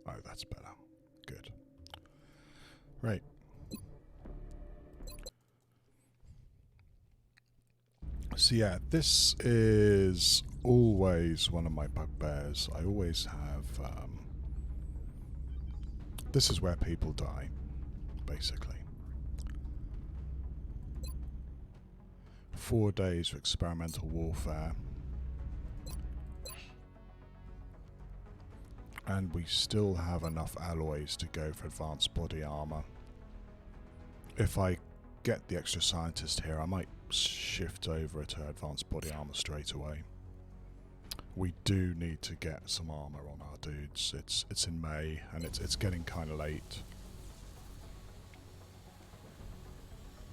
Oh, that's better. Good. Right. So yeah, this is always one of my bugbears. I always have... this is where people die, basically. 4 days of experimental warfare. And we still have enough alloys to go for advanced body armor. If I get the extra scientist here, I might shift over to advanced body armor straight away. We do need to get some armor on our dudes. It's in May and it's getting kind of late.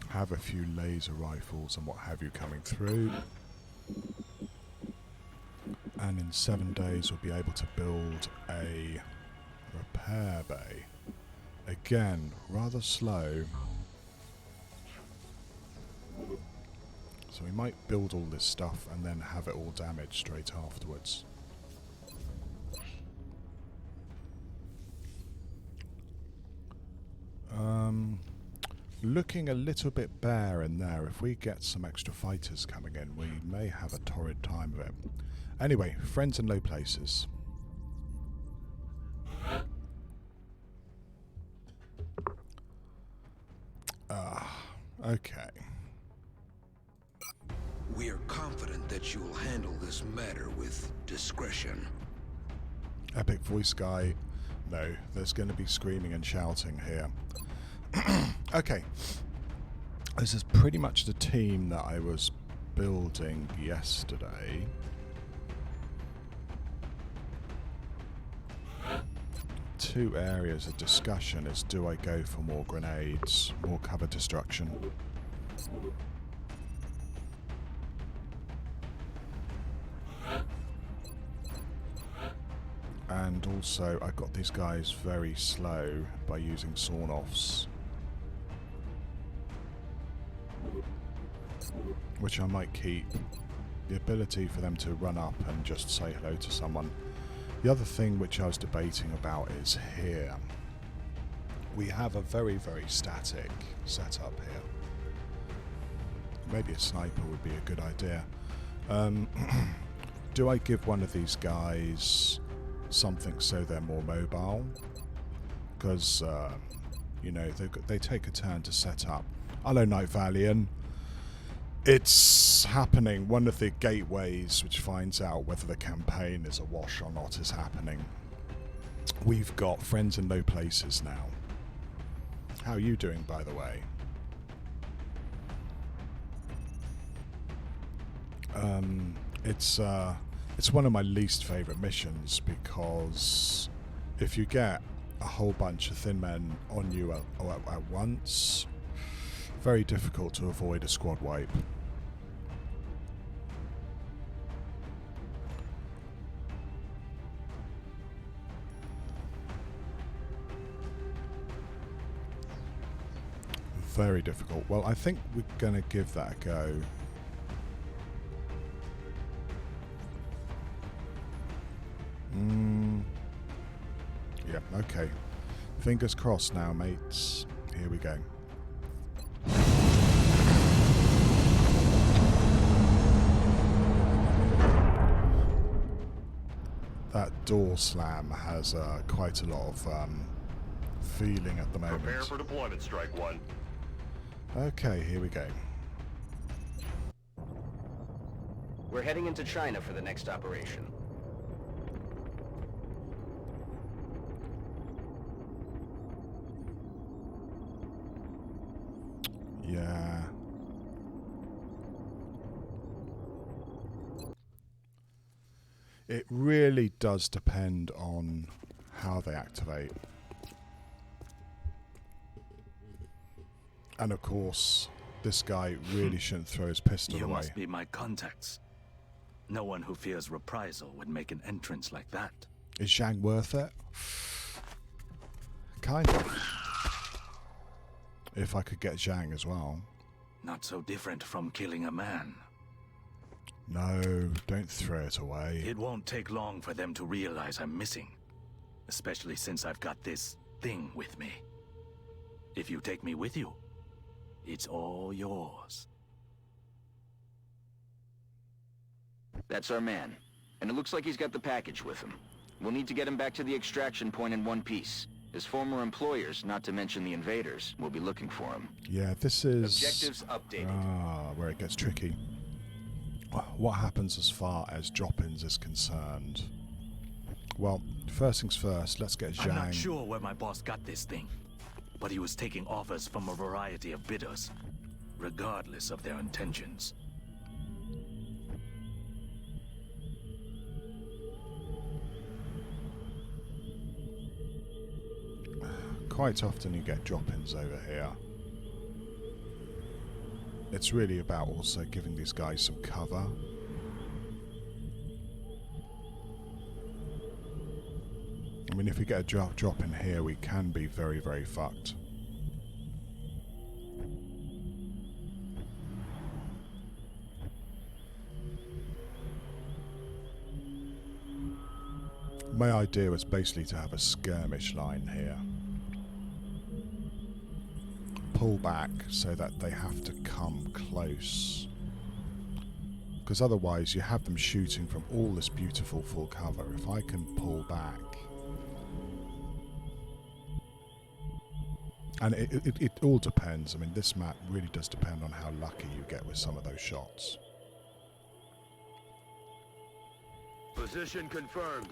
Have a few laser rifles and what have you coming through. And in 7 days we'll be able to build a repair bay. Again, rather slow. So we might build all this stuff and then have it all damaged straight afterwards. Looking a little bit bare in there. If we get some extra fighters coming in, we may have a torrid time of it. Anyway, friends in low places. Okay. We are confident that you will handle this matter with discretion. Epic voice guy. No, there's going to be screaming and shouting here. Okay. This is pretty much the team that I was building yesterday. Two areas of discussion is, do I go for more grenades, more cover destruction? And also I got these guys very slow by using sawn-offs, which I might keep. The ability for them to run up and just say hello to someone. The other thing which I was debating about is here. We have a very, very static setup here. Maybe a sniper would be a good idea. Do I give one of these guys something so they're more mobile? Because, you know, they take a turn to set up. Hello, Night Valiant. It's happening. One of the gateways which finds out whether the campaign is a wash or not is happening. We've got friends in low places now. How are you doing, by the way? It's one of my least favourite missions because if you get a whole bunch of thin men on you at once, very difficult to avoid a squad wipe. Very difficult. Well, I think we're going to give that a go. Yeah, okay. Fingers crossed now, mates. Here we go. That door slam has quite a lot of feeling at the moment. Prepare for deployment, Strike One. Okay, here we go. We're heading into China for the next operation. Yeah. It really does depend on how they activate. And of course, this guy really shouldn't throw his pistol You away. must be my contacts. No one who fears reprisal would make an entrance like that. Is Zhang worth it? Kind of. If I could get Zhang as well. Not so different from killing a man. No, don't throw it away. It won't take long for them to realize I'm missing. Especially since I've got this thing with me. If you take me with you, it's all yours. That's our man. And it looks like he's got the package with him. We'll need to get him back to the extraction point in one piece. His former employers, not to mention the invaders, will be looking for him. Yeah, this is... Objectives updated. where it gets tricky. What happens as far as drop-ins is concerned? Well, first things first, let's get Zhang... I'm not sure where my boss got this thing, but he was taking offers from a variety of bidders, regardless of their intentions. Quite often you get drop-ins over here. It's really about also giving these guys some cover. I mean, if we get a drop in here, we can be very, very fucked. My idea was basically to have a skirmish line here. Pull back so that they have to come close. Because otherwise you have them shooting from all this beautiful full cover. If I can pull back... And it all depends. I mean, this map really does depend on how lucky you get with some of those shots. Position confirmed.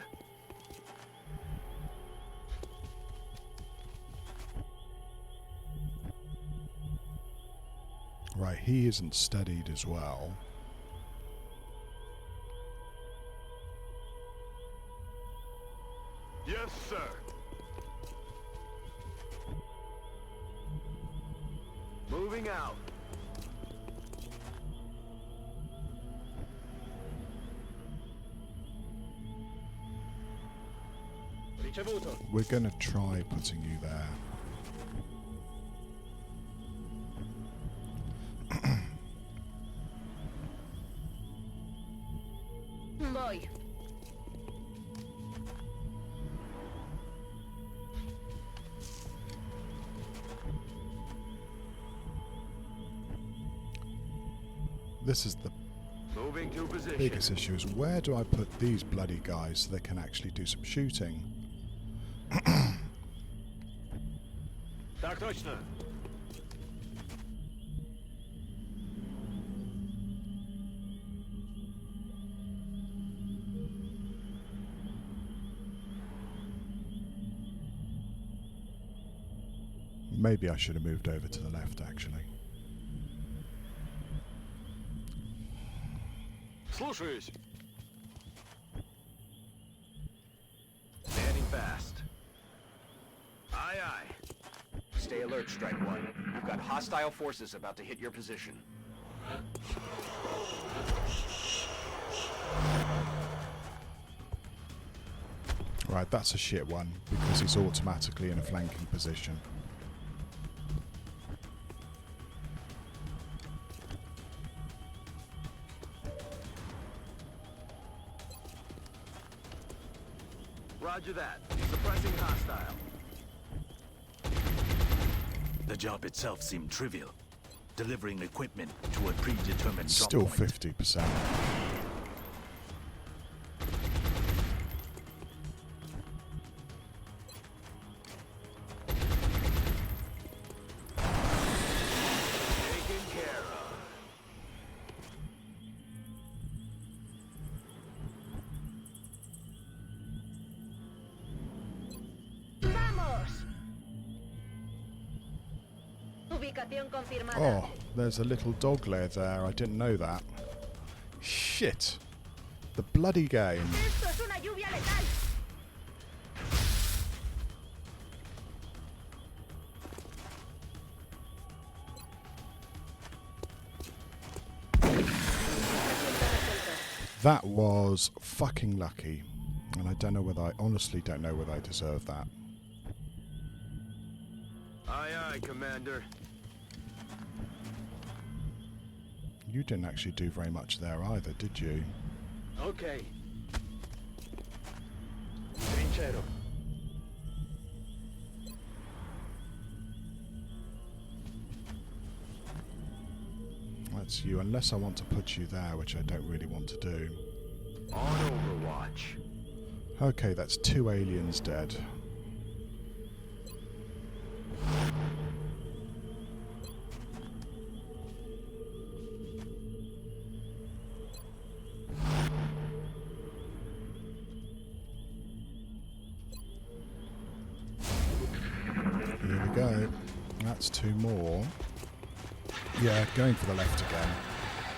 Right, he isn't steadied as well. Yes, sir. Moving out. We're going to try putting you there. Voy. This is the Moving to position. biggest issue, is where do I put these bloody guys so they can actually do some shooting? Так точно. Maybe I should have moved over to the left, actually. Слушаюсь. Standing fast. Aye, aye. Stay alert, Strike One. You've got hostile forces about to hit your position. Right, that's a shit one, because he's automatically in a flanking position. Roger that. Suppressing hostile. The job itself seemed trivial, delivering equipment to a predetermined drop Still point. 50%. Taken care of. ¡Vamos! Ubicación confirmada. Oh, there's a little dog lair there. I didn't know that. Shit. The bloody game. Esto es una lluvia letal. That was fucking lucky. And I don't know whether I honestly don't know whether I deserve that. Aye, aye, Commander. You didn't actually do very much there either, did you? Okay. Trinchero. it's you, unless I want to put you there, which I don't really want to do. On Overwatch. Okay, that's 2 aliens dead. Here we go. That's 2 more. Yeah, going for the left again.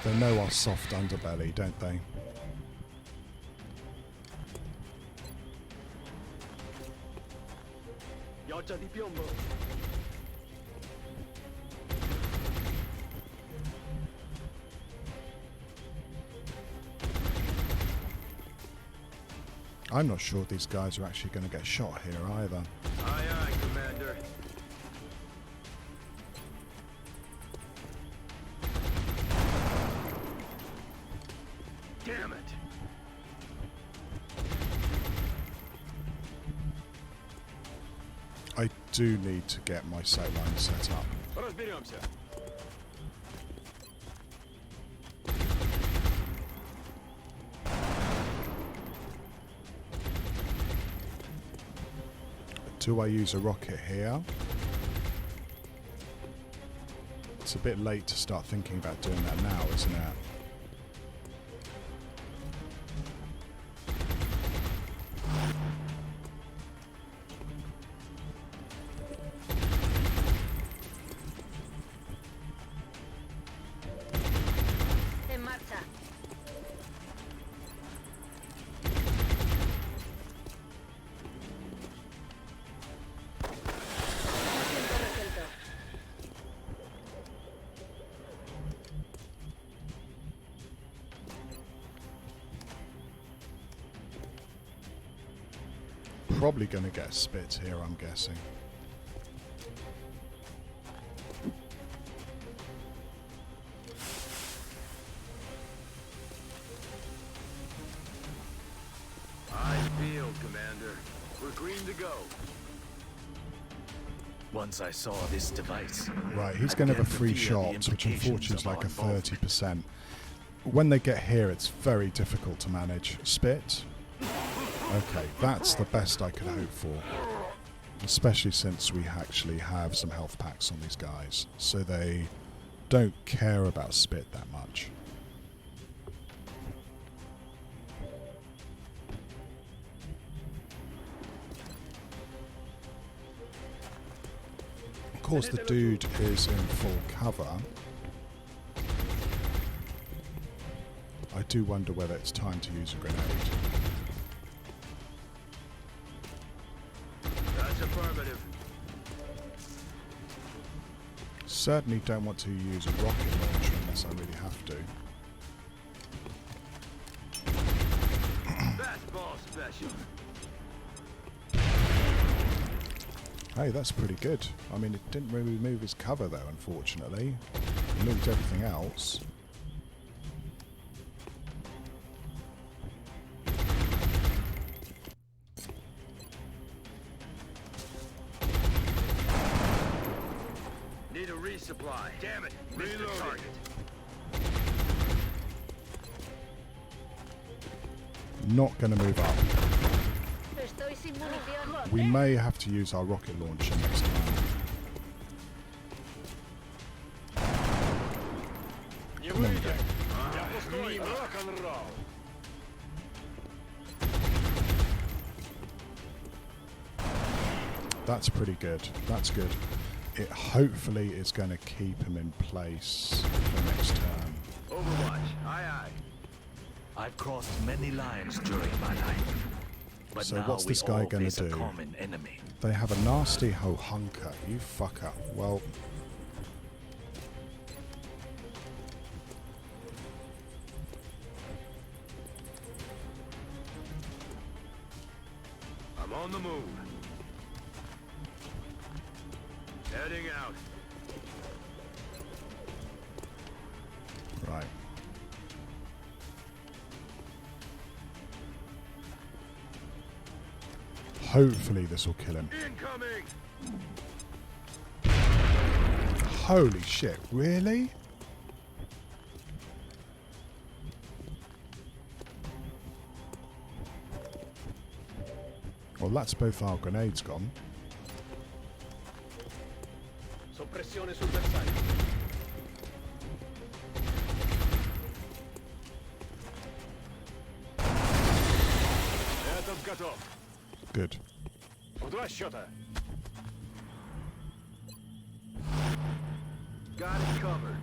They know our soft underbelly, don't they? I'm not sure these guys are actually going to get shot here either. Aye, aye, Commander. Damn it. I do need to get my sight line set up. Разберемся. Do I use a rocket here? It's a bit late to start thinking about doing that now, isn't it? En marcha. Asunto resuelto. Probably going to get a spit here, I'm guessing. Eyes peeled, Commander. We're green to go. Once I saw this device, Right, he's I going to have a began to free fear the shot, which implications unfortunately is of like our a involvement. 30%. When they get here, it's very difficult to manage. Spit. Okay, that's the best I could hope for. Especially since we actually have some health packs on these guys. So they don't care about spit that much. Of course, the dude is in full cover. I do wonder whether it's time to use a grenade. That's affirmative. Certainly don't want to use a rocket launcher unless I really have to. Fastball special. Hey, that's pretty good. I mean, it didn't really remove his cover though, unfortunately. It moved everything else. Need a resupply. Damn it. Missed the target. Not going to move up. Estoy sin munición. We may have to use our rocket launcher next time. Come on, gang. That's pretty good. That's good. It hopefully is going to keep him in place for next turn. Overwatch. Aye, aye. I've crossed many lines during my life. But So now what's we this guy all gonna face a do? common enemy. They have a nasty ho-hunker. You fucker. Well, I'm on the move. Heading out. right. Hopefully this will kill him. Incoming. Holy shit, really? Well, that's both our grenades gone. Soppressione sul bersaglio. Этот готов. Good. В два счета. Got it covered.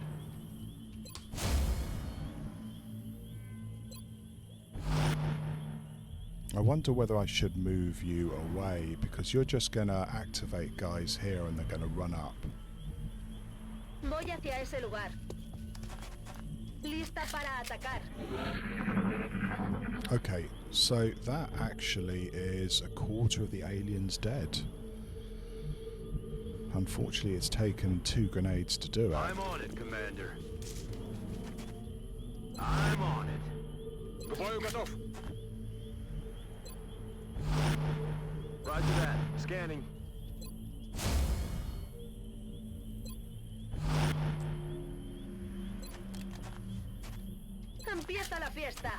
I wonder whether I should move you away, because you're just going to activate guys here and they're going to run up. Voy hacia ese lugar. Lista para atacar. Okay, so that actually is a quarter of the aliens dead. Unfortunately, it's taken 2 grenades to do it. I'm on it, Commander. I'm on it. К бою готов. Roger that. Scanning. Empieza la fiesta.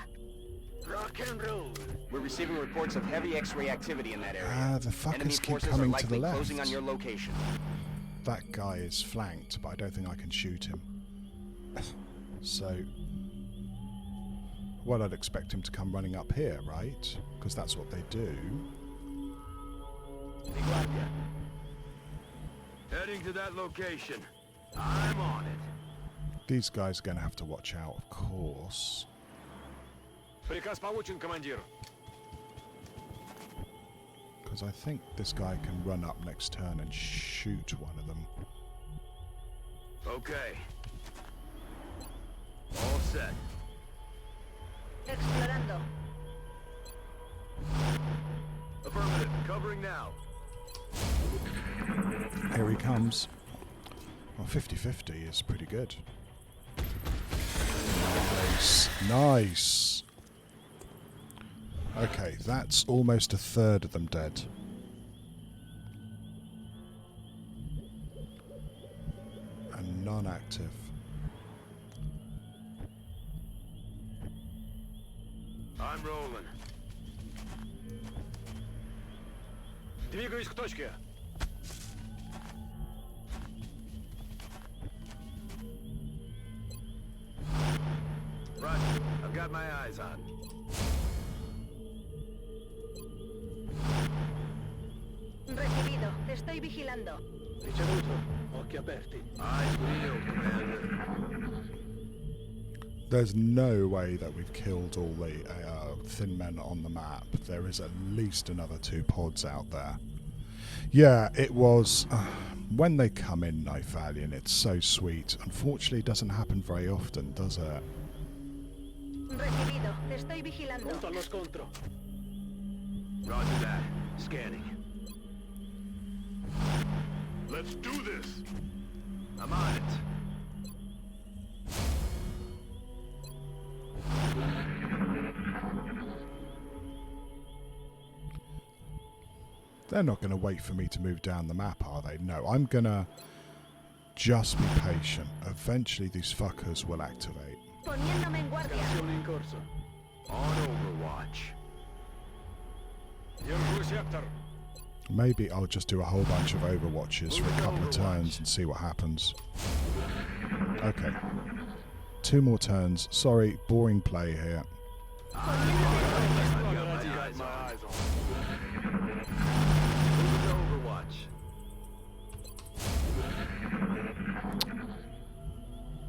Rock and roll. We're receiving reports of heavy X-ray activity in that area. The Enemy fuckers keep forces are coming to the likely left. closing on your location. That guy is flanked, but I don't think I can shoot him. So, well, I'd expect him to come running up here, right? Because that's what they do. Di guardia. Heading to that location. I'm on it. These guys are going to have to watch out, of course. Приказ получен, командир. Because I think this guy can run up next turn and shoot one of them. Okay. All set. Explorando. Affirmative. Covering now. Here he comes. Well, 50-50 is pretty good. Nice. Nice. Okay, that's almost a third of them dead. And non-active. I'm rolling. Двигаюсь к точке. Roger. I've got my eyes on. Recibido. Te estoy vigilando. Ricevuto. Occhi aperti. Eyes peeled, Commander. There's no way that we've killed all the thin men on the map. There is at least another 2 pods out there. Yeah, it was... when they come in, Night Valiant, it's so sweet. Unfortunately, it doesn't happen very often, does it? Recibido. Te estoy vigilando. Punto allo scontro. Roger that. Scanning. Let's do this. I'm on it. They're not going to wait for me to move down the map, are they? No, I'm going to just be patient. Eventually, these fuckers will activate. Poniéndome en guardia. Scansione in corso. On Overwatch. Держу сектор. Maybe I'll just do a whole bunch of Overwatches for a couple of turns and see what happens. Okay. 2 more turns. Sorry, boring play here.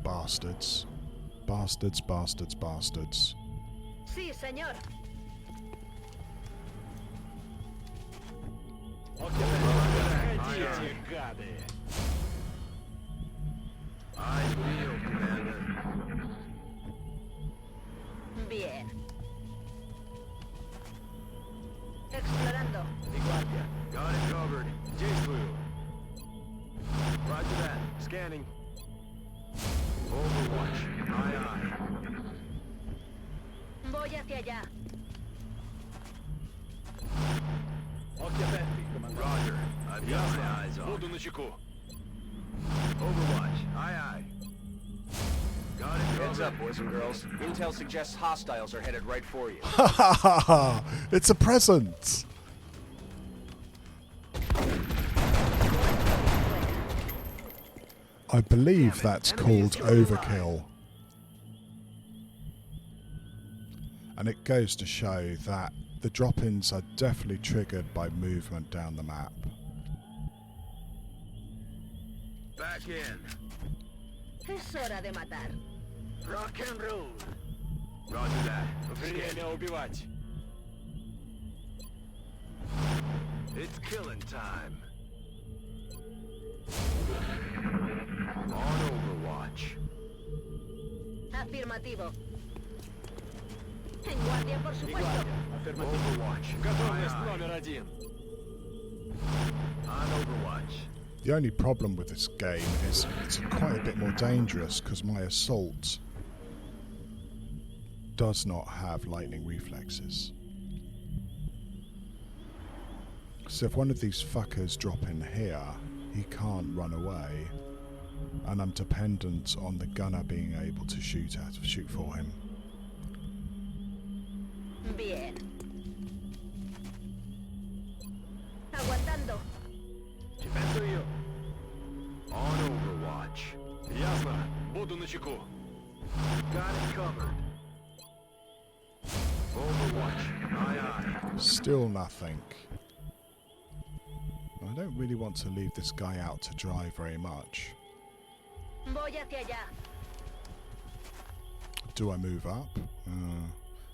Bastards. Bastards, bastards, bastards. Sí, señor. Bien. Explorando. Got it covered. Действую. Roger that. Scanning. Overwatch. Aye, aye. Voy hacia allá. Occhi aperti, comandante. Roger. I've got my eyes on. Буду начеку. Overwatch. Aye, aye. Got it covered. Heads up, boys and girls. Intel suggests hostiles are headed right for you. It's a present! I believe that's called overkill. And it goes to show that the drop-ins are definitely triggered by movement down the map. Back in. Es hora de matar. Rock and roll. Roger that. Время убивать. It's killing time. On Overwatch. Afirmativo. En guardia, por supuesto. Overwatch. Готовность Aye, aye. номер 1. On Overwatch. The only problem with this game is it's quite a bit more dangerous because my assault does not have lightning reflexes. So if one of these fuckers drop in here, he can't run away, and I'm dependent on the gunner being able to shoot for him. Bien. Aguantando. Теперь ее. On Overwatch. Ясно. Буду начеку. Got it covered. Overwatch. Aye, aye. Still nothing. I don't really want to leave this guy out to dry very much. Voy hacia allá. Do I move up?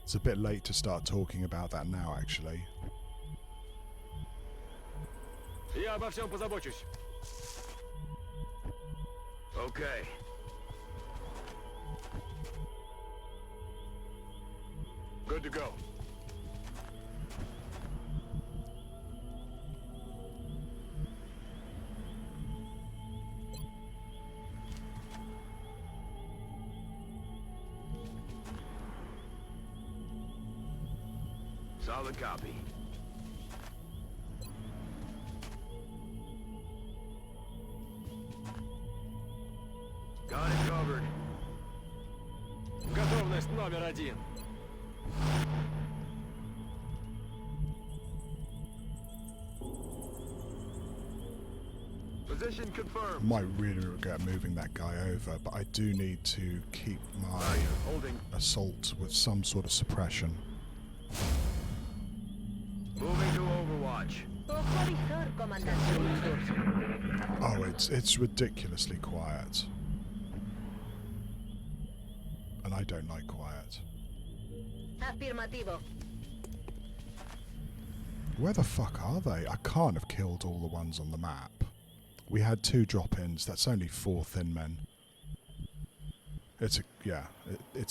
It's a bit late to start talking about that now, actually. Я обо всем позабочусь. Okay. Good to go. Solid copy. Got it covered. Готовность номер 1. Position confirmed. Might really regret moving that guy over, but I do need to keep my Holding. assault with some sort of suppression. Moving to Overwatch. Ojo visor, comandante. Oh, it's ridiculously quiet. And I don't like quiet. Afirmativo. Where the fuck are they? I can't have killed all the ones on the map. We had 2 drop-ins. That's only 4 thin men. It's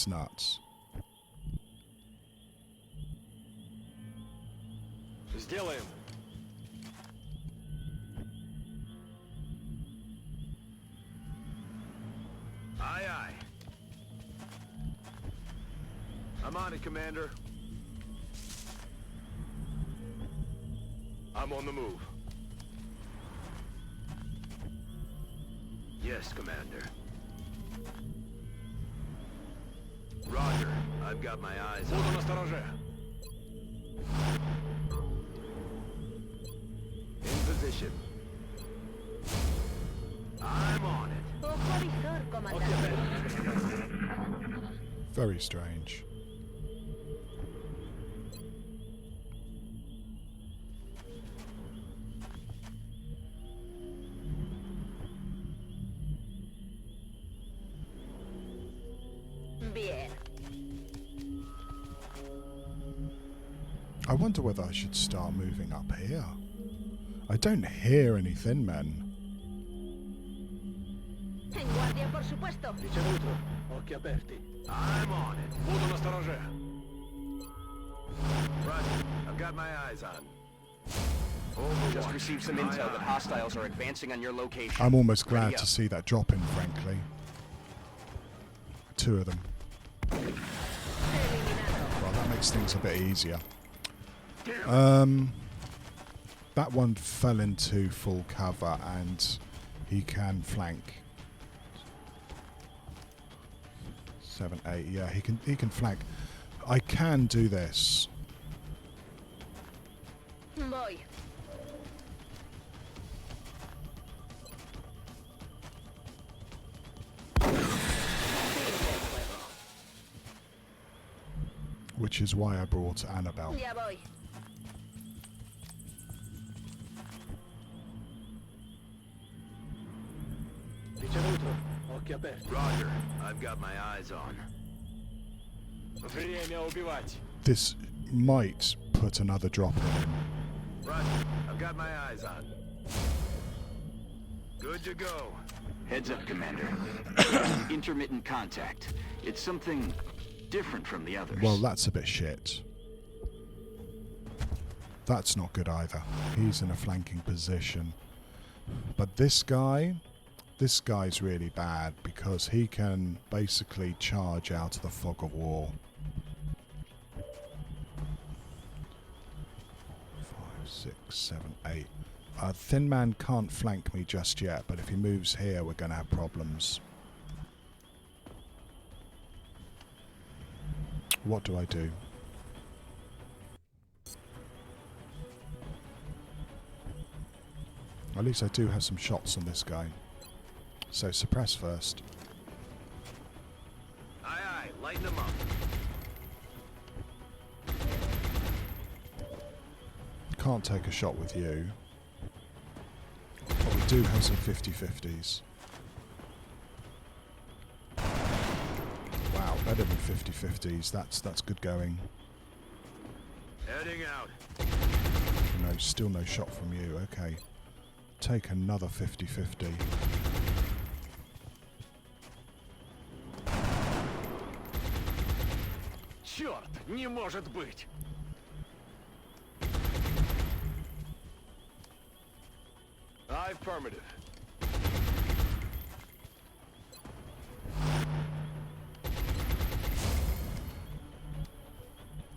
nuts. Сделаем. Aye, aye. I'm on it, Commander. I'm on the move. Yes, Commander. Roger. I've got my eyes Буду on. настороже. In position. I'm on it. Ojo visor, comandante. Very strange. Bien. I wonder whether I should start moving up here. I don't hear any thin men. En guardia, por supuesto. Ricevuto. Occhi aperti. I'm on it. Буду настороже. Roger. I've got my eyes on. Just Overwatch. received some Aye, intel that aye. hostiles are advancing on your location. I'm almost glad Ready to up. see that drop in, frankly. 2 of them. Eliminado. Well, that makes things a bit easier. That one fell into full cover and he can flank. 7, 8, yeah, he can flank. I can do this. Voy. Which is why I brought Annabelle. Ya voy. Ricevuto. Occhi aperti. Roger. I've got my eyes on. Время убивать. This might put another drop in him. Roger. I've got my eyes on. Good to go. Heads up, Commander. Intermittent contact. It's something different from the others. Well, that's a bit shit. That's not good either. He's in a flanking position. But this guy's really bad because he can basically charge out of the fog of war. 5, 6, 7, 8. Thin Man can't flank me just yet, but if he moves here, we're going to have problems. What do I do? At least I do have some shots on this guy. So suppress first. Aye, aye. Lighten them up. Can't take a shot with you. But we do have some 50-50s. Wow, better than 50-50s. That's good going. Heading out. No, still no shot from you. Okay. Take another 50-50. Черт, не может быть. Affirmative.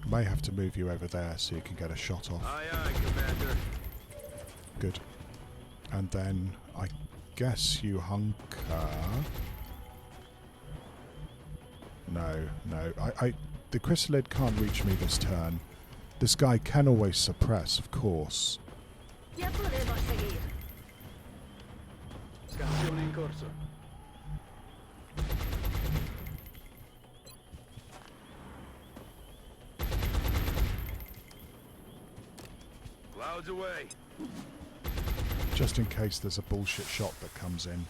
May have to move you over there so you can get a shot off. Aye, aye, Commander. Good. And then I guess you hunker. No. The chrysalid can't reach me this turn. This guy can always suppress, of course. Ya podemos seguir. Scansione in corso. Clouds away. Just in case there's a bullshit shot that comes in.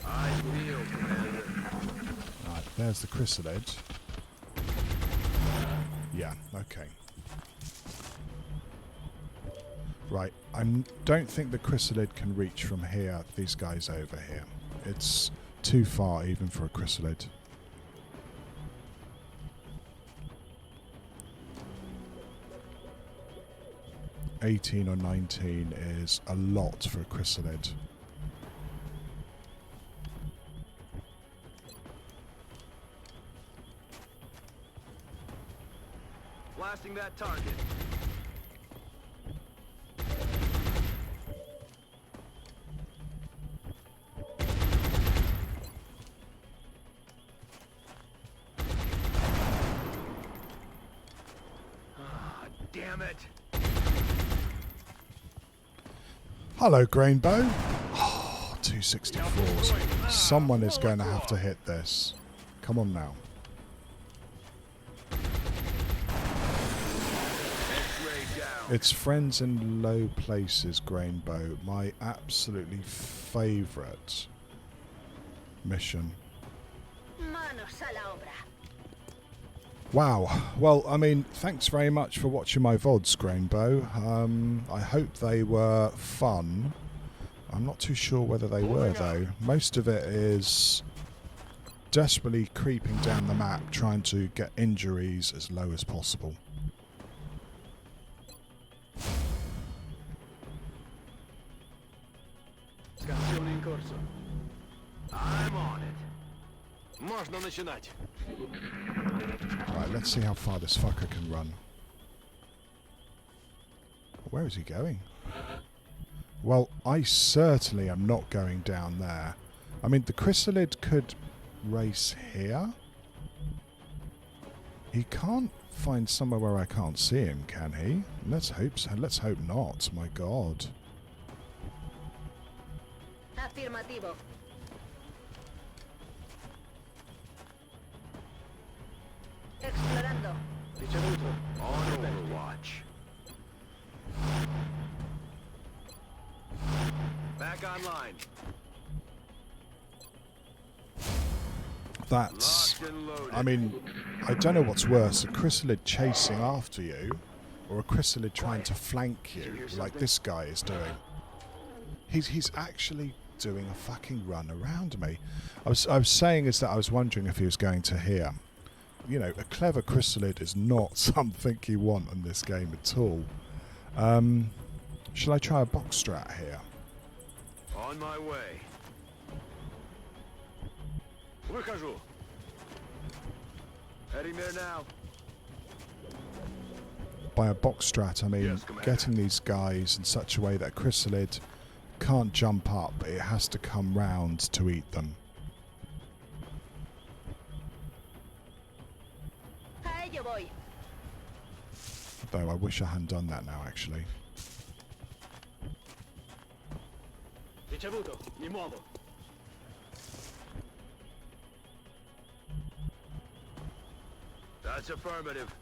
Eyes peeled, Commander. Right, there's the chrysalid. Yeah, okay. Right, I don't think the chrysalid can reach from here, these guys over here. It's too far even for a chrysalid. $18 or $19 is a lot for a chrysalid. Blasting that target. Ah, damn it. Hello, Grainbow. Oh, 264s. Someone is going to have to hit this. Come on now. X-ray down. It's Friends in Low Places, Grainbow. My absolutely favourite mission. Manos a la obra. Wow. Well, I mean, thanks very much for watching my VODs, Grainbow. I hope they were fun. I'm not too sure whether they were, though. Most of it is desperately creeping down the map, trying to get injuries as low as possible. Scansione in corso. I'm on it. Можно начинать. Right, let's see how far this fucker can run. Where is he going? Well, I certainly am not going down there. I mean, the chrysalid could race here. He can't find somewhere where I can't see him, can he? Let's hope so. Let's hope not. My God. Afirmativo. Explorando. On Overwatch. Back online. That's... Locked and loaded. I mean, I don't know what's worse, a chrysalid chasing after you, or a chrysalid trying to flank you, like this guy is doing. He's actually doing a fucking run around me. I was saying is that I was wondering if he was going to here. You know, a clever chrysalid is not something you want in this game at all. Shall I try a box strat here? On my way. Выхожу. Heading there now. By a box strat, I mean Yes, Commander. getting these guys in such a way that a chrysalid can't jump up, it has to come round to eat them. A ello voy. Though I wish I hadn't done that now, actually. Ricevuto. Mi muovo. That's affirmative.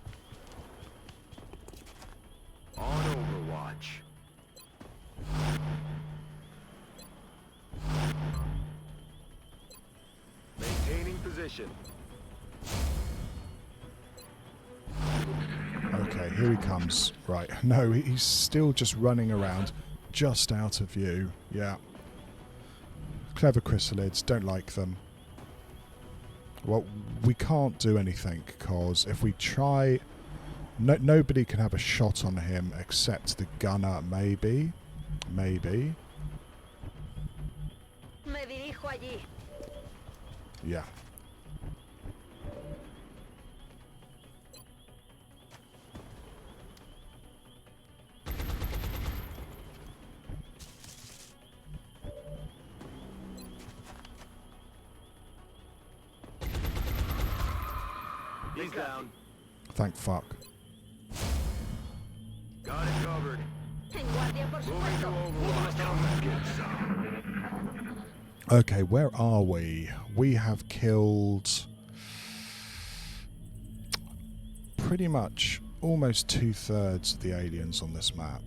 On Overwatch. Maintaining position. Okay, here he comes. Right, no, he's still just running around, just out of view. Yeah. Clever chrysalids, don't like them. Well, we can't do anything, because if we try... nobody can have a shot on him except the gunner, maybe. Maybe. Me dirijo allí. Yeah. He's down. Thank fuck. Got it covered. En guardia, por Moving to supuesto. Overwatch. Okay, where are we? We have killed pretty much almost 2/3 of the aliens on this map.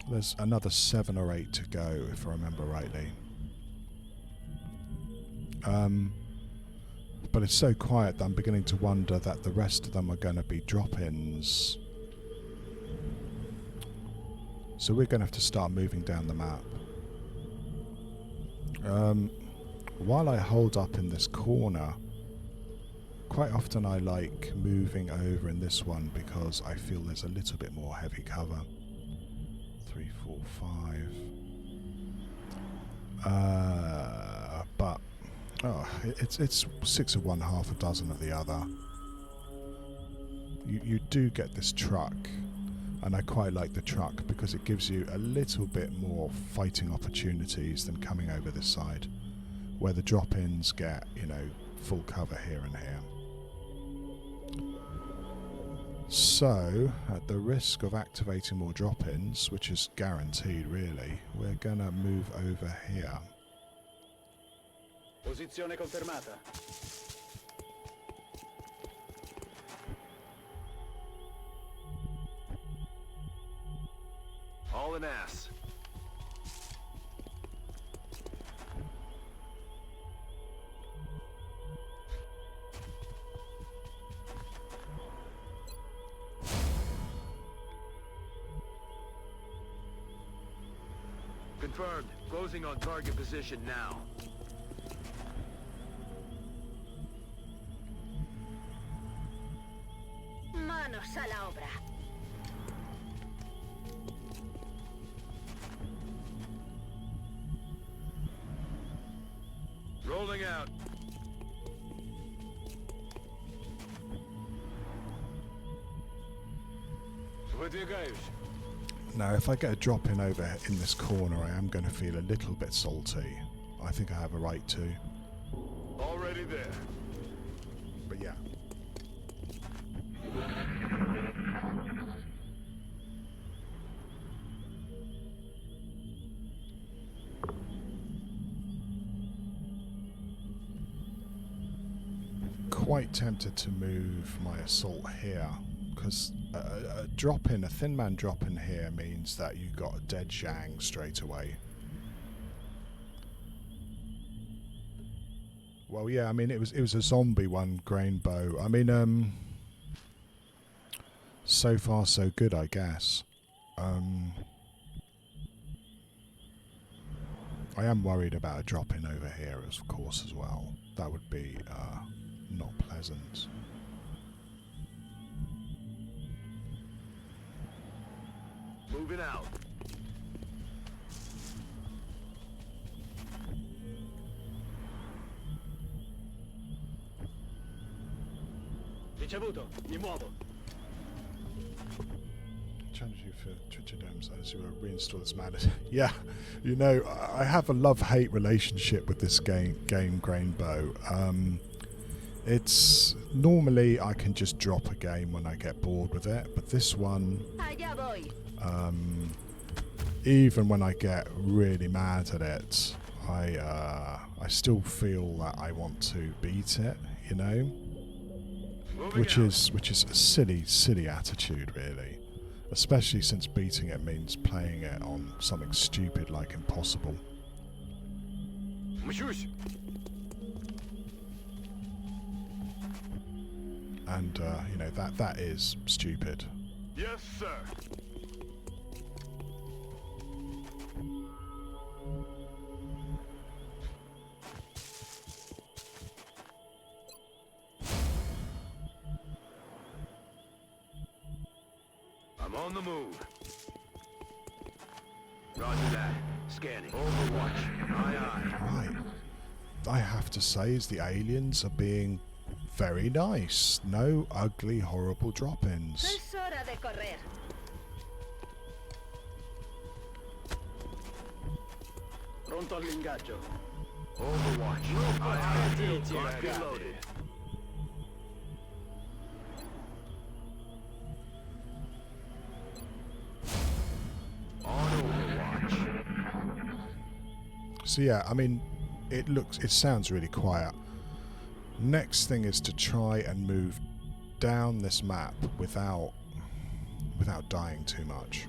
There's another 7 or 8 to go, if I remember rightly. But it's so quiet that I'm beginning to wonder that the rest of them are going to be drop-ins. So we're going to have to start moving down the map. While I hold up in this corner, quite often I like moving over in this one because I feel there's a little bit more heavy cover. 3, 4, 5. But it's 6 of one, half a dozen of the other. You do get this truck, and I quite like the truck because it gives you a little bit more fighting opportunities than coming over this side, where the drop-ins get, you know, full cover here and here. So, at the risk of activating more drop-ins, which is guaranteed really, we're gonna move over here. Posizione confermata. All an ass. Confirmed. Closing on target position now. Manos a la obra. Rolling out. Выдвигаюсь. Now, if I get a drop in over in this corner, I am going to feel a little bit salty. I think I have a right to. Already there. But yeah. quite tempted to move my assault here, because a thin man drop in here means that you got a dead Zhang straight away. Well, yeah, I mean it was a zombie one, grain bow. I mean, so far so good, I guess. I am worried about a drop in over here, of course, as well. That would be not pleasant. Moving out. Ricevuto, mi muovo. Challenge you for Twitcher Dems as you reinstall this madness. Yeah, you know, I have a love-hate relationship with this game Grainbow. It's normally I can just drop a game when I get bored with it, but this one, Allá voy. even when I get really mad at it, I still feel that I want to beat it, you know, which is a silly attitude, really, especially since beating it means playing it on something stupid like impossible. And you know, that is stupid. Yes, sir. I'm on the move. Roger that. Scanning. Overwatch. Aye, aye. Right. I have to say is the aliens are being very nice. No ugly, horrible drop-ins. Es hora de correr. Pronto all'ingaggio. Overwatch. Aye, aye. Target loaded. On Overwatch. So yeah, I mean, it sounds really quiet. Next thing is to try and move down this map without dying too much.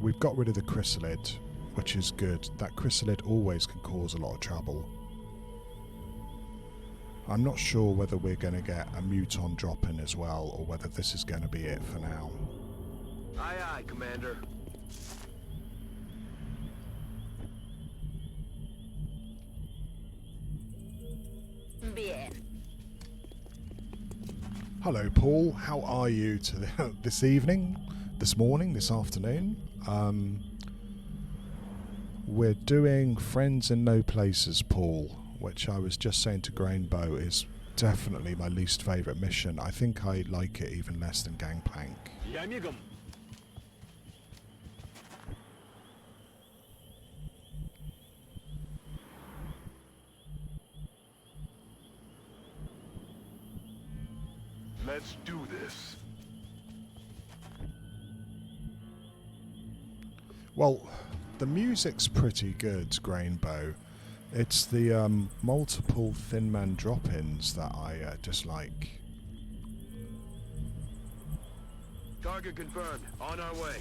We've got rid of the chrysalid, which is good. That chrysalid always can cause a lot of trouble. I'm not sure whether we're going to get a muton drop in as well, or whether this is going to be it for now. Aye, aye, Commander. Bien. Hello, Paul. How are you this evening, this morning, this afternoon? We're doing Friends in No Places, Paul, which I was just saying to Grainbow is definitely my least favourite mission. I think I like it even less than Gangplank. Yeah, amigum. Let's do this. Well, the music's pretty good, Grainbow. It's the multiple Thin Man drop-ins that I dislike. Target confirmed. On our way.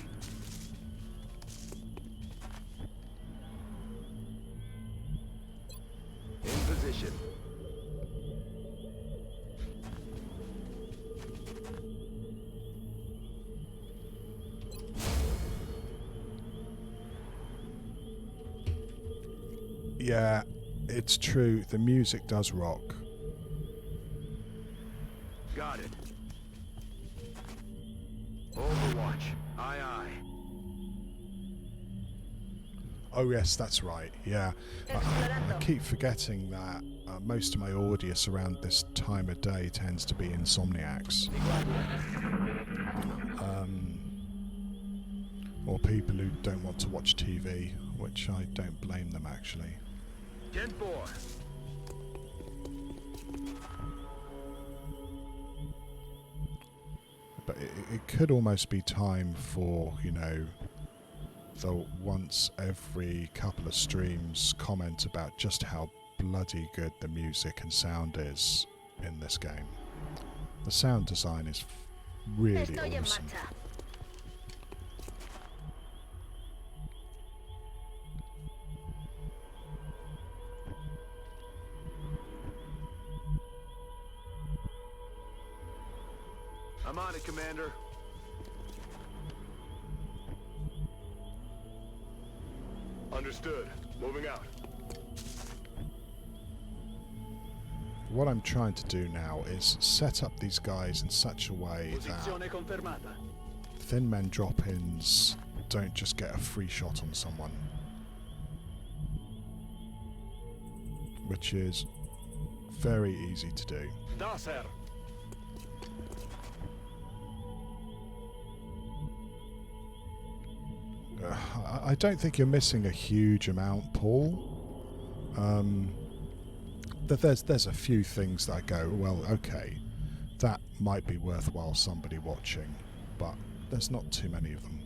In position. Yeah, it's true. The music does rock. Got it. Overwatch. Aye, aye. Oh yes, that's right. Yeah, I keep forgetting that most of my audience around this time of day tends to be insomniacs, or people who don't want to watch TV, which I don't blame them actually. 10-4. But it could almost be time for, you know, the once every couple of streams comment about just how bloody good the music and sound is in this game. The sound design is really Estoy en awesome. marcha. I'm on it, Commander. Understood. Moving out. What I'm trying to do now is set up these guys in such a way that Posizione confermata. thin men drop-ins don't just get a free shot on someone. Which is very easy to do. Da, sir. I don't think you're missing a huge amount, Paul. There's a few things that I go, well, okay, that might be worthwhile somebody watching, but there's not too many of them.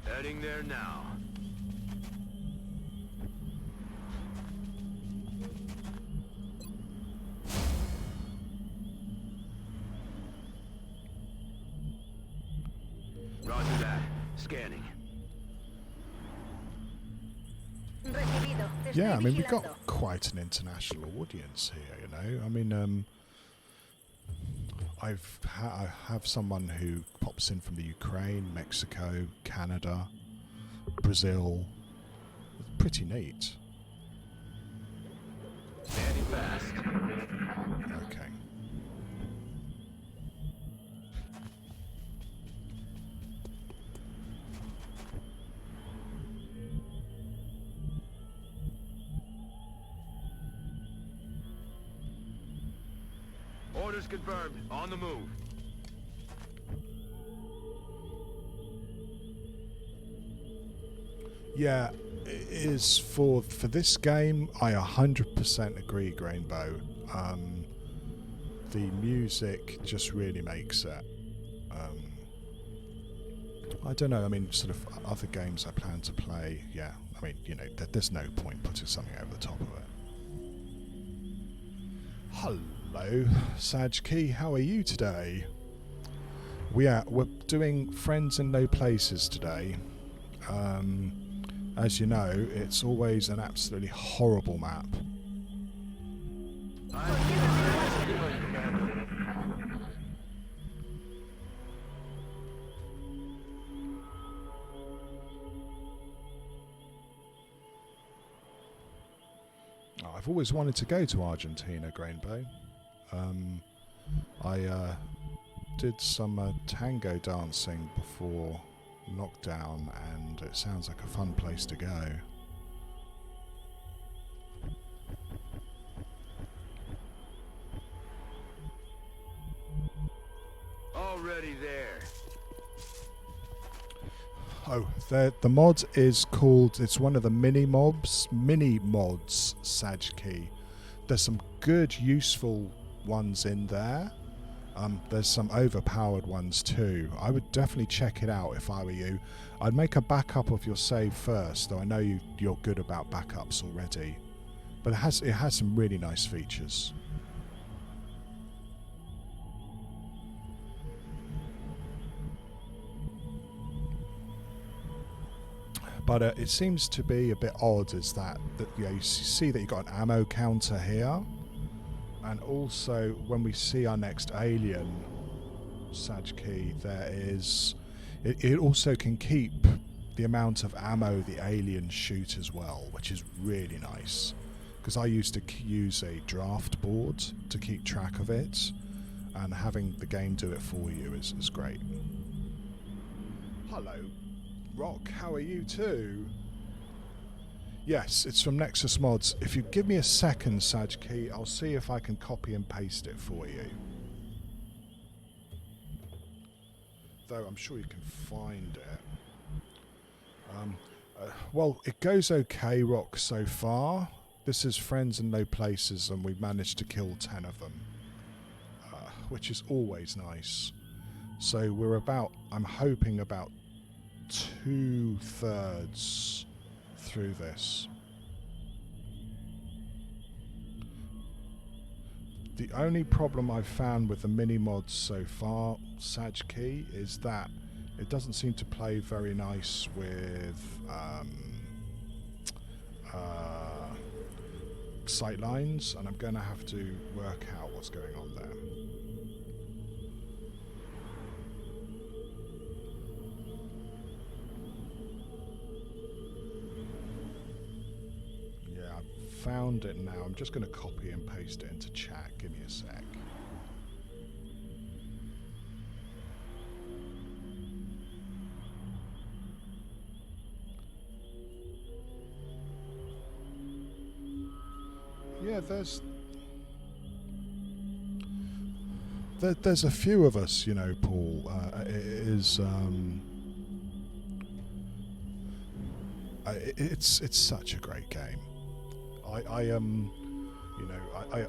Heading there now. Roger that. Scanning. Recibido. Te Yeah, I estoy mean, we've vigilando. got quite an international audience here, you know. I mean, I have someone who pops in from the Ukraine, Mexico, Canada, Brazil. Pretty neat. Standing fast. Okay. Orders confirmed. On the move. Yeah, it is for this game. I 100% agree, Grainbow. The music just really makes it. I don't know. I mean, sort of other games I plan to play. Yeah, I mean, you know, there's no point putting something over the top of it. Hello, Sajki. How are you today? We're doing Friends in No Places today. As you know, it's always an absolutely horrible map. I've always wanted to go to Argentina, Grainbow. I did some tango dancing before lockdown, and it sounds like a fun place to go. Already there. Oh, the mod is called, it's one of the mini mods, Sajki. There's some good, useful ones in there. There's some overpowered ones too. I would definitely check it out if I were you. I'd make a backup of your save first, though I know you're good about backups already. But it has some really nice features. But it seems to be a bit odd is that you know, you see that you've got an ammo counter here, and also when we see our next alien, Sajki, there is it also can keep the amount of ammo the aliens shoot as well, which is really nice, because I used to use a draft board to keep track of it, and having the game do it for you is great. Hello, Rock, how are you too? Yes, it's from Nexus Mods. If you give me a second, Sajki, I'll see if I can copy and paste it for you. Though I'm sure you can find it. Well, it goes okay, Rock, so far. This is Friends in No Places, and we've managed to kill 10 of them, which is always nice. So we're about, I'm hoping about 2/3 through this. The only problem I've found with the mini mods so far, Sajki, is that it doesn't seem to play very nice with sightlines, and I'm going to have to work out what's going on there. Yeah, I've found it now. I'm just going to copy and paste it into chat. Give me a sec. Yeah, there's a few of us, you know, Paul. It's such a great game.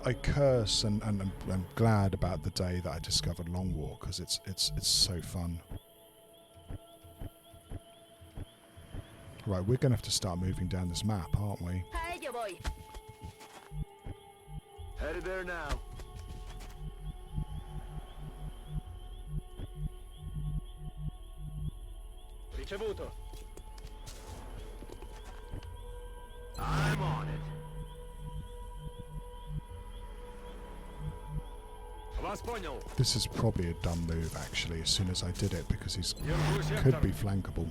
I curse and I'm glad about the day that I discovered Long Walk, because it's so fun. Right, we're going to have to start moving down this map, aren't we? A ello voy. Headed there now. Ricevuto. I'm on it. Вас понял. This is probably a dumb move, actually, as soon as I did it, because he could be flankable.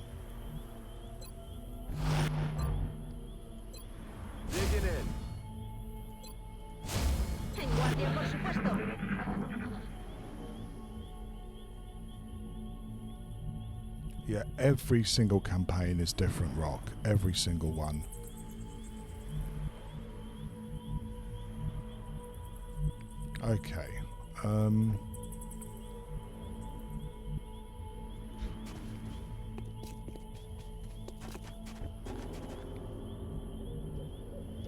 Digging in. En guardia, por supuesto. Yeah, every single campaign is different, Rock. Every single one. Okay.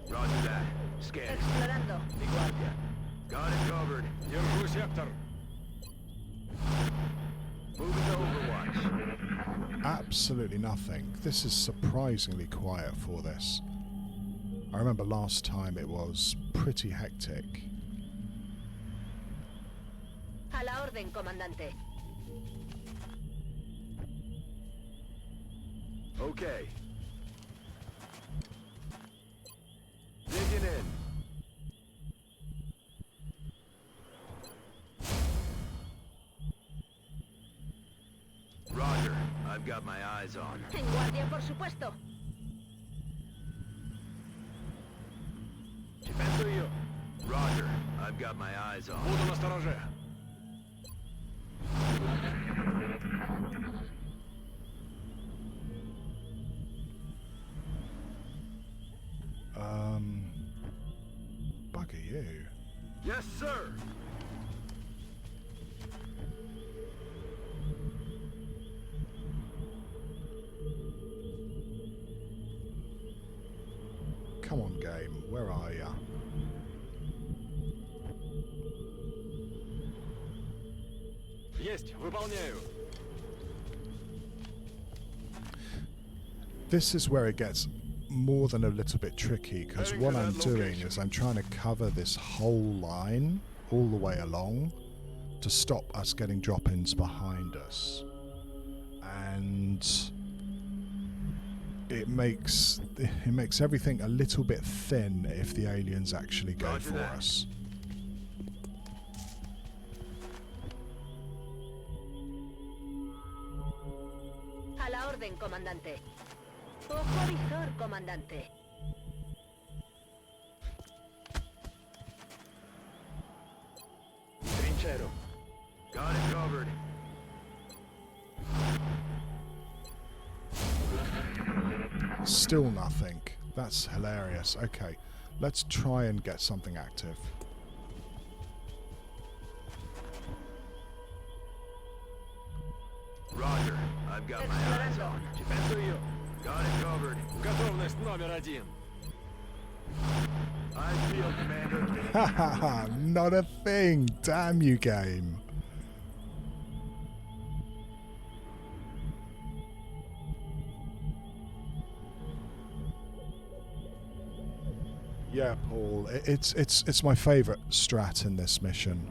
Roger that. Scan. Explorando. Di guardia. Got it covered. Держу сектор. Moving to Overwatch. Absolutely nothing. This is surprisingly quiet for this. I remember last time it was pretty hectic. A la orden, comandante. Okay. Digging in. Roger. I've got my eyes on. En guardia, por supuesto. Ci penso io. Roger. I've got my eyes on. Буду настороже. Bugger you. Yes, sir. Come on, game. Where are ya? Есть, выполняю. This is where it gets more than a little bit tricky, because Heading what to I'm that doing location. is I'm trying to cover this whole line all the way along to stop us getting drop-ins behind us. And it makes everything a little bit thin if the aliens actually go Roger for that. us. A la orden, comandante. Ojo visor, comandante. Trinchero. Got it covered. Still nothing. That's hilarious. Okay, let's try and get something active. Roger. I've got my eyes on. Ci penso io. Got it covered. Готовность номер один. I feel, Commander. Haha, not a thing. Damn you, game. Yeah, Paul. It's my favourite strat in this mission.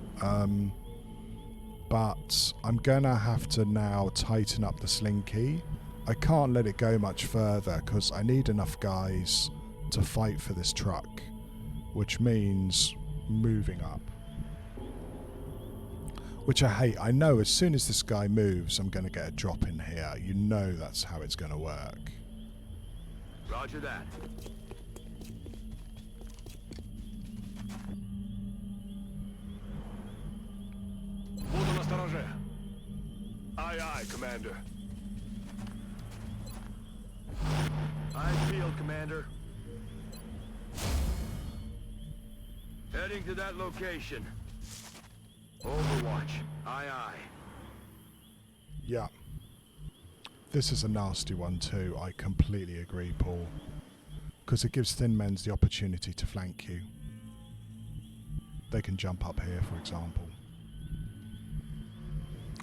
But I'm gonna have to now tighten up the slinky. I can't let it go much further because I need enough guys to fight for this truck, which means moving up. Which I hate. I know as soon as this guy moves, I'm going to get a drop in here. You know that's how it's going to work. Roger that. Буду настороже. Aye, aye, Commander. Eyes peeled, Commander. Heading to that location. Overwatch. Aye, aye. Yeah. This is a nasty one too. I completely agree, Paul. Because it gives thin men's the opportunity to flank you. They can jump up here, for example.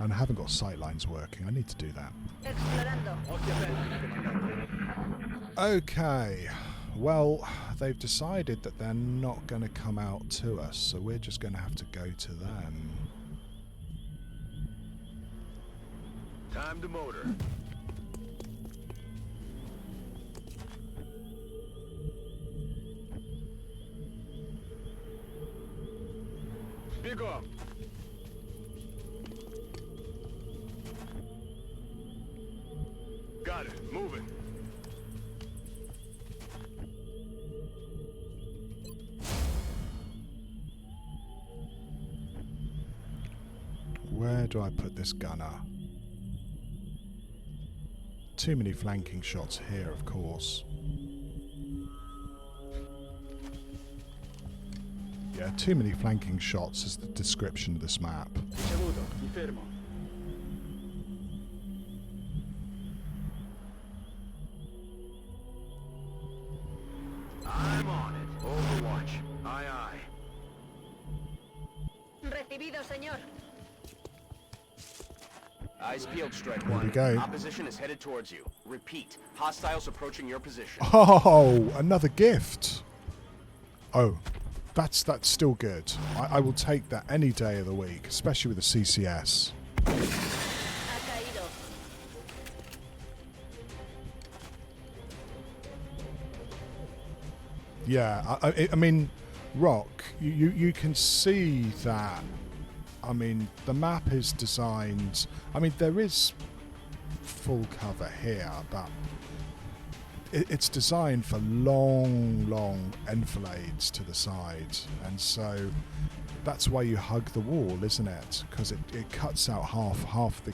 And I haven't got sight lines working. I need to do that. Okay. Well, they've decided that they're not going to come out to us, so we're just going to have to go to them. Time to motor. Big up. Got it. Moving. Where do I put this gunner? Too many flanking shots here, of course. Yeah, too many flanking shots is the description of this map. I'm on it. Overwatch. Aye, aye. Recibido, señor. Eyes peeled, Strike Here One. we go. Opposition is headed towards you. Repeat. Hostiles approaching your position. Oh, another gift. Oh, that's still good. I will take that any day of the week, especially with the CCS. Ha caído. Yeah, I mean, Rock, you can see that. I mean, the map is designed... I mean, there is full cover here, but it's designed for long enfilades to the side. And so that's why you hug the wall, isn't it? Because it cuts out half the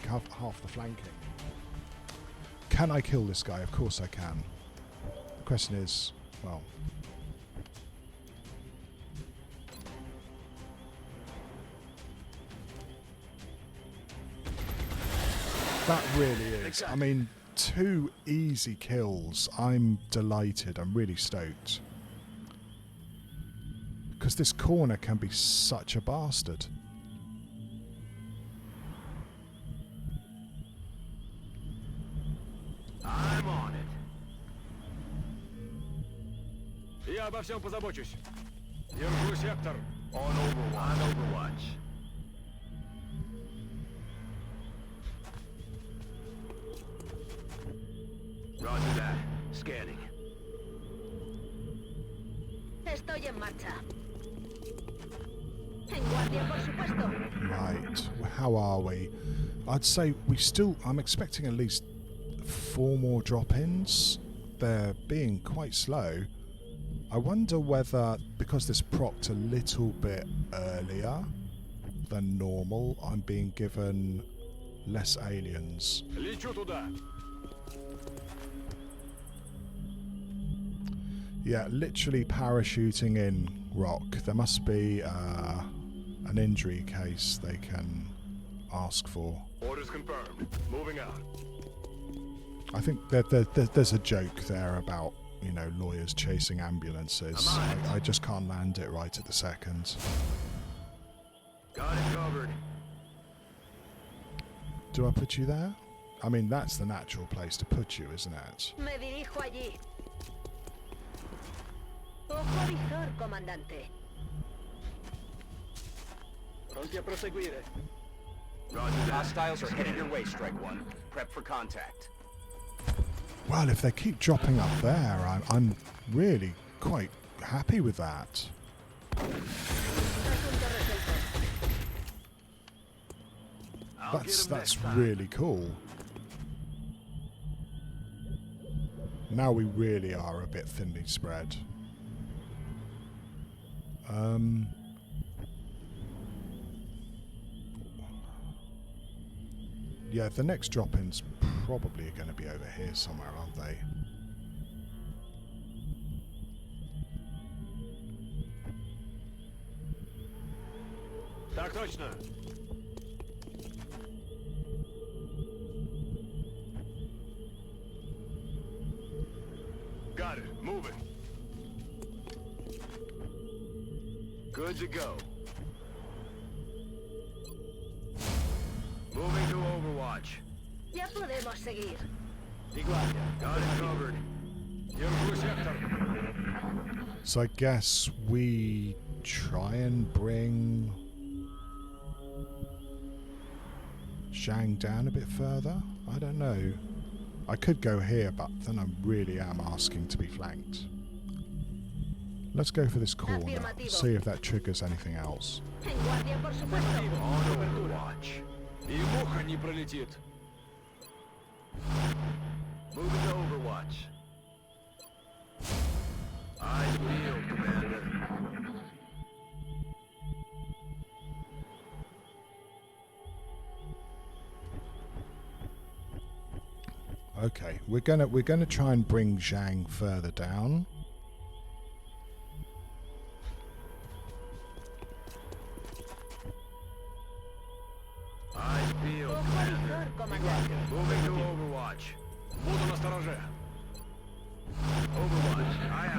flanking. Can I kill this guy? Of course I can. The question is, well... That really is. I mean, 2 easy kills. I'm delighted. I'm really stoked. Because this corner can be such a bastard. I'm on it. Я обо всем позабочусь. Держу сектор. On Overwatch. Roger that. Scanning. Estoy en marcha. En guardia, por supuesto. Right. How are we? I'd say I'm expecting at least 4 more drop-ins. They're being quite slow. I wonder whether, because this procced a little bit earlier than normal, I'm being given less aliens. Лечу туда. Yeah, literally parachuting in, Rock. There must be an injury case they can ask for. Orders confirmed. Moving out. I think there's a joke there about, you know, lawyers chasing ambulances. I just can't land it right at the second. Got it covered. Do I put you there? I mean, that's the natural place to put you, isn't it? Me dirijo allí. Ojo visor, comandante. Pronti a proseguire. Hostiles are headed your way, Strike One. Prep for contact. Well, if they keep dropping up there, I'm really quite happy with that. Asunto resuelto. That's really cool. Now we really are a bit thinly spread. Yeah, the next drop-in's probably going to be over here somewhere, aren't they? Так точно. Got it. Moving. Good to go. Moving to Overwatch. Ya podemos seguir. Got it covered. Держу сектор. So I guess we try and bring Zhang down a bit further? I don't know. I could go here, but then I really am asking to be flanked. Let's go for this corner, see if that triggers anything else. En guardia, por supuesto. On Overwatch. И муха не пролетит. Moving to Overwatch. Eyes peeled, Commander. Okay, we're gonna try and bring Zhang further down. Eyes peeled, Ojo Commander. visor, comandante. Moving to Overwatch. Буду настороже. Overwatch. Aye,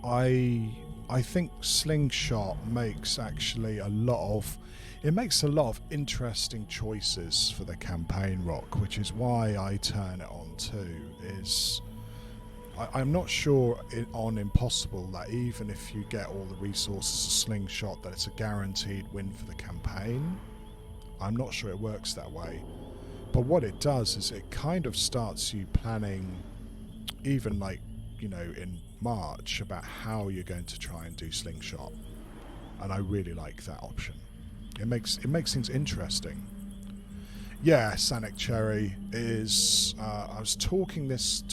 aye. I think Slingshot makes actually a lot of interesting choices for the campaign, Rock, which is why I turn it on too. I'm not sure on Impossible that even if you get all the resources of Slingshot that it's a guaranteed win for the campaign. I'm not sure it works that way. But what it does is it kind of starts you planning, even like, you know, in March, about how you're going to try and do Slingshot. And I really like that option. It makes things interesting. Yeah, Sanic Cherry is. I was talking this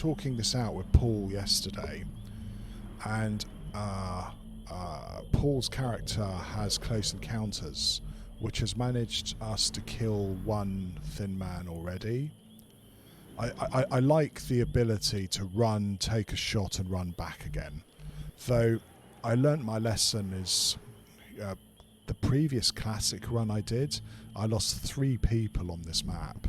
out with Paul yesterday, and Paul's character has close encounters, which has managed us to kill one thin man already. I like the ability to run, take a shot, and run back again. Though I learnt my lesson is the previous classic run I did, I lost 3 people on this map,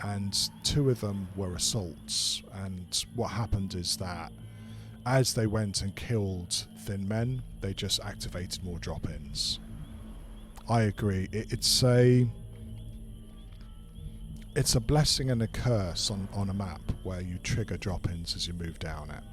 and 2 of them were assaults. And what happened is that as they went and killed thin men, they just activated more drop-ins. I agree. It's a blessing and a curse on a map where you trigger drop-ins as you move down it.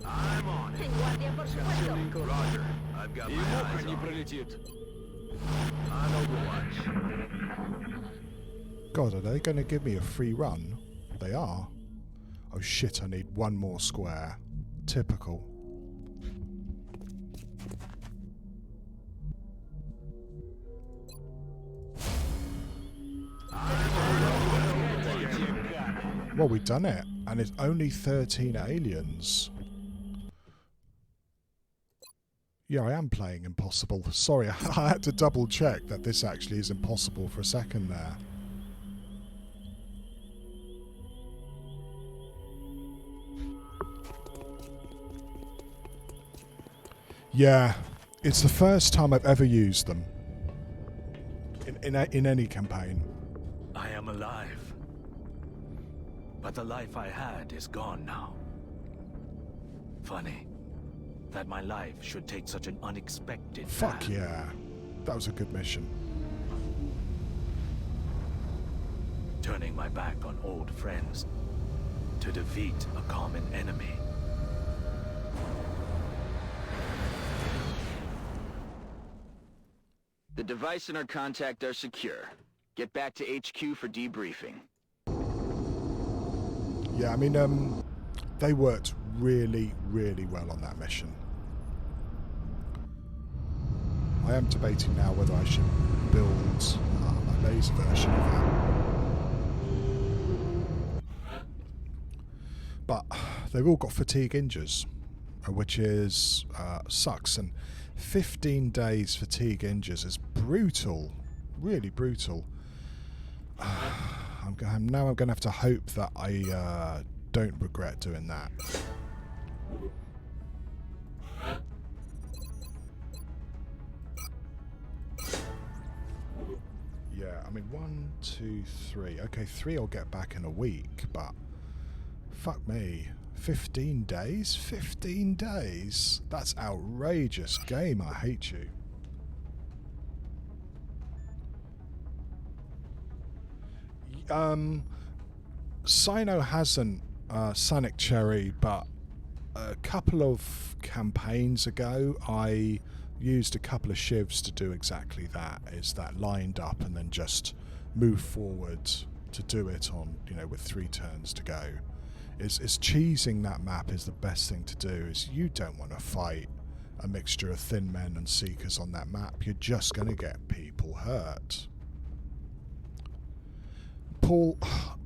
I'm on it. En guardia, por supuesto. Roger. I've got my eyes on Overwatch. God, are they going to give me a free run? They are. Oh shit, I need one more square. Typical. Well, we've done it, and it's only 13 aliens. Yeah, I am playing Impossible. Sorry, I had to double check that this actually is Impossible for a second there. Yeah, it's the first time I've ever used them in any campaign. I am alive. But the life I had is gone now. Funny that my life should take such an unexpected Fuck path. yeah. That was a good mission. Turning my back on old friends to defeat a common enemy. The device and our contact are secure. Get back to HQ for debriefing. Yeah, I mean, they worked really, really well on that mission. I am debating now whether I should build a laser version of that. But they've all got fatigue injures, which is sucks. And 15 days fatigue injures is brutal, really brutal. I'm going to have to hope that I don't regret doing that. Yeah, I mean, 1, 2, 3. Okay, 3 I'll get back in a week, but fuck me. 15 days? 15 days? That's outrageous. Game, I hate you. Sino hasn't Sonic Cherry, but a couple of campaigns ago I used a couple of shivs to do exactly that. Is that lined up and then just move forward to do it on, you know, with 3 turns to go. Is cheesing that map is the best thing to do. Is you don't want to fight a mixture of thin men and seekers on that map. You're just going to get people hurt. Paul,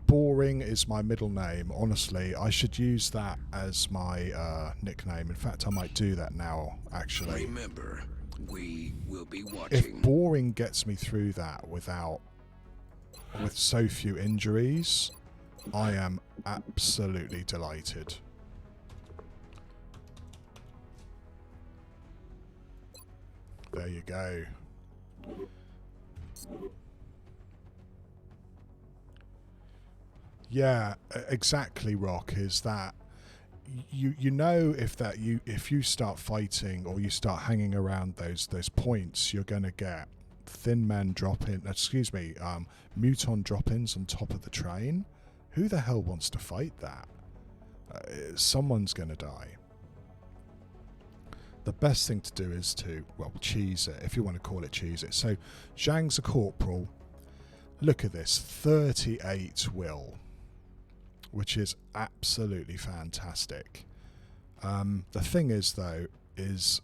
boring is my middle name. Honestly, I should use that as my nickname. In fact, I might do that now, actually. Remember, we will be If watching. boring gets me through that with so few injuries, I am absolutely delighted. There you go. Yeah, exactly, Rock, is that you know if you start fighting or you start hanging around those points, you're going to get thin men muton drop-ins on top of the train. Who the hell wants to fight that? Someone's going to die. The best thing to do is to, well, cheese it, if you want to call it cheese it. So, Zhang's a corporal. Look at this, 38 will, which is absolutely fantastic. The thing is, though, is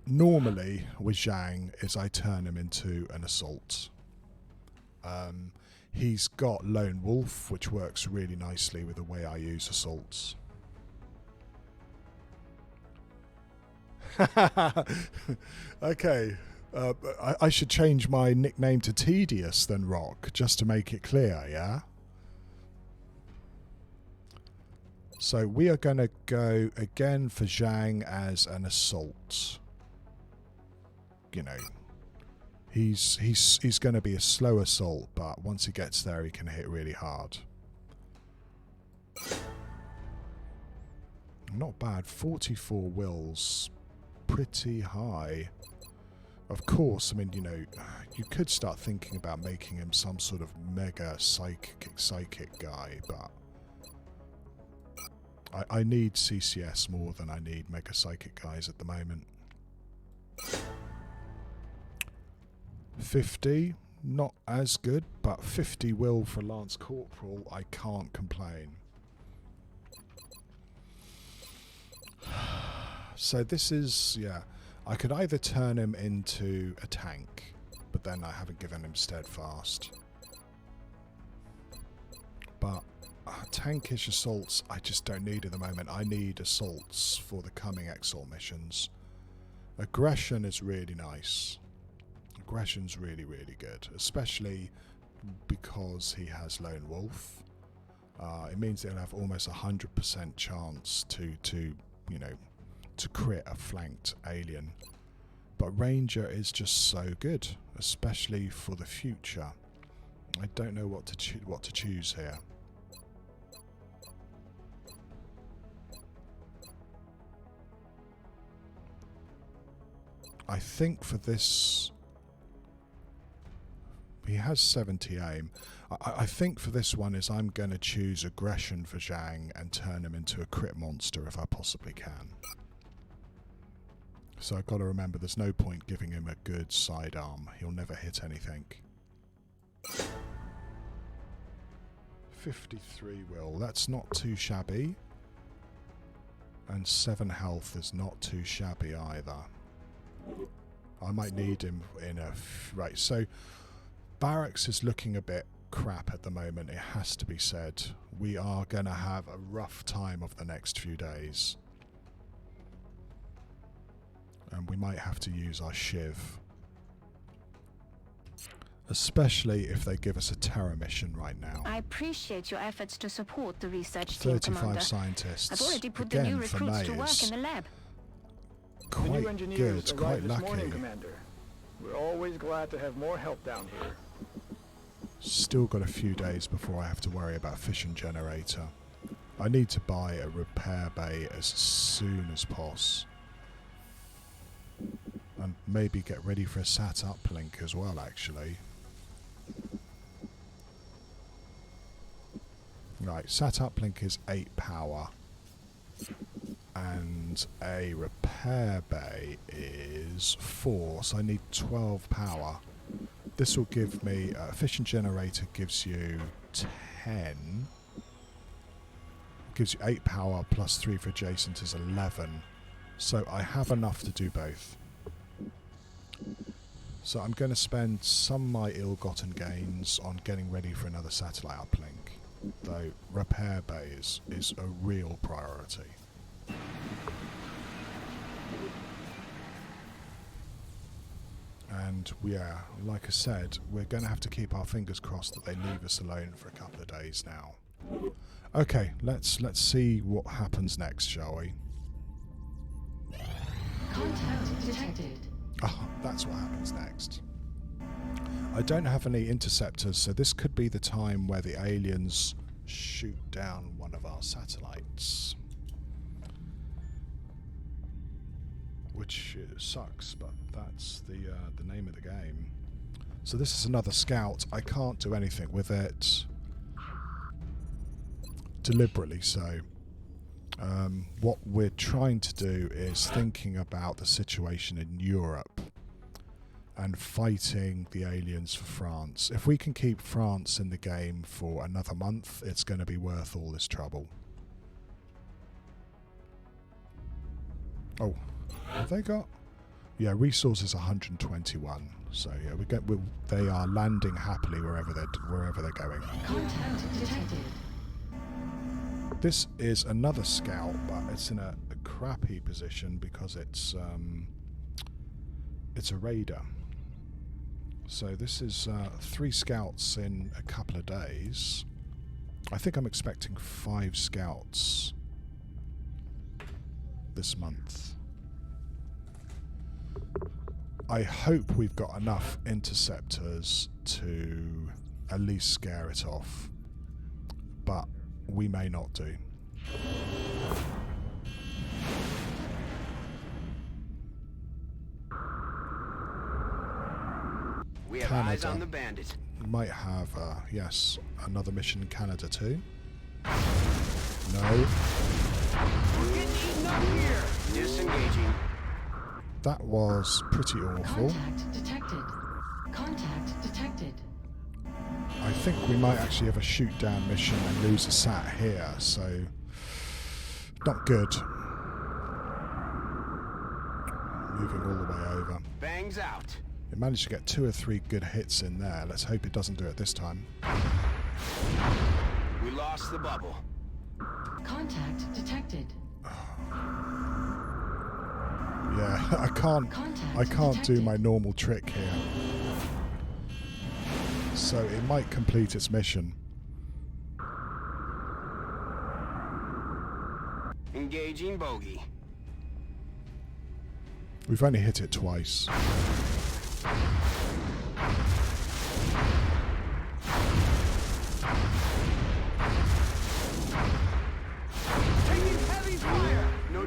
normally with Zhang is I turn him into an assault. He's got Lone Wolf, which works really nicely with the way I use assaults. Okay, I should change my nickname to Tedious then, Rock, just to make it clear, yeah? So we are going to go again for Zhang as an assault. You know, he's going to be a slow assault, but once he gets there, he can hit really hard. Not bad. 44 wills. Pretty high. Of course, I mean, you know, you could start thinking about making him some sort of mega psychic guy, but I need CCS more than I need mega psychic guys at the moment. 50, not as good, but 50 will for Lance Corporal, I can't complain. So this is, yeah, I could either turn him into a tank, but then I haven't given him steadfast. But tankish assaults, I just don't need at the moment. I need assaults for the coming exalt missions. Aggression is really nice. Aggression's really, really good, especially because he has Lone Wolf. It means they'll have almost 100% chance to you know, to crit a flanked alien. But Ranger is just so good, especially for the future. I don't know what to choose here. I think for this, he has 70 aim. I think for this one is I'm going to choose aggression for Zhang and turn him into a crit monster if I possibly can. So I've got to remember there's no point giving him a good sidearm. He'll never hit anything. 53 will. That's not too shabby. And 7 health is not too shabby either. I might need him in a... Right, so barracks is looking a bit crap at the moment, it has to be said. We are going to have a rough time of the next few days. And we might have to use our shiv. Especially if they give us a terror mission right now. I appreciate your efforts to support the research team, 35 Commander. scientists. I've already put Again, the new for recruits to May work in the lab. The new quite engineers good, quite arrived this lucky. morning, Commander. We're always glad to have more help down here. Still got a few days before I have to worry about fission generator. I need to buy a repair bay as soon as possible. And maybe get ready for a sat uplink as well, actually. Right, sat uplink is 8 power. And a repair bay is 4, so I need 12 power. This will give me, fission generator gives you 10. Gives you 8 power plus 3 for adjacent is 11. So I have enough to do both. So I'm going to spend some of my ill-gotten gains on getting ready for another satellite uplink. Though repair bay is a real priority. And yeah, like I said, we're going to have to keep our fingers crossed that they leave us alone for a couple of days now. Okay, let's see what happens next, shall we? Contact detected. Ah, that's what happens next. I don't have any interceptors, so this could be the time where the aliens shoot down one of our satellites. Which sucks, but that's the name of the game. So this is another scout. I can't do anything with it. Deliberately so. What we're trying to do is thinking about the situation in Europe and fighting the aliens for France. If we can keep France in the game for another month, it's going to be worth all this trouble. Oh, have they got? Yeah, resources 121. So yeah, they are landing happily wherever they're going. Contact detected. This is another scout, but it's in a crappy position because it's a raider. So this is 3 scouts in a couple of days. I think I'm expecting 5 scouts this month. I hope we've got enough interceptors to at least scare it off, but we may not do. We have eyes on the bandit. We might have, yes, another mission in Canada too. No. We're getting eaten up here. Disengaging. That was pretty awful. Contact detected. Contact detected. I think we might actually have a shoot down mission and lose a sat here, so not good. Moving all the way over. Bangs out. It managed to get 2 or 3 good hits in there. Let's hope it doesn't do it this time. We lost the bubble. Contact detected. Yeah, I can't do my normal trick here. So it might complete its mission. Engaging bogey. We've only hit it twice.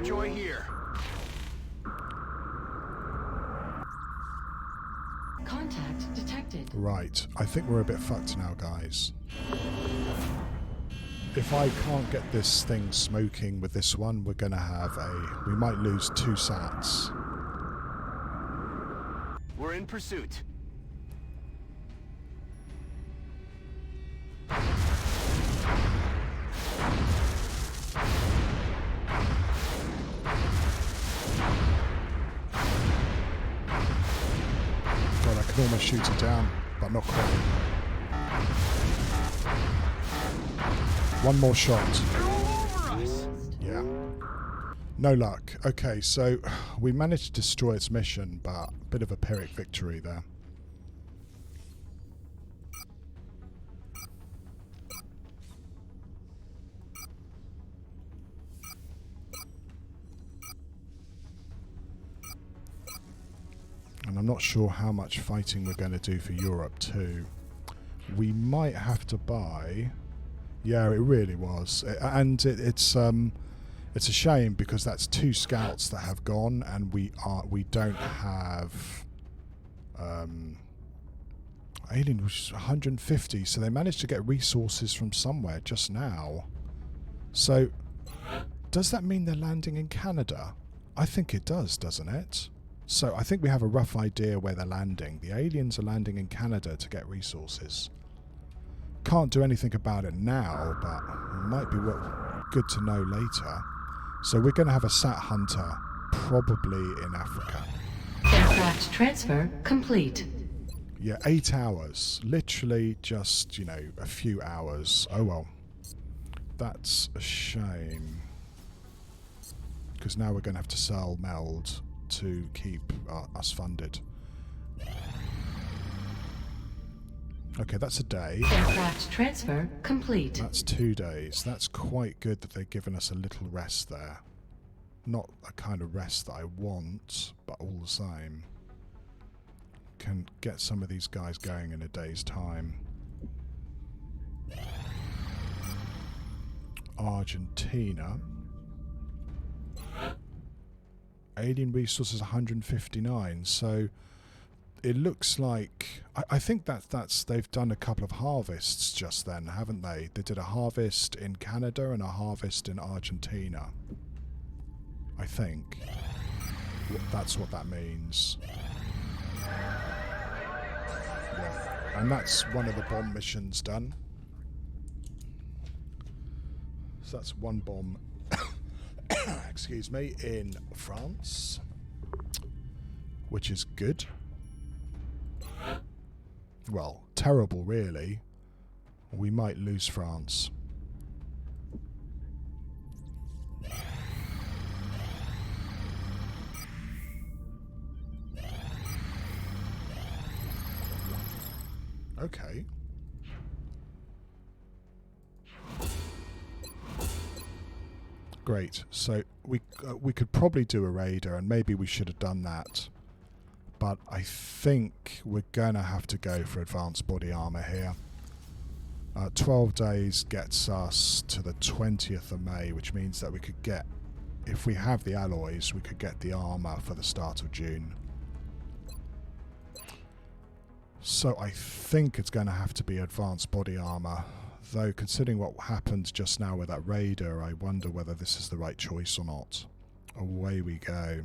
No joy here. Contact detected. Right, I think we're a bit fucked now, guys. If I can't get this thing smoking with this one, we're going to have we might lose 2 sats. We're in pursuit. God, I can almost shoot it down, but not quite. One more shot. Yeah. No luck. Okay, so we managed to destroy its mission, but a bit of a Pyrrhic victory there. And I'm not sure how much fighting we're going to do for Europe too. We might have to buy... Yeah, it really was. It's a shame because that's 2 scouts that have gone, and we don't have alien, which is 150. So they managed to get resources from somewhere just now. So does that mean they're landing in Canada? I think it does, doesn't it? So I think we have a rough idea where they're landing. The aliens are landing in Canada to get resources. Can't do anything about it now, but it might be good to know later. So we're going to have a sat hunter, probably in Africa. Aircraft transfer complete. Yeah, 8 hours. Literally just, you know, a few hours. Oh well. That's a shame. Because now we're going to have to sell Meld to keep us funded. Okay, that's a day. Aircraft transfer complete. That's 2 days. That's quite good that they've given us a little rest there. Not a kind of rest that I want, but all the same. Can get some of these guys going in a day's time. Argentina. Alien resources 159, so it looks like I think that's they've done a couple of harvests just then, haven't they? They did a harvest in Canada and a harvest in Argentina. I think that's what that means. Yeah. And that's one of the bomb missions done. So that's one bomb excuse me, in France, which is good. Well, terrible really. We might lose France. Okay. Great. So we could probably do a raider, and maybe we should have done that. But I think we're going to have to go for advanced body armor here. 12 days gets us to the 20th of May, which means that we could get, if we have the alloys, we could get the armor for the start of June. So I think it's going to have to be advanced body armor. Though, considering what happened just now with that raider, I wonder whether this is the right choice or not. Away we go.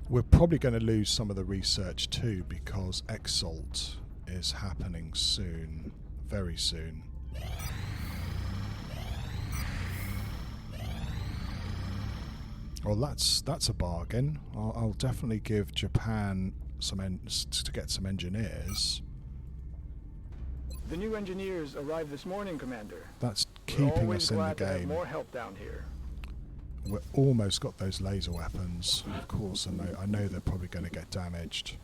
We're probably going to lose some of the research too, because Exalt is happening soon. Very soon. Well, that's a bargain. I'll definitely give Japan to get some engineers. The new engineers arrived this morning, Commander. That's keeping us in the glad to have game. more help down here. We're almost got those laser weapons. Of course, I know they're probably going to get damaged.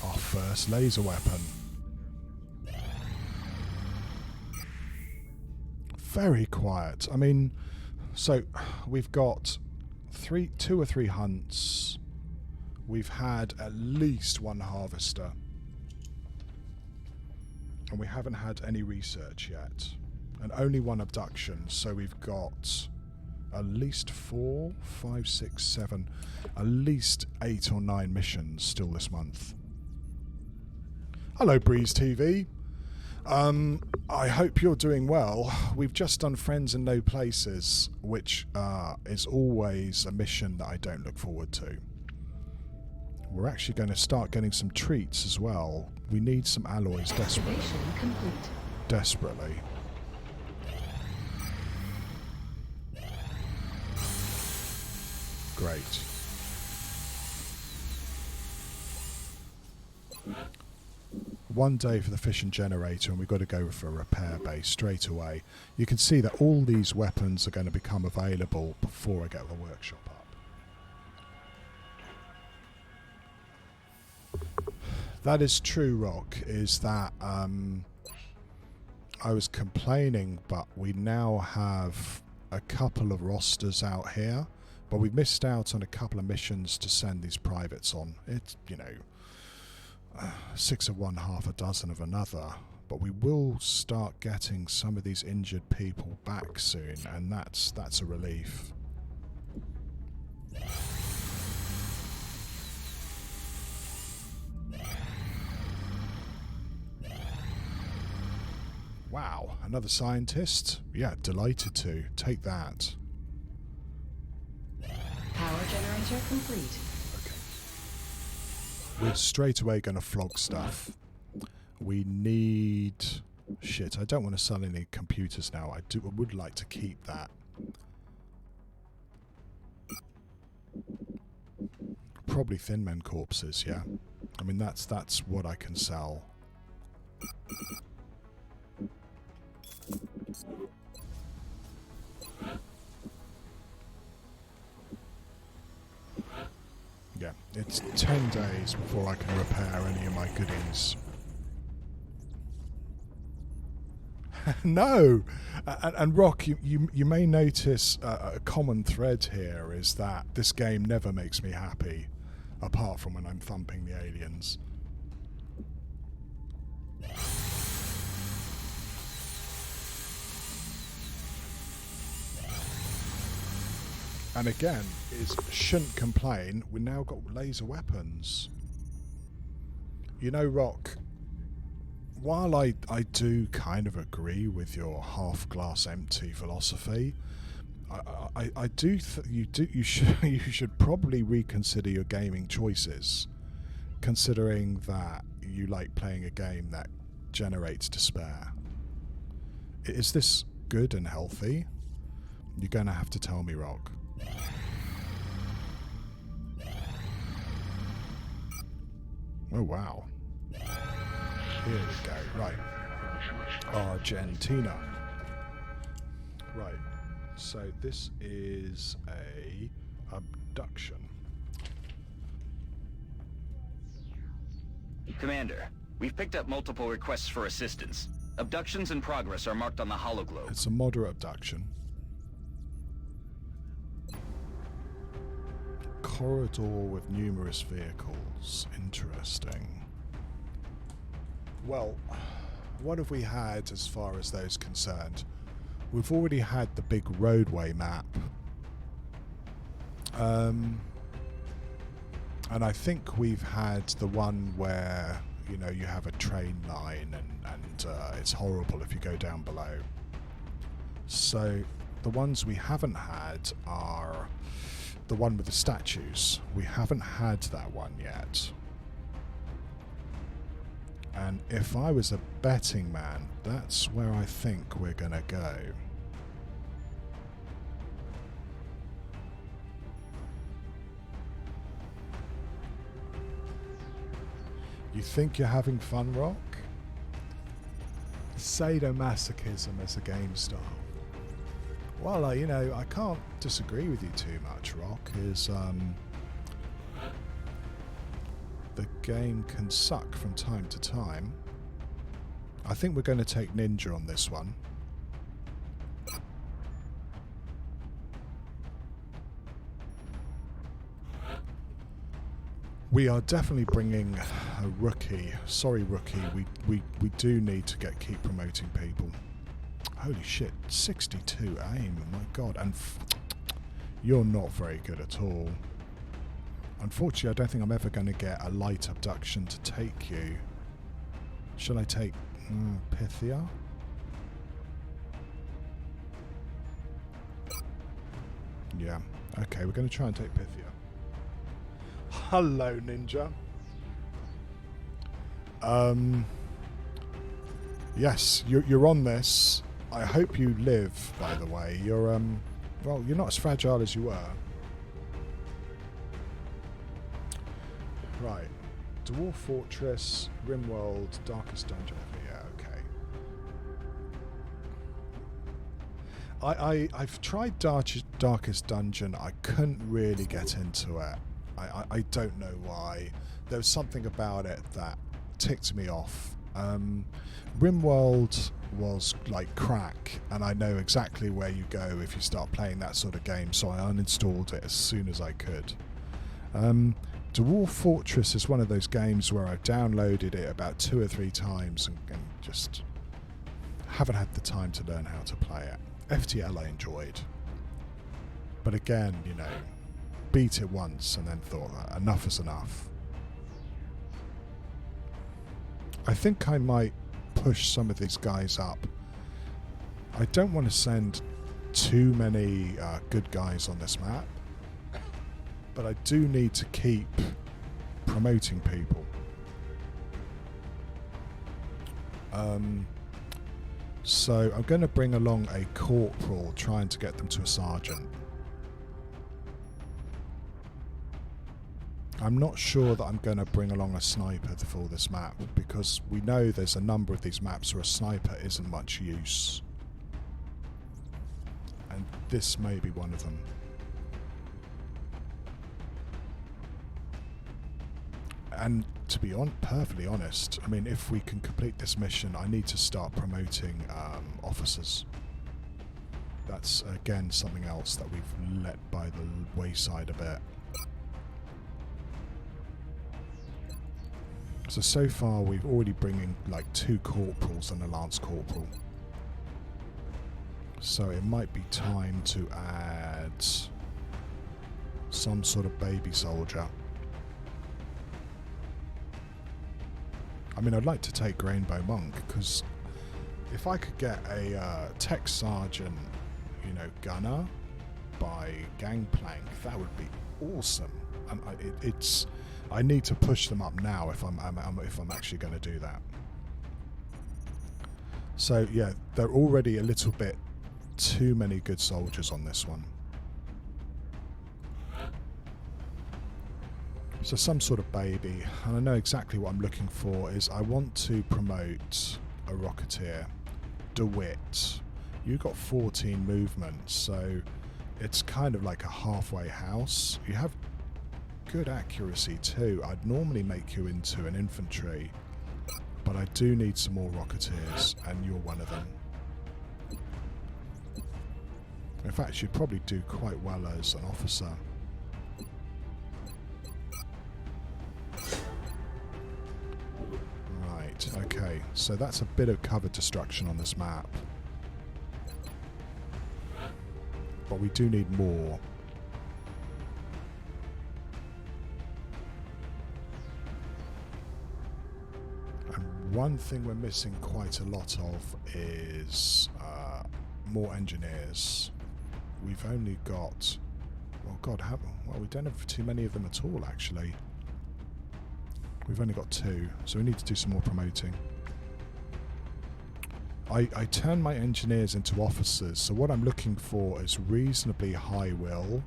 Our first laser weapon. Very quiet. I mean, so we've got 2 or 3 hunts. We've had at least 1 harvester. And we haven't had any research yet. And only one abduction, so we've got at least 4, 5, 6, 7, at least 8 or 9 missions still this month. Hello, Breeze TV. I hope you're doing well. We've just done Friends and No Places, which is always a mission that I don't look forward to. We're actually going to start getting some treats as well. We need some alloys desperately. Activation complete. Desperately. Great. One day for the fission generator, and we've got to go for a repair base straight away. You can see that all these weapons are going to become available before I get the workshop up. That is true, Rock, is that I was complaining, but we now have a couple of rosters out here, but we missed out on a couple of missions to send these privates on. It's, 6 of one, half a dozen of another, but we will start getting some of these injured people back soon, and that's a relief. Wow, another scientist? Yeah, delighted to. Take that. Power generator complete. Okay. We're straight away going to flog stuff. We need... Shit, I don't want to sell any computers now. I would like to keep that. Probably Thin Men corpses, yeah. I mean, that's what I can sell. Yeah, it's 10 days before I can repair any of my goodies. No! And Rock, you may notice a common thread here is that this game never makes me happy, apart from when I'm thumping the aliens. And again, shouldn't complain, we've now got laser weapons. You know, Rock, while I do kind of agree with your half glass empty philosophy, I do you should probably reconsider your gaming choices, considering that you like playing a game that generates despair. Is this good and healthy? You're going to have to tell me, Rock. Oh wow. Here we go. Right. Argentina. Right. So this is a abduction. Commander, we've picked up multiple requests for assistance. Abductions in progress are marked on the hologlobe. It's a moderate abduction. Corridor with numerous vehicles. Interesting. Well, what have we had as far as those concerned? We've already had the big roadway map. And I think we've had the one where, you know, you have a train line and it's horrible if you go down below. So the ones we haven't had are the one with the statues. We haven't had that one yet. And if I was a betting man, that's where I think we're gonna go. You think you're having fun, Rock? Sadomasochism as a game style. Well, you know, I can't disagree with you too much, Rock, is the game can suck from time to time. I think we're going to take Ninja on this one. We are definitely bringing a rookie. Sorry, rookie. We do need to keep promoting people. Holy shit, 62 aim. My God, and you're not very good at all. Unfortunately, I don't think I'm ever going to get a light abduction to take you. Shall I take Pythia? Yeah. Okay, we're going to try and take Pythia. Hello, Ninja. Yes, you're on this. I hope you live, by the way. You're, well, you're not as fragile as you were. Right. Dwarf Fortress, Rimworld, Darkest Dungeon. Yeah, okay. I've tried Darkest Dungeon. I couldn't really get into it. I don't know why. There was something about it that ticked me off. Rimworld was like crack, and I know exactly where you go if you start playing that sort of game, so I uninstalled it as soon as I could. Dwarf Fortress is one of those games where I've downloaded it about 2 or 3 times and just haven't had the time to learn how to play it. FTL I enjoyed, but again, you know, beat it once and then thought that enough is enough. I think I might push some of these guys up. I don't want to send too many good guys on this map, but I do need to keep promoting people. So I'm going to bring along a corporal, trying to get them to a sergeant. I'm not sure that I'm going to bring along a sniper for this map, because we know there's a number of these maps where a sniper isn't much use. And this may be one of them. And to be perfectly honest, I mean, if we can complete this mission, I need to start promoting officers. That's, again, something else that we've let by the wayside a bit. So far we've already bringing like 2 corporals and a lance corporal. So it might be time to add some sort of baby soldier. I mean, I'd like to take Rainbow Monk, because if I could get a tech sergeant, you know, gunner by Gangplank, that would be awesome. And I need to push them up now if I'm actually going to do that. So yeah, there are already a little bit too many good soldiers on this one. So some sort of baby, and I know exactly what I'm looking for. Is I want to promote a Rocketeer, DeWitt. You got 14 movements, so it's kind of like a halfway house. You have good accuracy too. I'd normally make you into an infantry, but I do need some more Rocketeers, and you're one of them. In fact, you'd probably do quite well as an officer. Right, okay, so that's a bit of cover destruction on this map. But we do need more. And one thing we're missing quite a lot of is more engineers. We've only got, well, God, well, we don't have too many of them at all, actually. We've only got 2, so we need to do some more promoting. I turn my engineers into officers, so what I'm looking for is reasonably high will,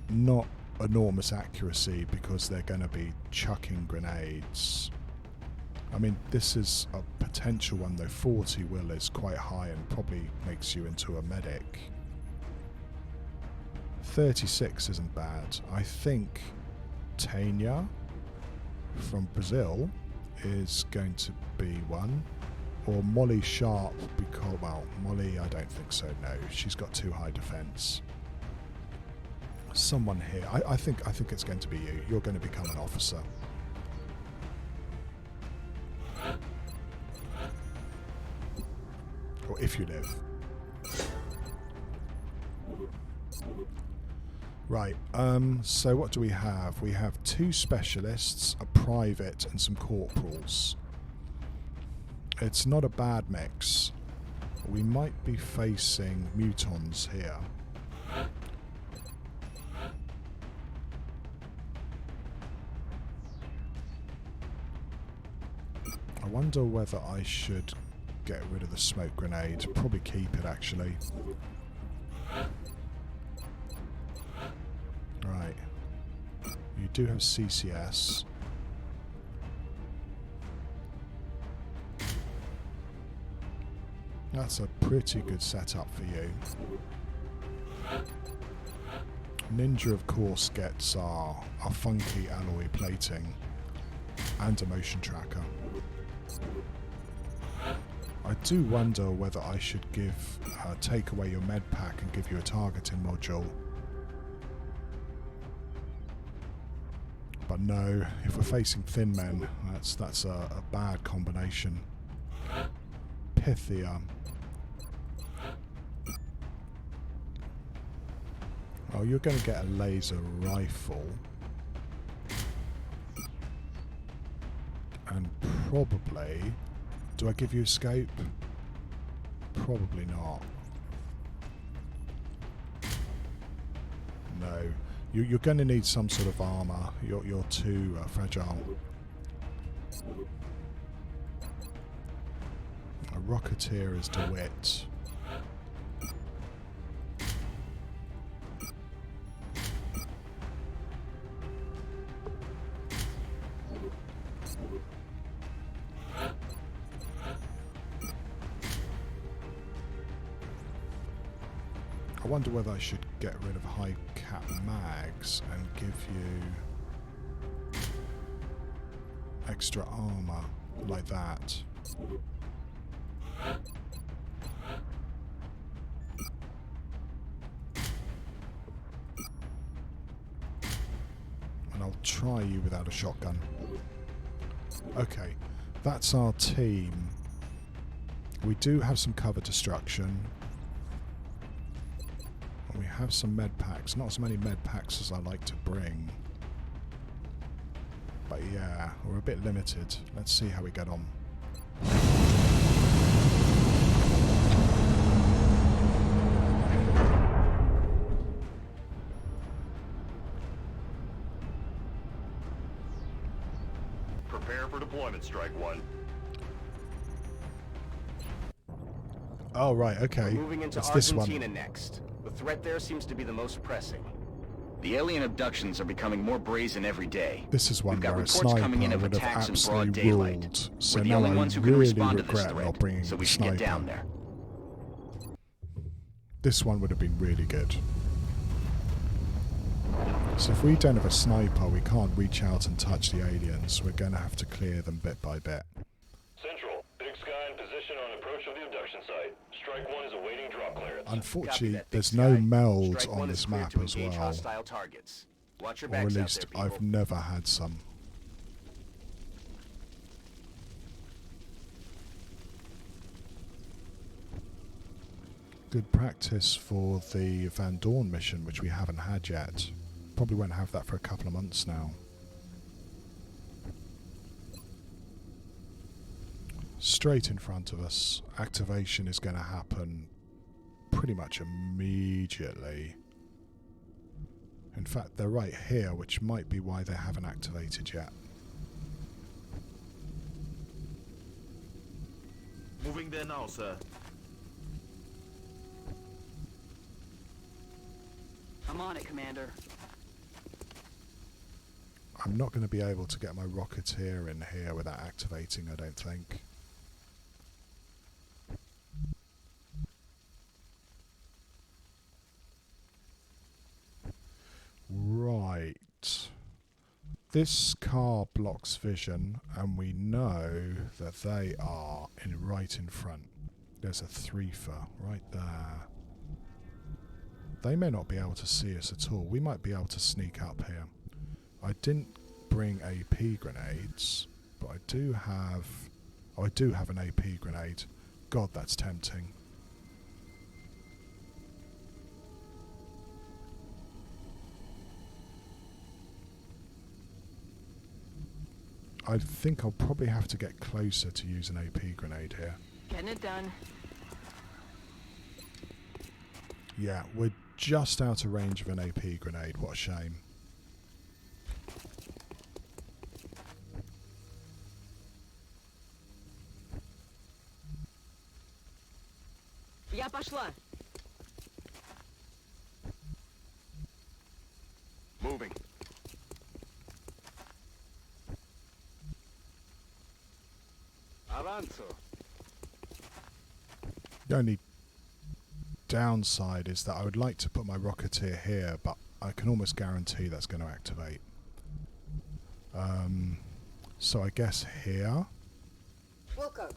not enormous accuracy, because they're going to be chucking grenades. I mean, this is a potential one, though. 40 will is quite high and probably makes you into a medic. 36 isn't bad. I think Tanya from Brazil is going to be one, or Molly Sharp, because, well, Molly, I don't think so, no, she's got too high defense. someone here. I think it's going to be you. You're going to become an officer. Or if you live. Right, so what do we have? We have 2 specialists, a private, and some corporals. It's not a bad mix. We might be facing mutons here. I wonder whether I should get rid of the smoke grenade. Probably keep it, actually. Right. You do have CCS. That's a pretty good setup for you. Ninja, of course, gets our funky alloy plating and a motion tracker. I do wonder whether I should take away your med pack and give you a targeting module. But no, if we're facing thin men, that's a bad combination. Pythia. Oh, you're going to get a laser rifle. And probably... Do I give you a scope? Probably not. No. You're going to need some sort of armour. You're too fragile. A Rocketeer is DeWitt. I wonder whether I should get rid of high cap mags and give you extra armor like that. And I'll try you without a shotgun. Okay, that's our team. We do have some cover destruction. We have some med packs, not as many med packs as I like to bring. But yeah, we're a bit limited. Let's see how we get on. Prepare for deployment, Strike One. Oh, right, okay. We're moving into It's this Argentina one. next. The threat there seems to be the most pressing. The alien abductions are becoming more brazen every day. This is one We've got where a reports sniper coming in of would have attacks in broad absolutely daylight. ruled. So We're the now only I ones who can really respond to this regret threat, not bringing so the we should sniper. get down there. This one would have been really good. So if we don't have a sniper, we can't reach out and touch the aliens. We're going to have to clear them bit by bit. Central, Big Sky in position on approach of the abduction site. Strike One is awaiting drop clearance. Unfortunately, Copy that, Big there's no Sky. meld Strike on One this is cleared map to as engage well. hostile targets. Watch your Or at backs out least there, I've people. never had some. Good practice for the Van Dorn mission, which we haven't had yet. Probably won't have that for a couple of months now. Straight in front of us. Activation is going to happen pretty much immediately. In fact, they're right here, which might be why they haven't activated yet. Moving there now, sir. I'm on it, Commander. I'm not going to be able to get my Rocketeer in here without activating, I don't think. Right. This car blocks vision, and we know that they are right in front. There's a threefer right there. They may not be able to see us at all. We might be able to sneak up here. I didn't bring AP grenades, but I do have... Oh, I do have an AP grenade. God, that's tempting. I think I'll probably have to get closer to use an AP grenade here. Getting it done. Yeah, we're just out of range of an AP grenade. What a shame. Я пошла. Moving. Avanzo. The only downside is that I would like to put my Rocketeer here, but I can almost guarantee that's going to activate. So I guess here. Welcome.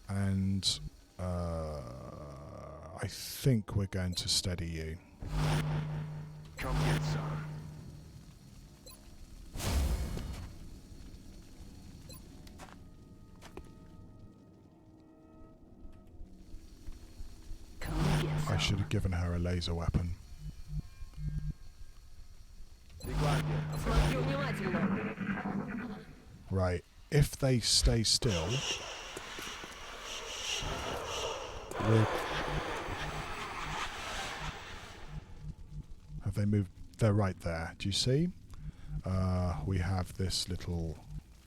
And I think we're going to steady you. Come get some. I should have given her a laser weapon. Смотрю внимательно. Right, if they stay still, have they moved? They're right there. Do you see? We have this little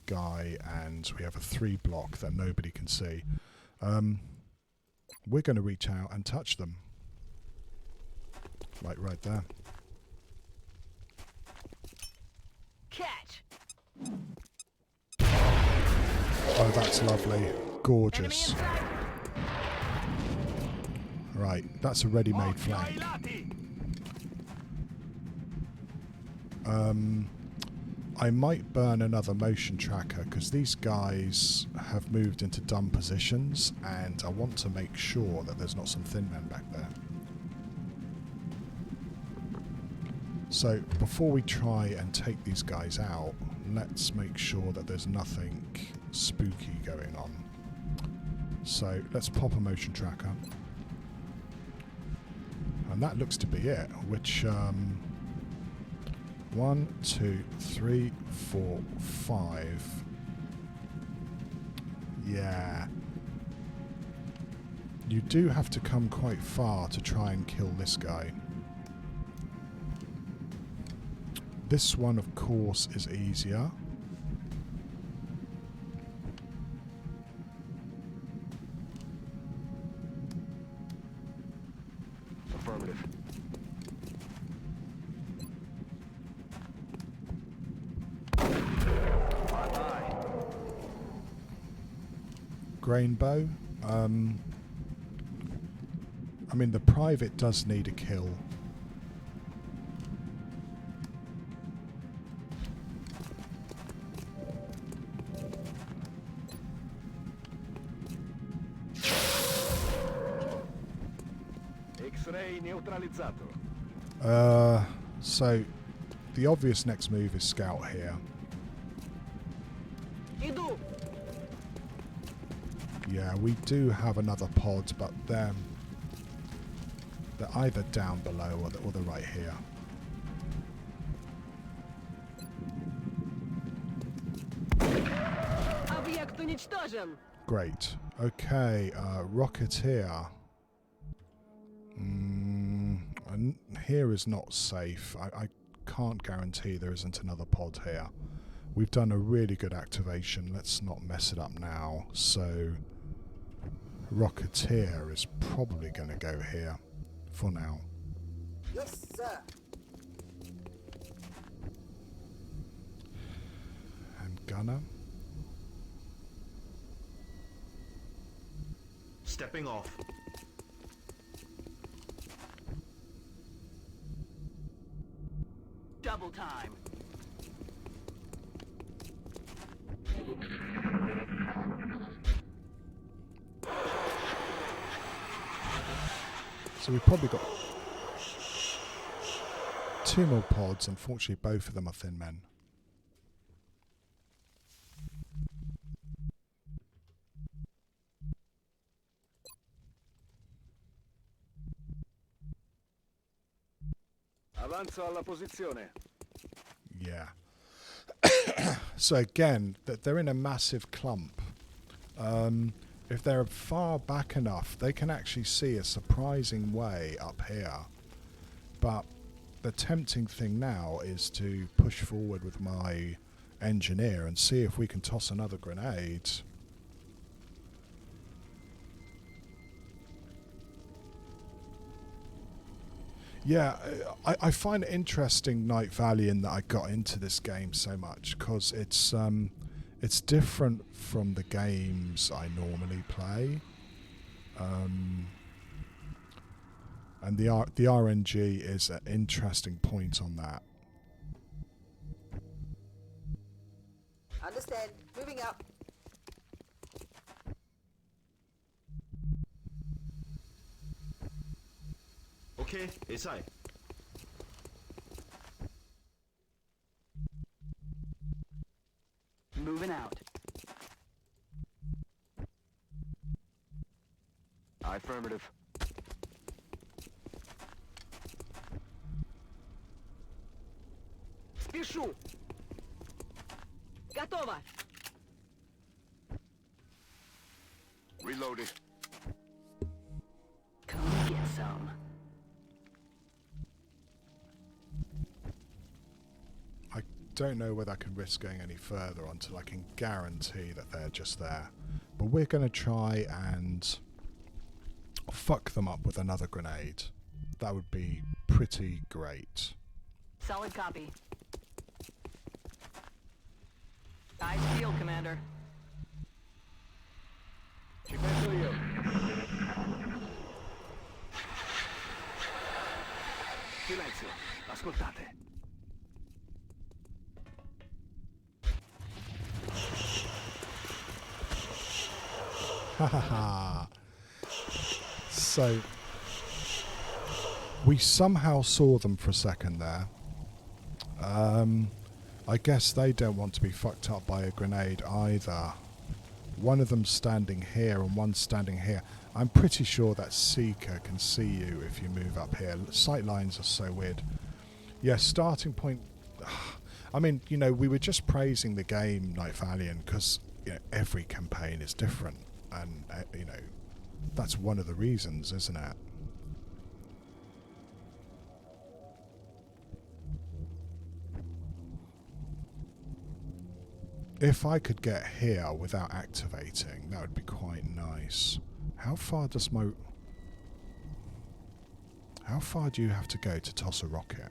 guy and we have a 3 block that nobody can see. We're going to reach out and touch them. Like right there. Catch. Oh, that's lovely. Gorgeous. Right, that's a ready-made flank. I might burn another motion tracker because these guys have moved into dumb positions and I want to make sure that there's not some thin men back there. So before we try and take these guys out, let's make sure that there's nothing spooky going on. So let's pop a motion tracker. And that looks to be it, which 1, 2, 3, 4, 5. Yeah. You do have to come quite far to try and kill this guy. This one, of course, is easier. Affirmative. Grain bow. I mean, the private does need a kill. X-ray neutralizzato. So the obvious next move is scout here. Иду. Yeah, we do have another pod, but they're either down below or they're right here. Объект уничтожен. Great. Okay, Rocketeer. And here is not safe. I can't guarantee there isn't another pod here. We've done a really good activation. Let's not mess it up now. So Rocketeer is probably going to go here for now. Yes, sir. And Gunner. Stepping off. Double time. So we've probably got 2 more pods. Unfortunately, both of them are thin men. Avanzo alla posizione. Yeah. So again, they're in a massive clump. If they're far back enough, they can actually see a surprising way up here. But the tempting thing now is to push forward with my engineer and see if we can toss another grenade. Yeah, I find it interesting, Night Valiant, that I got into this game so much, because it's different from the games I normally play, and the RNG is an interesting point on that. Understand. Moving up. Okay, inside. Moving out. Affirmative. Спешу. Готово. Reloaded. Come get some. I don't know whether I can risk going any further until I can guarantee that they're just there. But we're going to try and fuck them up with another grenade. That would be pretty great. Solid copy. Eyes peeled, Commander. Ci penso io. Silenzio, ascoltate. Ha ha ha. So, we somehow saw them for a second there. I guess they don't want to be fucked up by a grenade either. One of them's standing here and one's standing here. I'm pretty sure that Seeker can see you if you move up here. Sight lines are so weird. Yeah, starting point... I mean, you know, we were just praising the game, Night Valiant, because every campaign is different. And, you know, that's one of the reasons, isn't it? If I could get here without activating, that would be quite nice. How far does my... How far do you have to go to toss a rocket?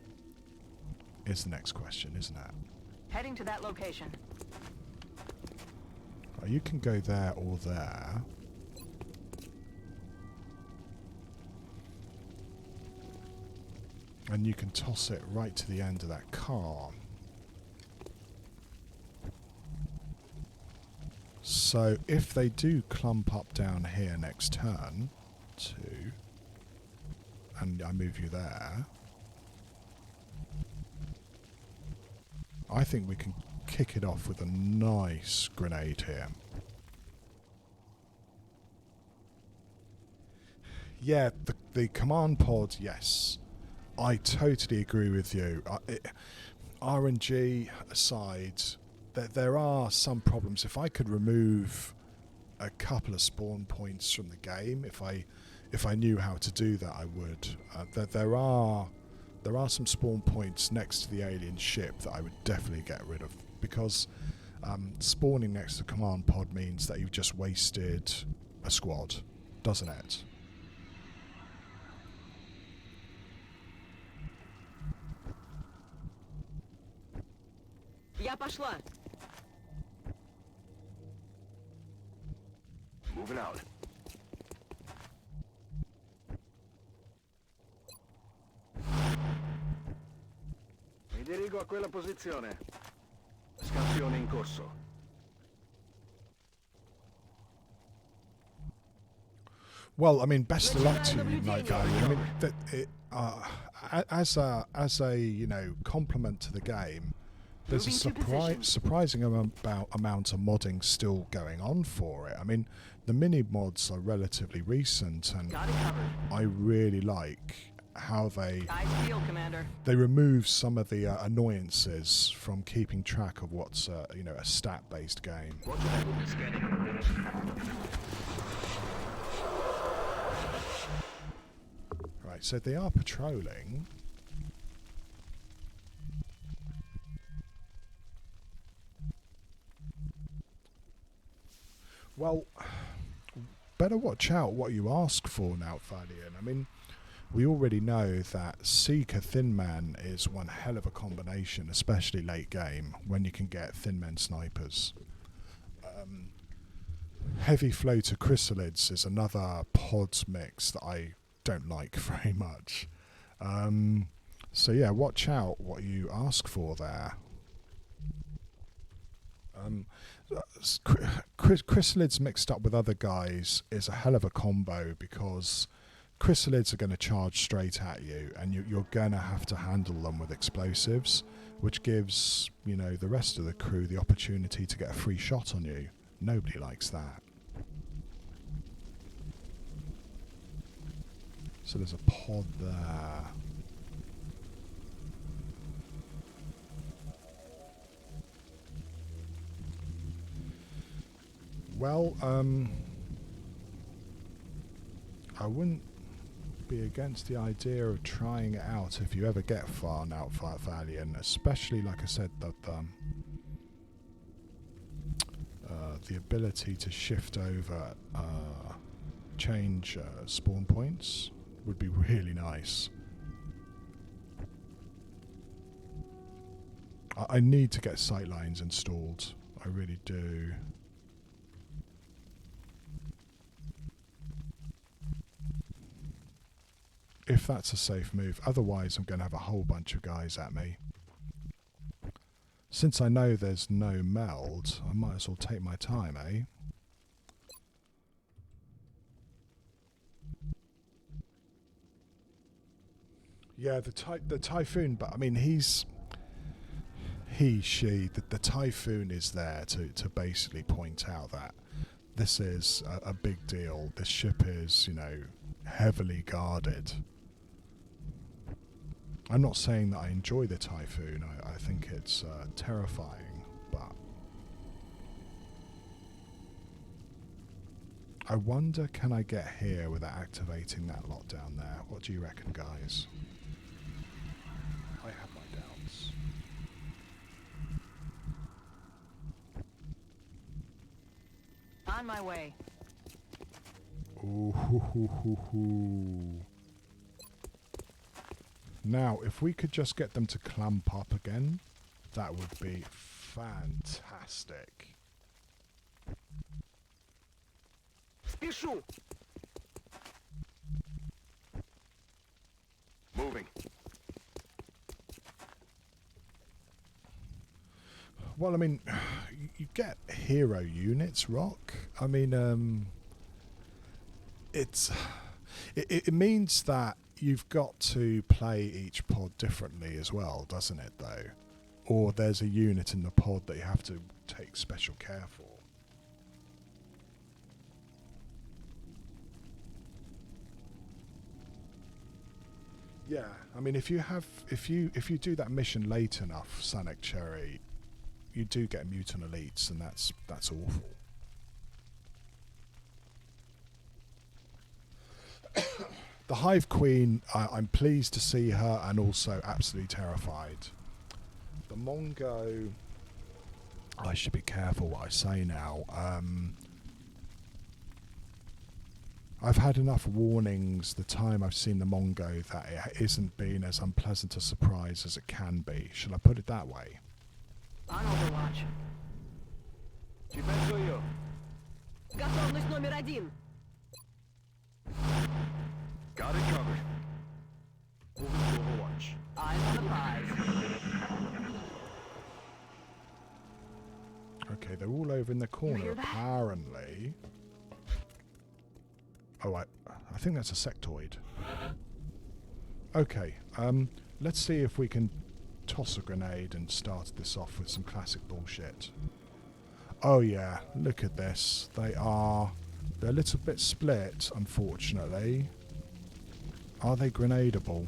Is the next question, isn't it? Heading to that location. Oh, you can go there or there. And you can toss it right to the end of that car. So if they do clump up down here next turn, 2, and I move you there, I think we can kick it off with a nice grenade here. Yeah, the command pod, yes. I totally agree with you. RNG aside, there are some problems. If I could remove a couple of spawn points from the game, if I knew how to do that, I would. There are some spawn points next to the alien ship that I would definitely get rid of, because spawning next to the command pod means that you've just wasted a squad, doesn't it? Я пошла. Moving out. Mi dirigo a quella posizione. Scansione in corso. Well, I mean, best of luck to you, Night Valley. I mean, as a you know, compliment to the game, there's a surprising amount of modding still going on for it. I mean, the mini mods are relatively recent, and I really like how they remove some of the annoyances from keeping track of what's you know, a stat-based game. Right, so they are patrolling. Well, better watch out what you ask for now, Valiant. I mean, we already know that Seeker Thin Man is one hell of a combination, especially late game, when you can get Thin Men snipers. Heavy Floater Chrysalids is another pods mix that I don't like very much. So yeah, watch out what you ask for there. Chrysalids mixed up with other guys is a hell of a combo, because chrysalids are going to charge straight at you, and you're going to have to handle them with explosives, which gives, you know, the rest of the crew the opportunity to get a free shot on you. Nobody likes that. So there's a pod there. Well, I wouldn't be against the idea of trying it out if you ever get far in Outfit Valiant, especially, like I said, that the ability to shift over, change spawn points would be really nice. I need to get sightlines installed. I really do. If that's a safe move. Otherwise, I'm going to have a whole bunch of guys at me. Since I know there's no meld, I might as well take my time, eh? Yeah, the Typhoon, but I mean, the Typhoon is there to basically point out that this is a big deal. This ship is, you know, heavily guarded. I'm not saying that I enjoy the Typhoon. I think it's terrifying, but I wonder, can I get here without activating that lot down there? What do you reckon, guys? I have my doubts. On my way. Ooh, hoo, hoo, hoo, hoo. Now, if we could just get them to clamp up again, that would be fantastic. Спешу. Moving. Well, I mean, you get hero units, Rock. I mean, it means that you've got to play each pod differently as well, doesn't it, though? Or there's a unit in the pod that you have to take special care for. Yeah, I mean, if you do that mission late enough, Sonic Cherry, you do get mutant elites, and that's awful. The Hive Queen, I'm pleased to see her, and also absolutely terrified. The Mongo, I should be careful what I say now. I've had enough warnings the time I've seen the Mongo that it isn't been as unpleasant a surprise as it can be. Shall I put it that way? On Overwatch. Ci penso io. Готовность номер 1. Got it covered. Moving to Overwatch. Eyes on the prize. Okay, they're all over in the corner, apparently. Oh, think that's a sectoid. Okay, let's see if we can toss a grenade and start this off with some classic bullshit. Oh yeah, look at this. They're a little bit split, unfortunately. Are they grenadable?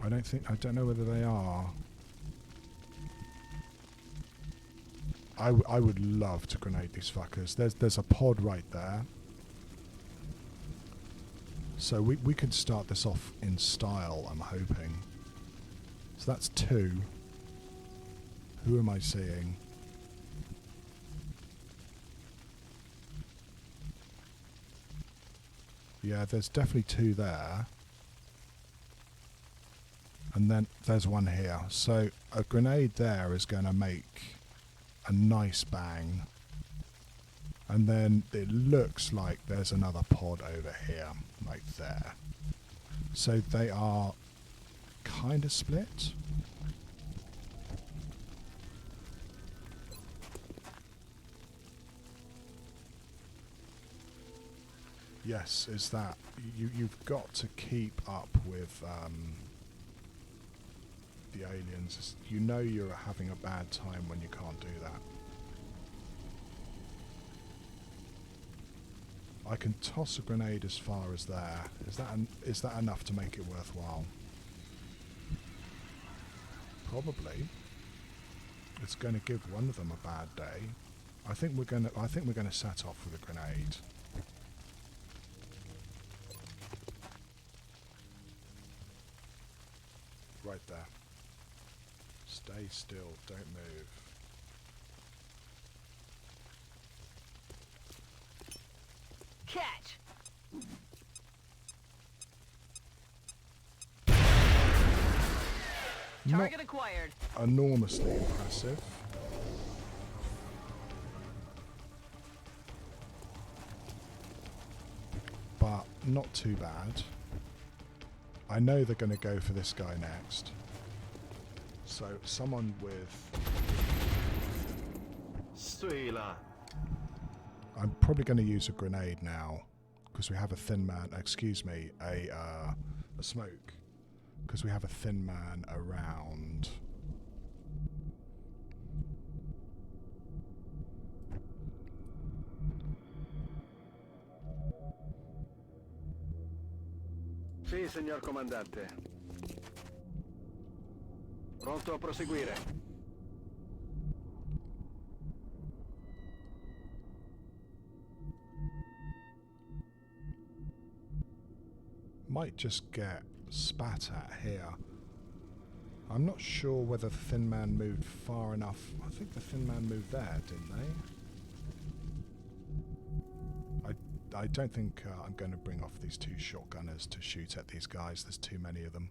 I don't know whether they are. I would love to grenade these fuckers. There's a pod right there. So we could start this off in style, I'm hoping. So that's 2. Who am I seeing? Yeah, there's definitely 2 there. And then there's 1 here. So a grenade there is going to make a nice bang. And then it looks like there's another pod over here, right there. So they are kind of split. Yes, is that you've got to keep up with the aliens. You know you're having a bad time when you can't do that. I can toss a grenade as far as there. Is that enough to make it worthwhile? Probably. It's going to give one of them a bad day. I think we're going to set off with a grenade. Right there. Stay still, don't move. Catch! Target acquired. Enormously impressive. But not too bad. I know they're going to go for this guy next. So someone with... I'm probably going to use a grenade now, because we have a thin man, excuse me, a smoke, because we have a thin man around. Sì, signor comandante. Pronto a proseguire. Might just get spat at here. I'm not sure whether the thin man moved far enough. I think the thin man moved there, didn't they? I don't think I'm going to bring off these 2 shotgunners to shoot at these guys. There's too many of them.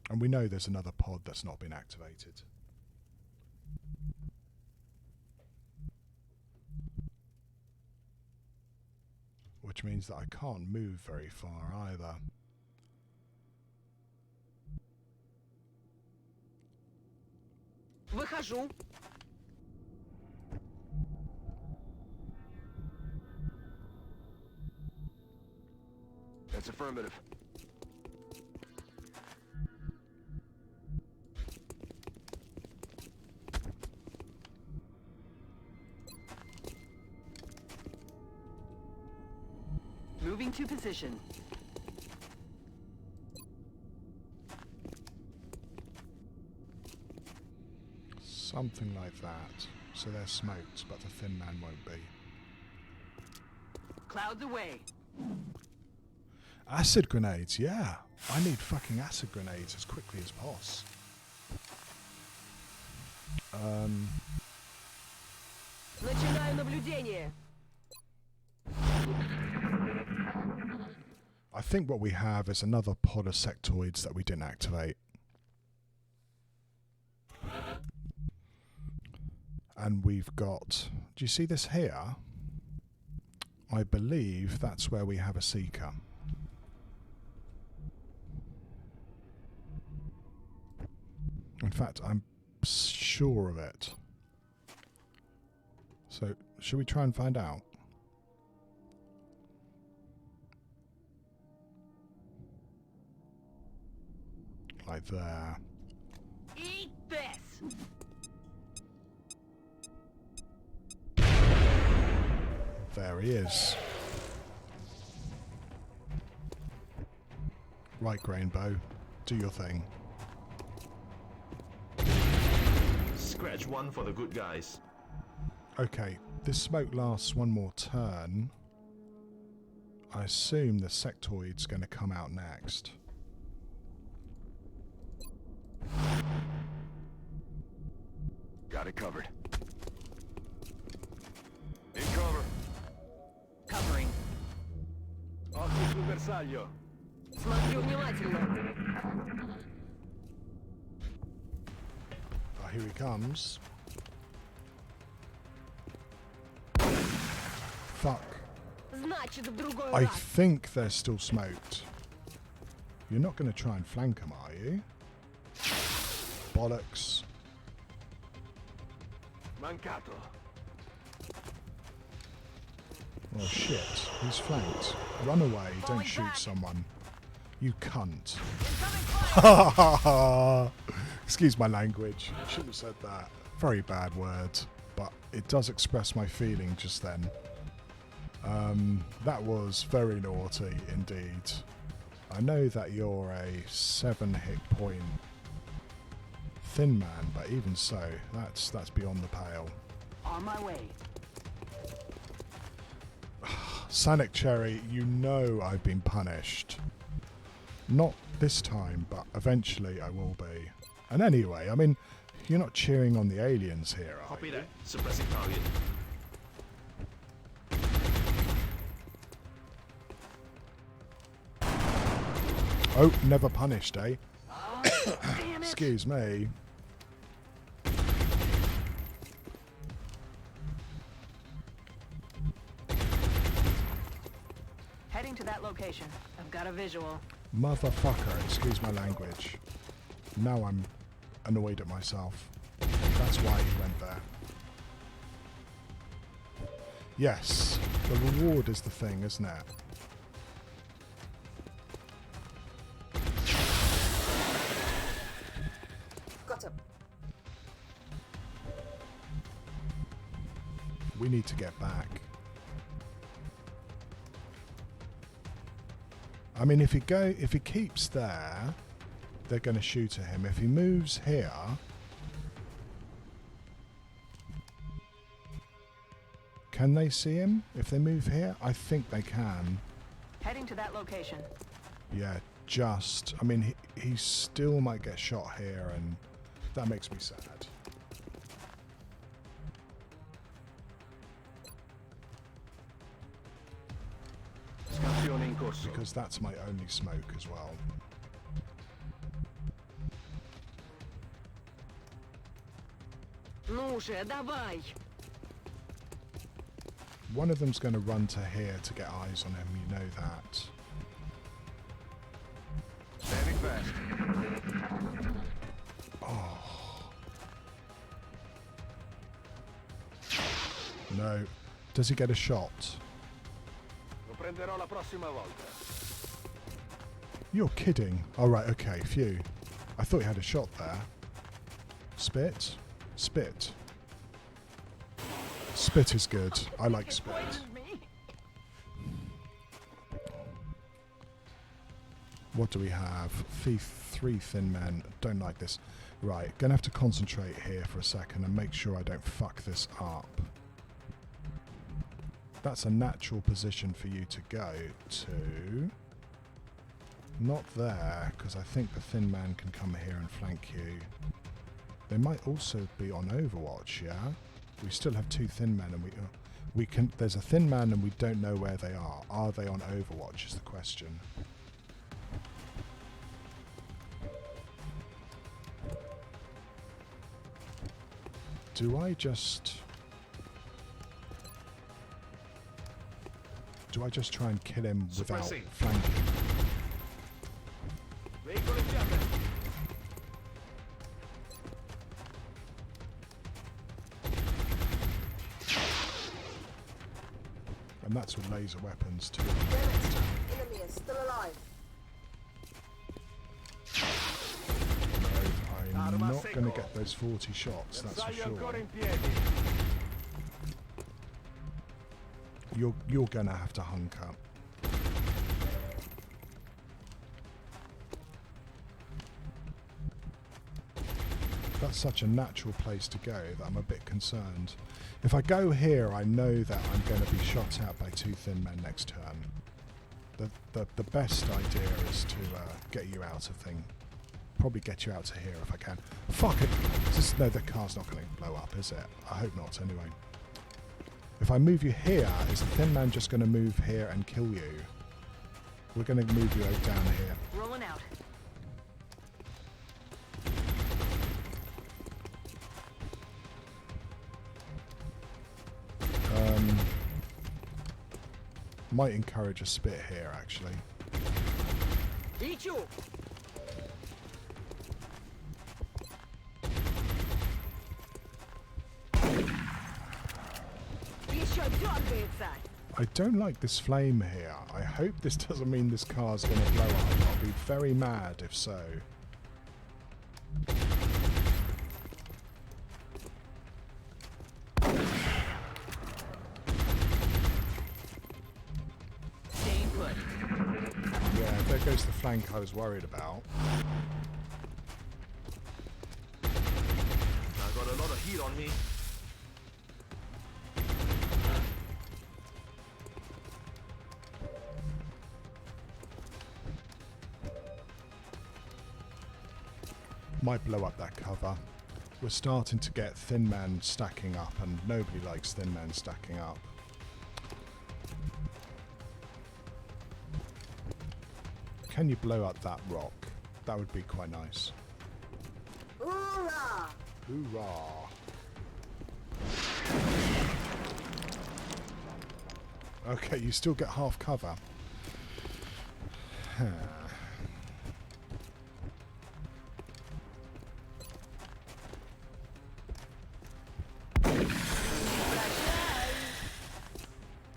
And we know there's another pod that's not been activated. Which means that I can't move very far either. Выхожу. That's affirmative. Moving to position. Something like that. So they're smoked, but the thin man won't be. Clouds away. Acid grenades, yeah. I need fucking acid grenades as quickly as poss. Начинаю наблюдение. I think what we have is another pod of sectoids that we didn't activate. And we've got... Do you see this here? I believe that's where we have a seeker. In fact, I'm sure of it. So Should we try and find out? Like there. Eat this! There he is. Right, Grainbow. Do your thing. Scratch one for the good guys. Okay, this smoke lasts one more turn. I assume the sectoid's going to come out next. Got it covered. In cover. Covering. Occhi sul bersaglio. Смотрю внимательно. Oh, here he comes. Fuck. Значит, в другой I раз. think they're still smoked. You're not going to try and flank them, are you? Bollocks. Mancato. Oh shit, he's flanked. Run away, don't shoot someone. You cunt. Excuse my language. I shouldn't have said that. Very bad word, but it does express my feeling just then. That was very naughty indeed. I know that you're a 7 hit point thin man, but even so, that's beyond the pale. On my way. Sonic Cherry, you know I've been punished. Not this time, but eventually I will be. And anyway, I mean, you're not cheering on the aliens here, are Copy you? that. Suppressing target. Oh, never punished, eh? Damn it. Excuse me. Heading to that location. I've got a visual. Motherfucker, excuse my language. Now I'm annoyed at myself. That's why he went there. Yes, the reward is the thing, isn't it? Got him. We need to get back. I mean, if he keeps there, they're going to shoot at him. If he moves here, can they see him? If they move here, I think they can. Heading to that location. Yeah, just. I mean, he still might get shot here, and that makes me sad. Scansione in corso. Because that's my only smoke as well. Ну же, давай. One of them's going to run to here to get eyes on him, you know that. Standing fast. Oh. No. Does he get a shot? Lo prenderò la prossima volta. You're kidding. Alright, okay, phew. I thought he had a shot there. Spit? Spit. Spit is good. I like spit. What do we have? 3 thin men. Don't like this. Right, gonna have to concentrate here for a second and make sure I don't fuck this up. That's a natural position for you to go to. Not there, because I think the thin man can come here and flank you. They might also be on Overwatch, yeah? We still have 2 thin men, and we can. There's a thin man, and we don't know where they are. Are they on Overwatch? Is the question. Do I just try and kill him without Suppressing. flanking? Veicolo in fiamme. And that's with laser weapons too. Enemy is still alive. No, I'm not going to get those 40 shots, that's for sure. You're going to have to hunk up. That's such a natural place to go that I'm a bit concerned. If I go here, I know that I'm going to be shot at by two thin men next turn. The best idea is to get you out of thing. Probably get you out to here if I can. Fuck it! No, the car's not going to blow up, is it? I hope not, anyway. If I move you here, is the thin man just going to move here and kill you? We're going to move you down here. Rolling out. Might encourage a spit here, actually. Eat you. I don't like this flame here. I hope this doesn't mean this car's going to blow up. I'll be very mad if so. Yeah, there goes the flank I was worried about. I got a lot of heat on me. Might blow up that cover. We're starting to get thin men stacking up, and nobody likes thin men stacking up. Can you blow up that rock? That would be quite nice. Hoorah! Hoorah! Okay, you still get half cover.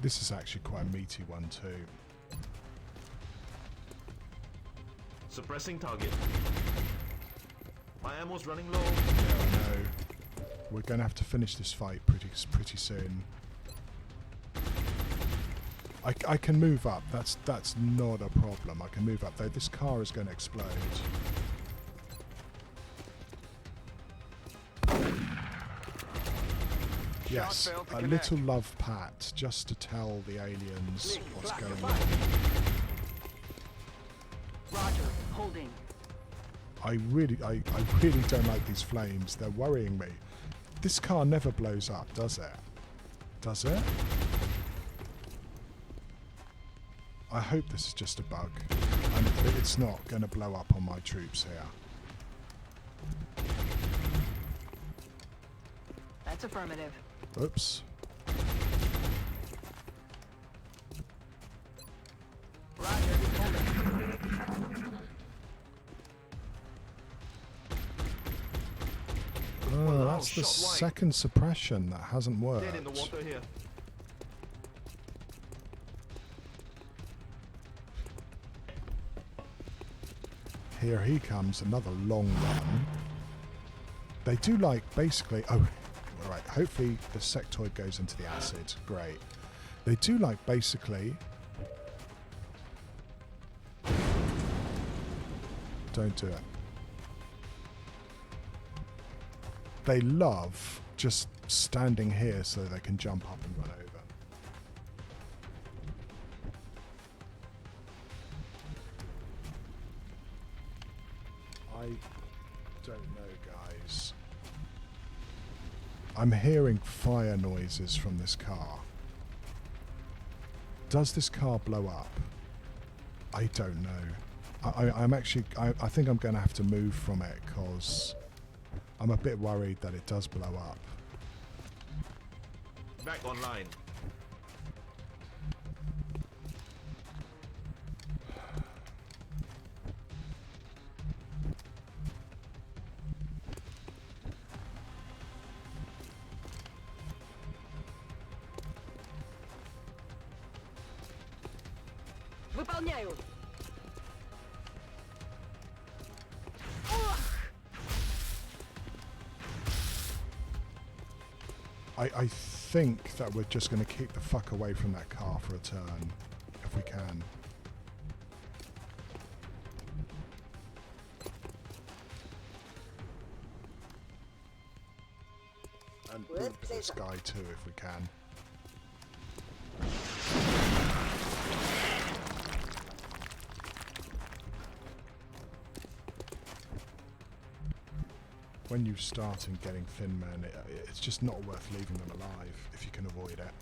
This is actually quite a meaty one too. Suppressing target. My ammo's running low. Yeah, I know. We're going to have to finish this fight pretty soon. I can move up. That's not a problem. I can move up, though. This car is going to explode. Yes, a little love pat just to tell the aliens what's going on. Roger, holding. I really don't like these flames. They're worrying me. This car never blows up, does it? Does it? I hope this is just a bug, and it's not going to blow up on my troops here. That's affirmative. Oops. Roger, holding. Oh, that's the second suppression that hasn't worked. Dead in the water here. Here he comes, another long run. They do like, basically... Oh, alright, hopefully the sectoid goes into the acid. Great. They do like, basically... Don't do it. They love just standing here so they can jump up and run over. I don't know, guys. I'm hearing fire noises from this car. Does this car blow up? I don't know. I'm actually... I think I'm going to have to move from it because I'm a bit worried that it does blow up. Back online. Выполняю. I think that we're just going to keep the fuck away from that car for a turn, if we can. And boot this guy too, if we can. When you start in getting thin men, it's just not worth leaving them alive if you can avoid it.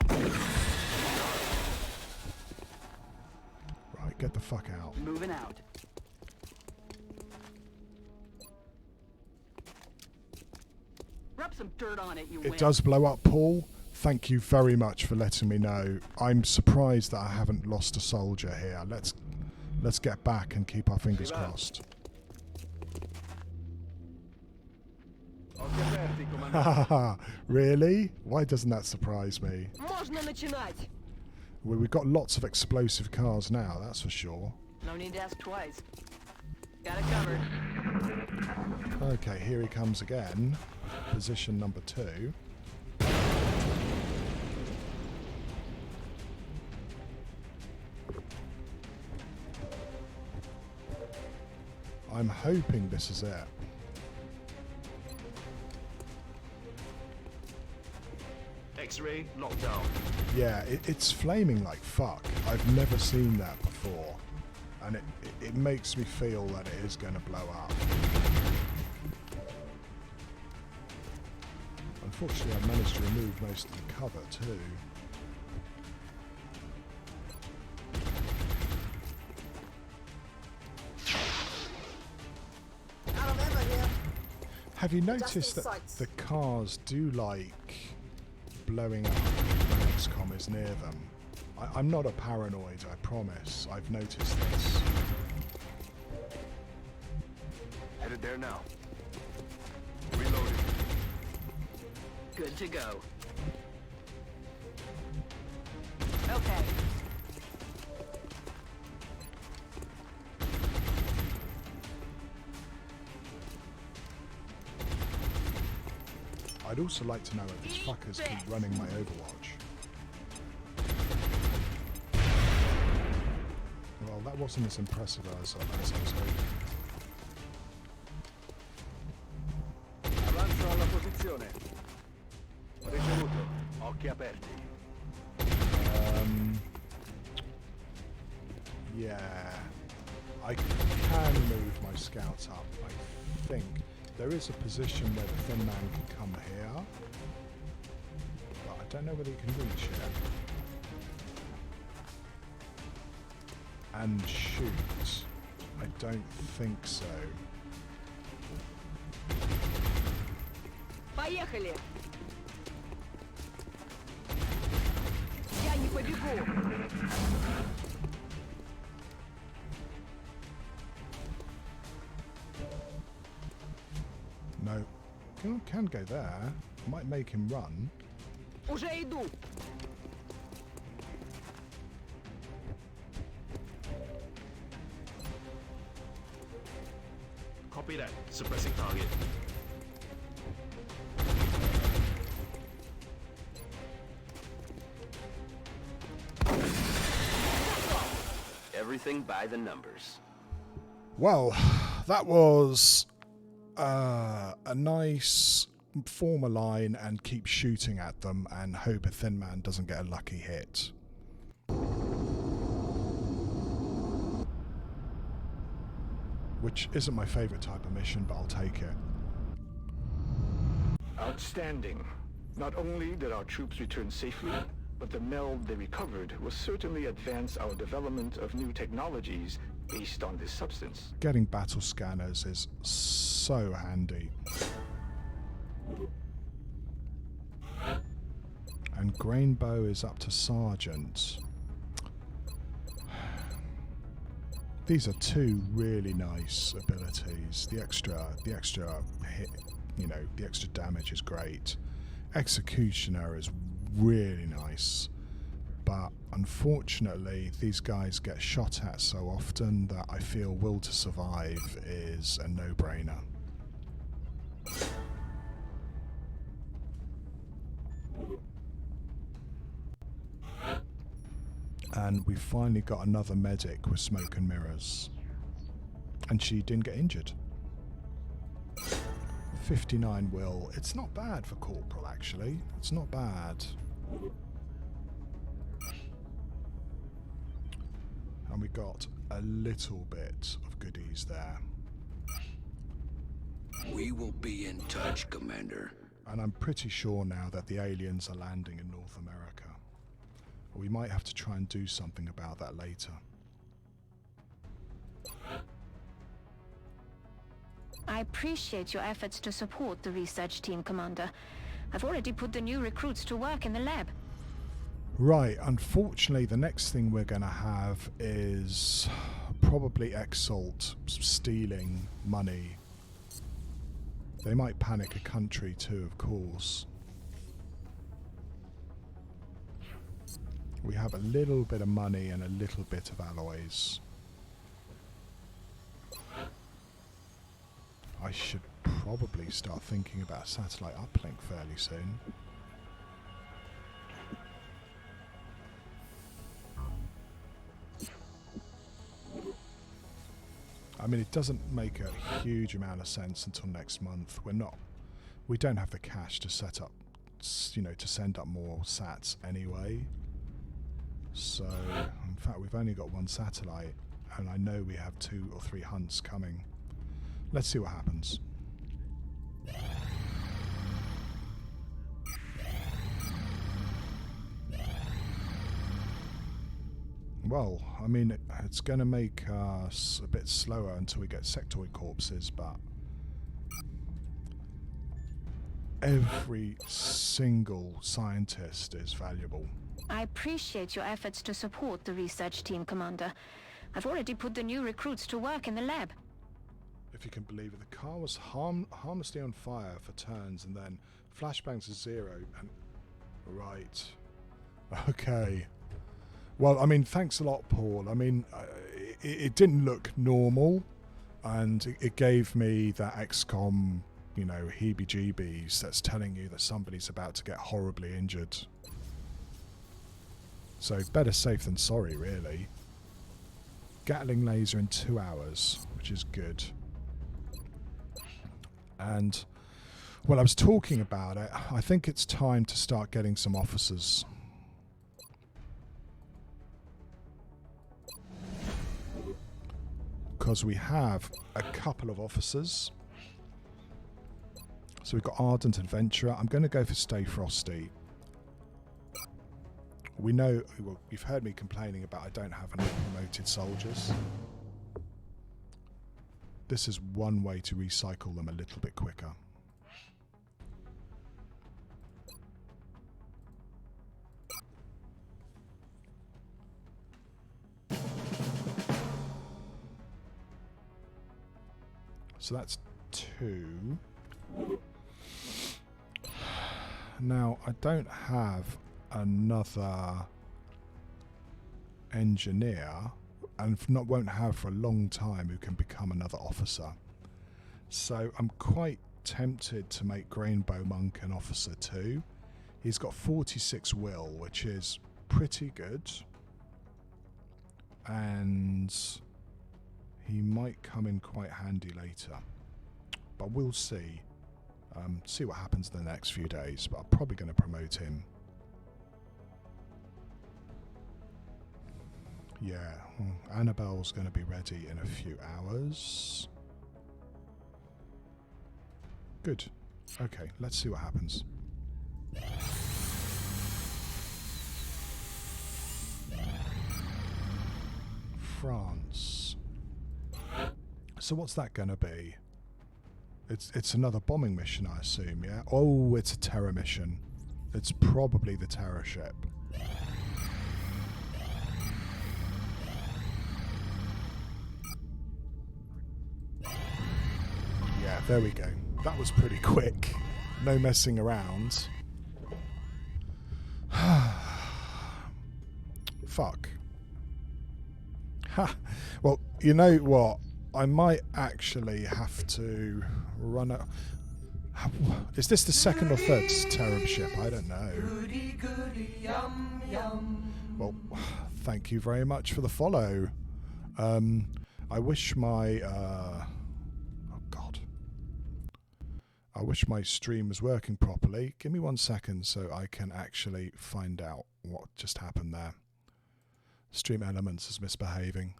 Right, get the fuck out. Moving out. Rub some dirt on it, you It wimp. does blow up, Paul. Thank you very much for letting me know. I'm surprised that I haven't lost a soldier here. Let's get back and keep our fingers crossed. Really? Why doesn't that surprise me? Можно начинать. Well, we've got lots of explosive cars now, that's for sure. No need to ask twice. Got it covered. Okay, here he comes again. Position number 2. I'm hoping this is it. X-ray lockdown. Yeah, it's flaming like fuck. I've never seen that before. And it makes me feel that it is going to blow up. Unfortunately, I've managed to remove most of the cover too. Have you noticed that the cars do like blowing up when XCOM is near them? I'm not a paranoid, I promise. I've noticed this. Headed there now. Reloading. Good to go. Okay. I'd also like to know if these fuckers keep running my Overwatch. Well, that wasn't as impressive as I was hoping. Avanzo alla posizione. Ricevuto. Occhi aperti. Yeah. I can move my scouts up, I think. There is a position where the thin man can come here. But I don't know whether he can reach it. And shoot. I don't think so. Поехали. Я не побегу. No. Can go there. Might make him run. Уже иду. Copy that. Suppressing target. Everything by the numbers. Well, that was a nice form a line and keep shooting at them and hope a thin man doesn't get a lucky hit. Which isn't my favourite type of mission, but I'll take it. Outstanding. Not only did our troops return safely, but the meld they recovered will certainly advance our development of new technologies based on this substance. Getting battle scanners is so handy. And Grainbow is up to Sergeant. These are two really nice abilities. The extra hit, you know, the extra damage is great. Executioner is really nice, but unfortunately these guys get shot at so often that I feel Will to Survive is a no-brainer. And we finally got another medic with smoke and mirrors. And she didn't get injured. 59 Will. It's not bad for Corporal, actually. It's not bad. And we got a little bit of goodies there. We will be in touch, Commander. And I'm pretty sure now that the aliens are landing in North America. We might have to try and do something about that later. I appreciate your efforts to support the research team, Commander. I've already put the new recruits to work in the lab. Right, unfortunately the next thing we're going to have is probably Exalt stealing money. They might panic a country too, of course. We have a little bit of money and a little bit of alloys. I should probably start thinking about a satellite uplink fairly soon. I mean, it doesn't make a huge amount of sense until next month. We don't have the cash to set up, you know, to send up more sats anyway. So, in fact, we've only got one satellite, and I know we have 2 or 3 hunts coming. Let's see what happens. Well, I mean, it's going to make us a bit slower until we get sectoid corpses, but every single scientist is valuable. I appreciate your efforts to support the research team, Commander. I've already put the new recruits to work in the lab. If you can believe it, the car was harmlessly on fire for turns and then flashbangs to 0 and... Right. Okay. Well, I mean, thanks a lot, Paul. I mean, it didn't look normal, and it gave me that XCOM, you know, heebie-jeebies that's telling you that somebody's about to get horribly injured. So better safe than sorry, really. Gatling laser in 2 hours, which is good. And, well, I was talking about it. I think it's time to start getting some officers. Because we have a couple of officers. So we've got Ardent Adventurer. I'm going to go for Stay Frosty. We know, well, you've heard me complaining about I don't have enough promoted soldiers. This is one way to recycle them a little bit quicker. So that's 2. Now, I don't have another engineer, and won't have for a long time, who can become another officer. So I'm quite tempted to make Grainbow Monk an officer too. He's got 46 will, which is pretty good. And he might come in quite handy later. But we'll see. See what happens in the next few days, but I'm probably going to promote him. Yeah, Annabelle's going to be ready in a few hours. Good. Okay, let's see what happens. France. So what's that going to be? It's another bombing mission, I assume, yeah? Oh, it's a terror mission. It's probably the terror ship. Yeah, there we go. That was pretty quick. No messing around. Fuck. Ha! Well, you know what? I might actually have to run out. Is this the second or third Terrab ship? I don't know. Well, thank you very much for the follow. I wish my... oh, God. I wish my stream was working properly. Give me 1 second so I can actually find out what just happened there. Stream Elements is misbehaving.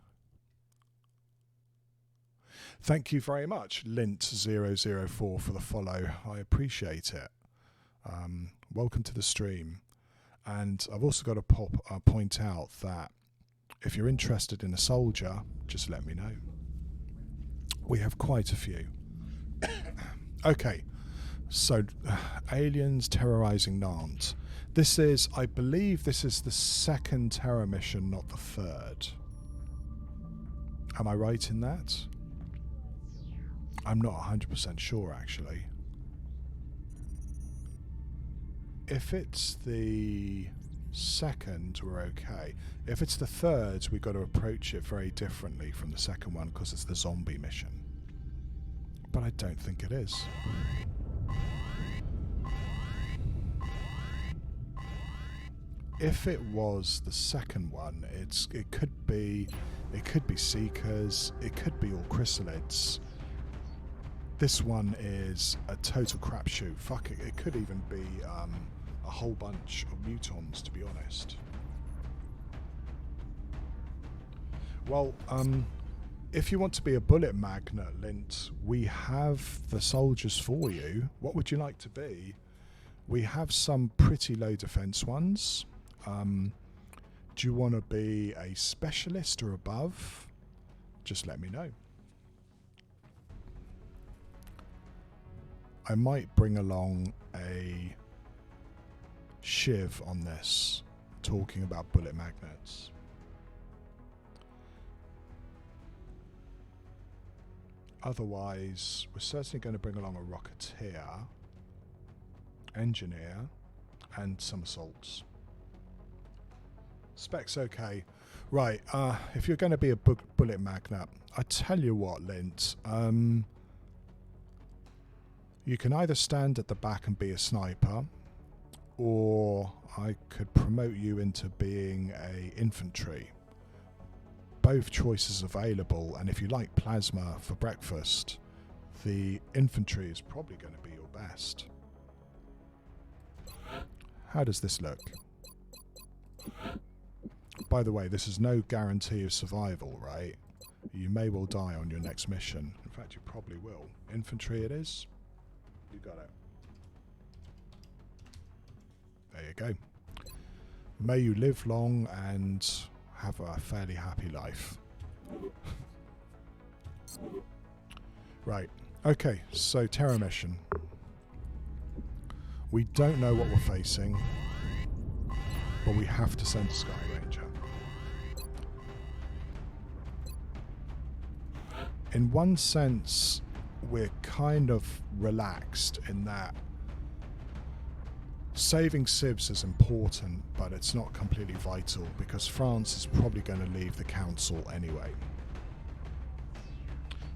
Thank you very much, Lint004, for the follow. I appreciate it. Welcome to the stream. And I've also got to point out that if you're interested in a soldier, just let me know. We have quite a few. Okay, so aliens terrorizing Nantes. This is, I believe this is the second terror mission, not the third. Am I right in that? I'm not 100% sure, actually. If it's the second, we're okay. If it's the third, we've got to approach it very differently from the second one because it's the zombie mission. But I don't think it is. If it was the second one, it could be Seekers, it could be all chrysalids. This one is a total crapshoot. Fuck it, it could even be a whole bunch of mutons, to be honest. Well, if you want to be a bullet magnet, Lint, we have the soldiers for you. What would you like to be? We have some pretty low defense ones. Do you want to be a specialist or above? Just let me know. I might bring along a Shiv on this, talking about bullet magnets. Otherwise, we're certainly going to bring along a rocketeer, engineer, and some assaults. Specs okay. Right, if you're going to be a bullet magnet, I tell you what, Lint, you can either stand at the back and be a sniper, or I could promote you into being a infantry. Both choices available, and if you like plasma for breakfast, the infantry is probably going to be your best. How does this look? By the way, this is no guarantee of survival, right? You may well die on your next mission. In fact, you probably will. Infantry it is. You got it. There you go. May you live long and have a fairly happy life. Right. Okay, so terror mission. We don't know what we're facing, but we have to send a Sky Ranger. In one sense, we're kind of relaxed in that saving civs is important, but it's not completely vital because France is probably going to leave the council anyway.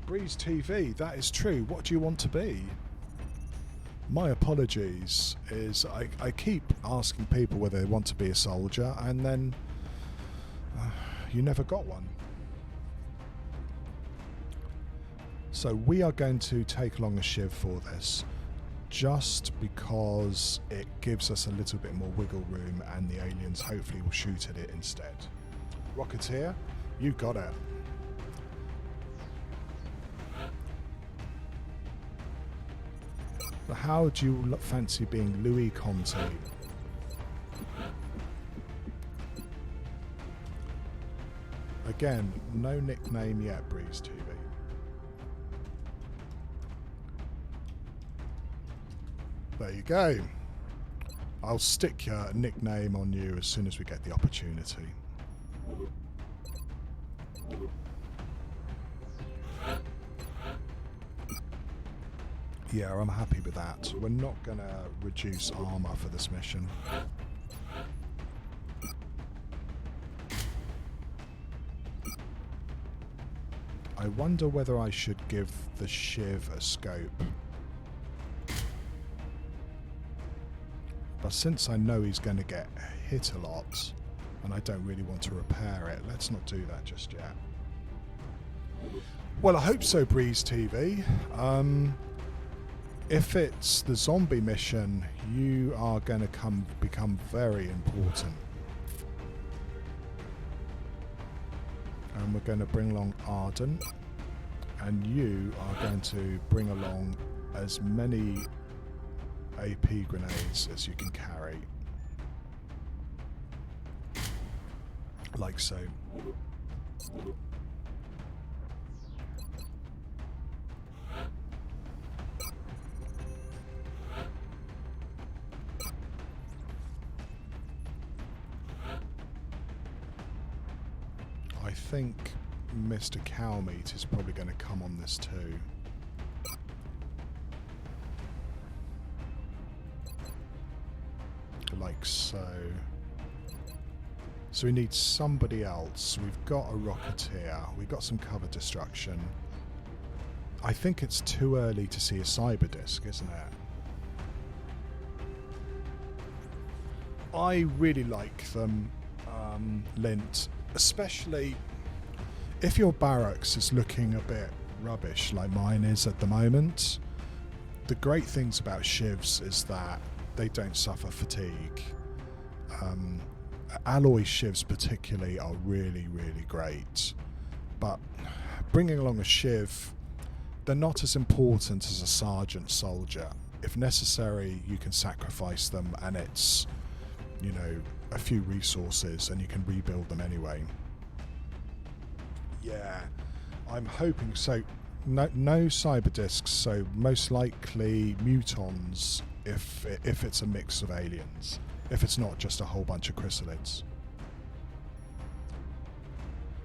Breeze TV, that is true. What do you want to be? My apologies, is I keep asking people whether they want to be a soldier, and then you never got one. So we are going to take along a Shiv for this, just because it gives us a little bit more wiggle room and the aliens hopefully will shoot at it instead. Rocketeer, you got it. But how do you fancy being Louis Conte? Again, no nickname yet, Breeze TV. There you go. I'll stick your nickname on you as soon as we get the opportunity. Yeah, I'm happy with that. We're not going to reduce armor for this mission. I wonder whether I should give the Shiv a scope. But since I know he's going to get hit a lot, and I don't really want to repair it, let's not do that just yet. Well, I hope so, Breeze TV. If it's the zombie mission, you are going to become very important. And we're going to bring along Arden, and you are going to bring along as many AP grenades as you can carry. Like so. I think Mr. Cowmeat is probably going to come on this too. Like so. So we need somebody else. We've got a Rocketeer. We've got some cover destruction. I think it's too early to see a cyber disc, isn't it? I really like them, Lint. Especially if your barracks is looking a bit rubbish like mine is at the moment. The great things about Shivs is that they don't suffer fatigue. Alloy Shivs particularly are really, really great. But bringing along a Shiv, they're not as important as a sergeant soldier. If necessary, you can sacrifice them and it's, you know, a few resources and you can rebuild them anyway. Yeah, I'm hoping so. No cyber discs, so most likely mutons if it's a mix of aliens. If it's not just a whole bunch of chrysalids.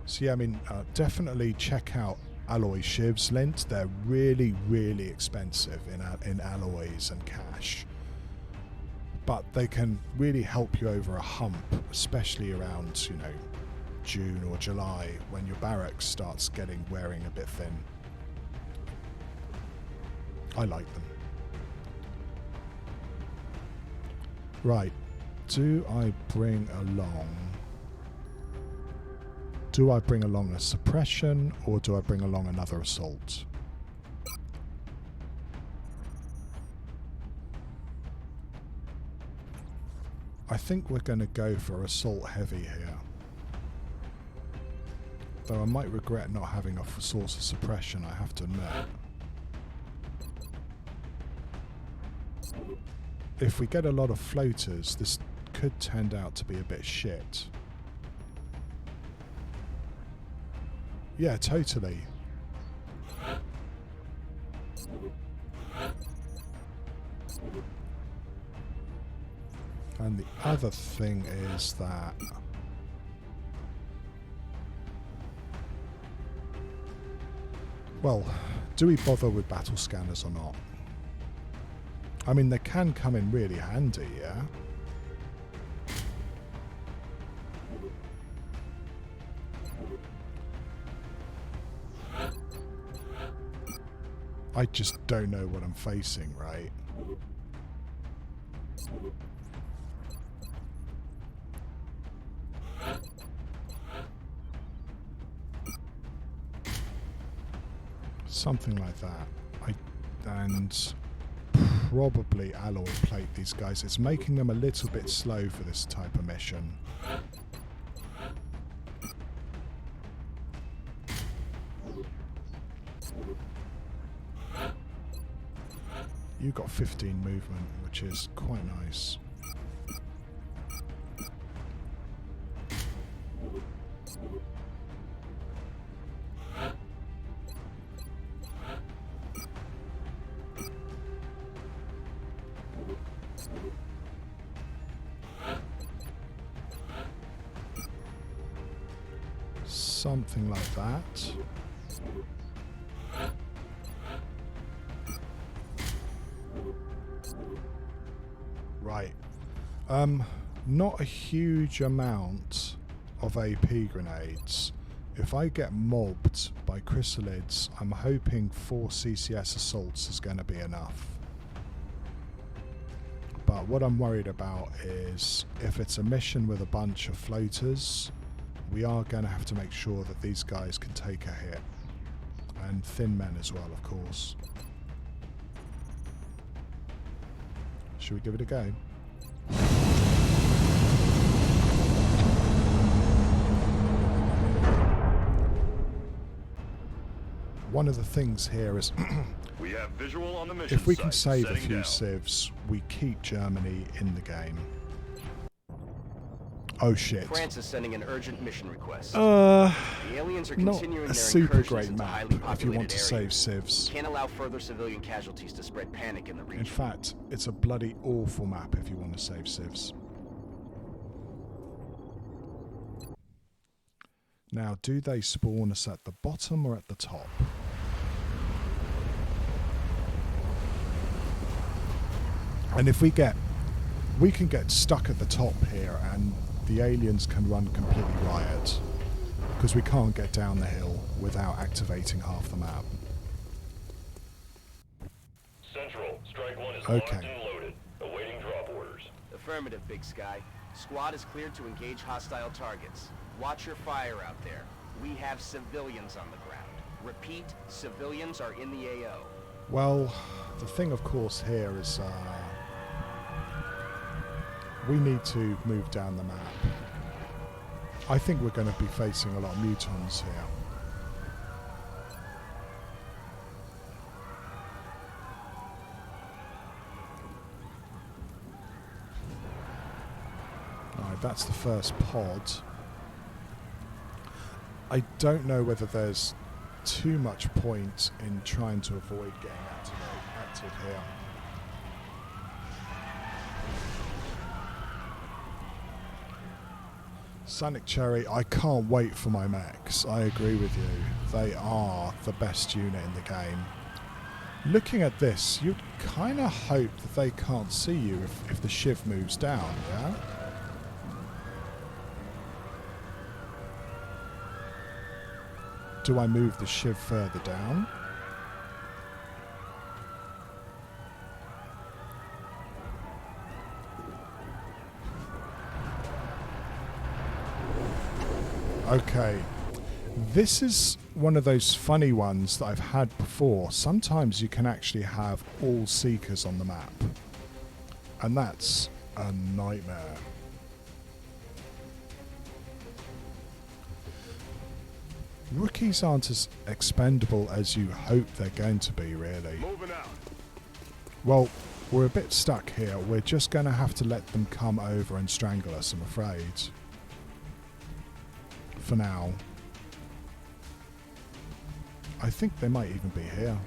So yeah, I mean, definitely check out alloy Shivs, Lint. They're really, really expensive in alloys and cash. But they can really help you over a hump, especially around, you know, June or July when your barracks starts wearing a bit thin. I like them. Right, do I bring along a suppression or do I bring along another assault? I think we're going to go for assault heavy here. Though I might regret not having a source of suppression, I have to admit. If we get a lot of floaters, this could turn out to be a bit shit. Yeah, totally. And the other thing is that well, do we bother with battle scanners or not? I mean, they can come in really handy, yeah? I just don't know what I'm facing, right? Something like that. And probably alloy plate these guys. It's making them a little bit slow for this type of mission. You got 15 movement, which is quite nice. Something like that. Right. Not a huge amount of AP grenades. If I get mobbed by chrysalids, I'm hoping 4 CCS assaults is going to be enough. But what I'm worried about is if it's a mission with a bunch of floaters, we are going to have to make sure that these guys can take a hit. And thin men as well, of course. Should we give it a go? One of the things here is We have visual on the mission if we can site. save a Setting few down. civs, we keep Germany in the game. Oh shit. France is sending an urgent mission request. The aliens are not continuing a their super incursions great into map highly if you populated want to save areas. civs. Can't allow further civilian casualties to spread panic in the region. In fact, it's a bloody awful map if you want to save civs. Now, do they spawn us at the bottom or at the top? And if we can get stuck at the top here and the aliens can run completely riot because we can't get down the hill without activating half the map. Central, Strike 1 is Okay. locked and loaded. Awaiting drop orders. Affirmative, Big Sky. Squad is cleared to engage hostile targets. Watch your fire out there. We have civilians on the ground. Repeat, civilians are in the AO. Well, the thing of course here is we need to move down the map. I think we're going to be facing a lot of mutons here. Alright, that's the first pod. I don't know whether there's too much point in trying to avoid getting active here. Sonic Cherry, I can't wait for my mechs. I agree with you. They are the best unit in the game. Looking at this, you'd kind of hope that they can't see you if the shiv moves down, yeah? Do I move the shiv further down? Okay, this is one of those funny ones that I've had before. Sometimes you can actually have all seekers on the map, and that's a nightmare. Rookies aren't as expendable as you hope they're going to be, really. Moving out. Well, we're a bit stuck here. We're just going to have to let them come over and strangle us, I'm afraid. For now. I think they might even be here.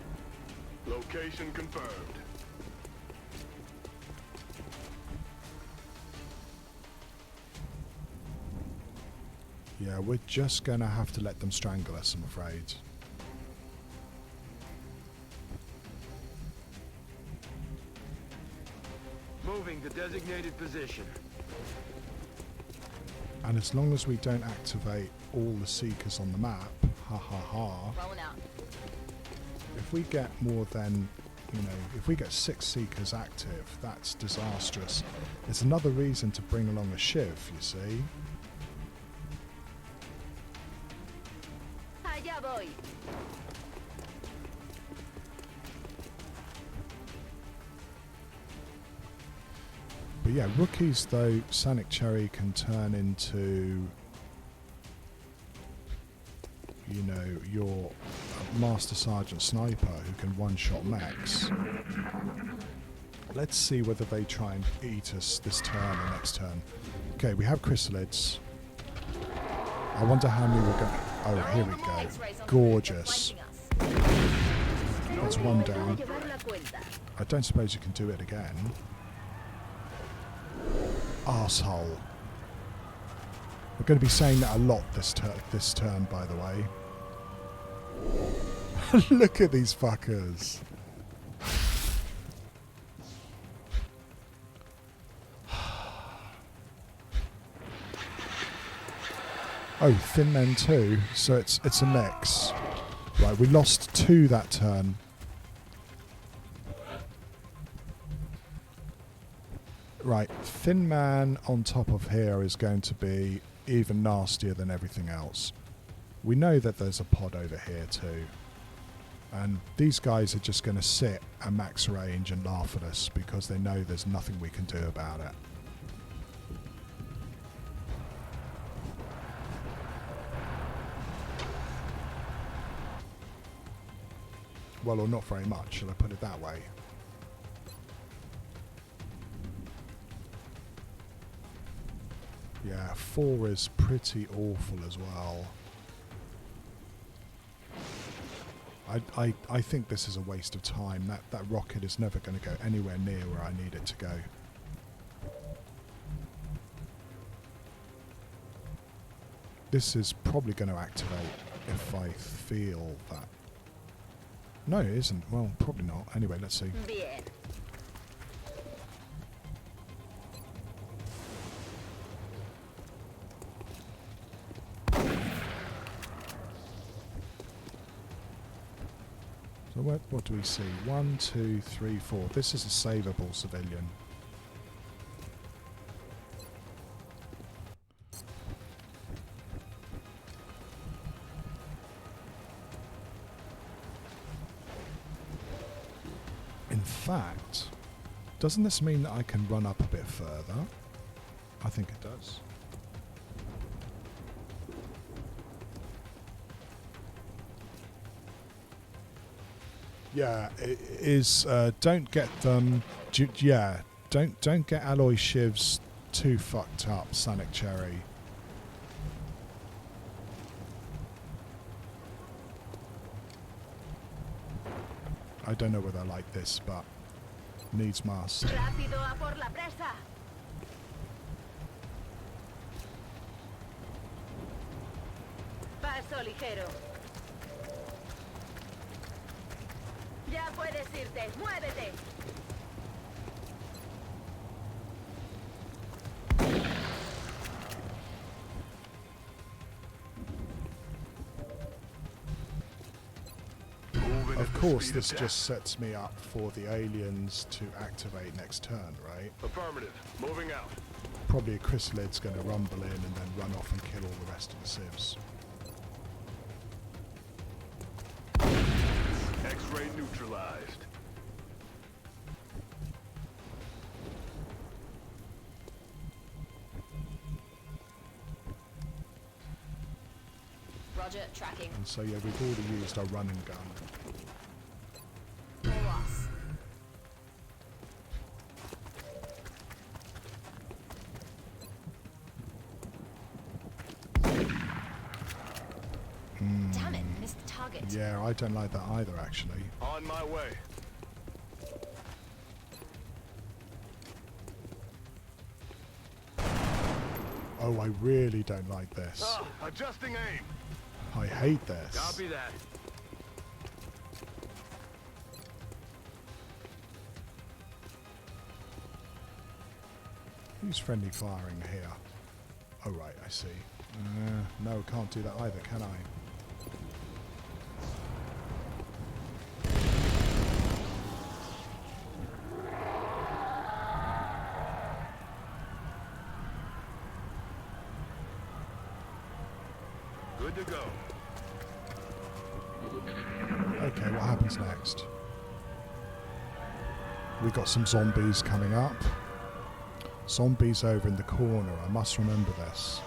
Location confirmed. Yeah, we're just going to have to let them strangle us, I'm afraid. Moving to designated position. And as long as we don't activate all the seekers on the map, ha ha ha. Rolling out. If we get more than, if we get 6 seekers active, that's disastrous. It's another reason to bring along a shiv, you see. Allá voy. But yeah, rookies though, Sonic Cherry can turn into, your Master Sergeant Sniper who can one-shot mechs. Let's see whether they try and eat us this turn or next turn. Okay, we have chrysalids. I wonder how many we're going to... Oh, here we go. Gorgeous. That's one down. I don't suppose you can do it again. Arsehole. We're going to be saying that a lot this turn, by the way. Look at these fuckers. Oh, thin men too. So it's a mix. Right, we lost 2 that turn. Right, Thin Man on top of here is going to be even nastier than everything else. We know that there's a pod over here too. And these guys are just going to sit at max range and laugh at us because they know there's nothing we can do about it. Well, or not very much, shall I put it that way? Yeah, 4 is pretty awful as well. I think this is a waste of time. That rocket is never going to go anywhere near where I need it to go. This is probably going to activate if I feel that. No, it isn't. Well, probably not. Anyway, let's see. Bien. So what do we see? 1, 2, 3, 4. This is a savable civilian. In fact, doesn't this mean that I can run up a bit further? I think it does. Yeah, it is. Don't get them. Yeah, don't get alloy shivs too fucked up, Sonic Cherry. I don't know whether I like this, but needs must. Rápido a por la presa. Paso ligero. Ya puedes irte. Muévete. Of course, this just sets me up for the aliens to activate next turn, right? Affirmative. Moving out. Probably a chrysalid's going to rumble in and then run off and kill all the rest of the civs. X-ray neutralized. Roger, tracking. And so yeah, we've already used our run and gun. No loss. Damn it, missed the target. Yeah, I don't like that either, actually. On my way. Oh, I really don't like this. Adjusting aim. I hate this. Copy that. Who's friendly firing here? Oh, right, I see. No, can't do that either, can I? Good to go. Okay, what happens next? We got some zombies coming up. Zombies over in the corner, I must remember this.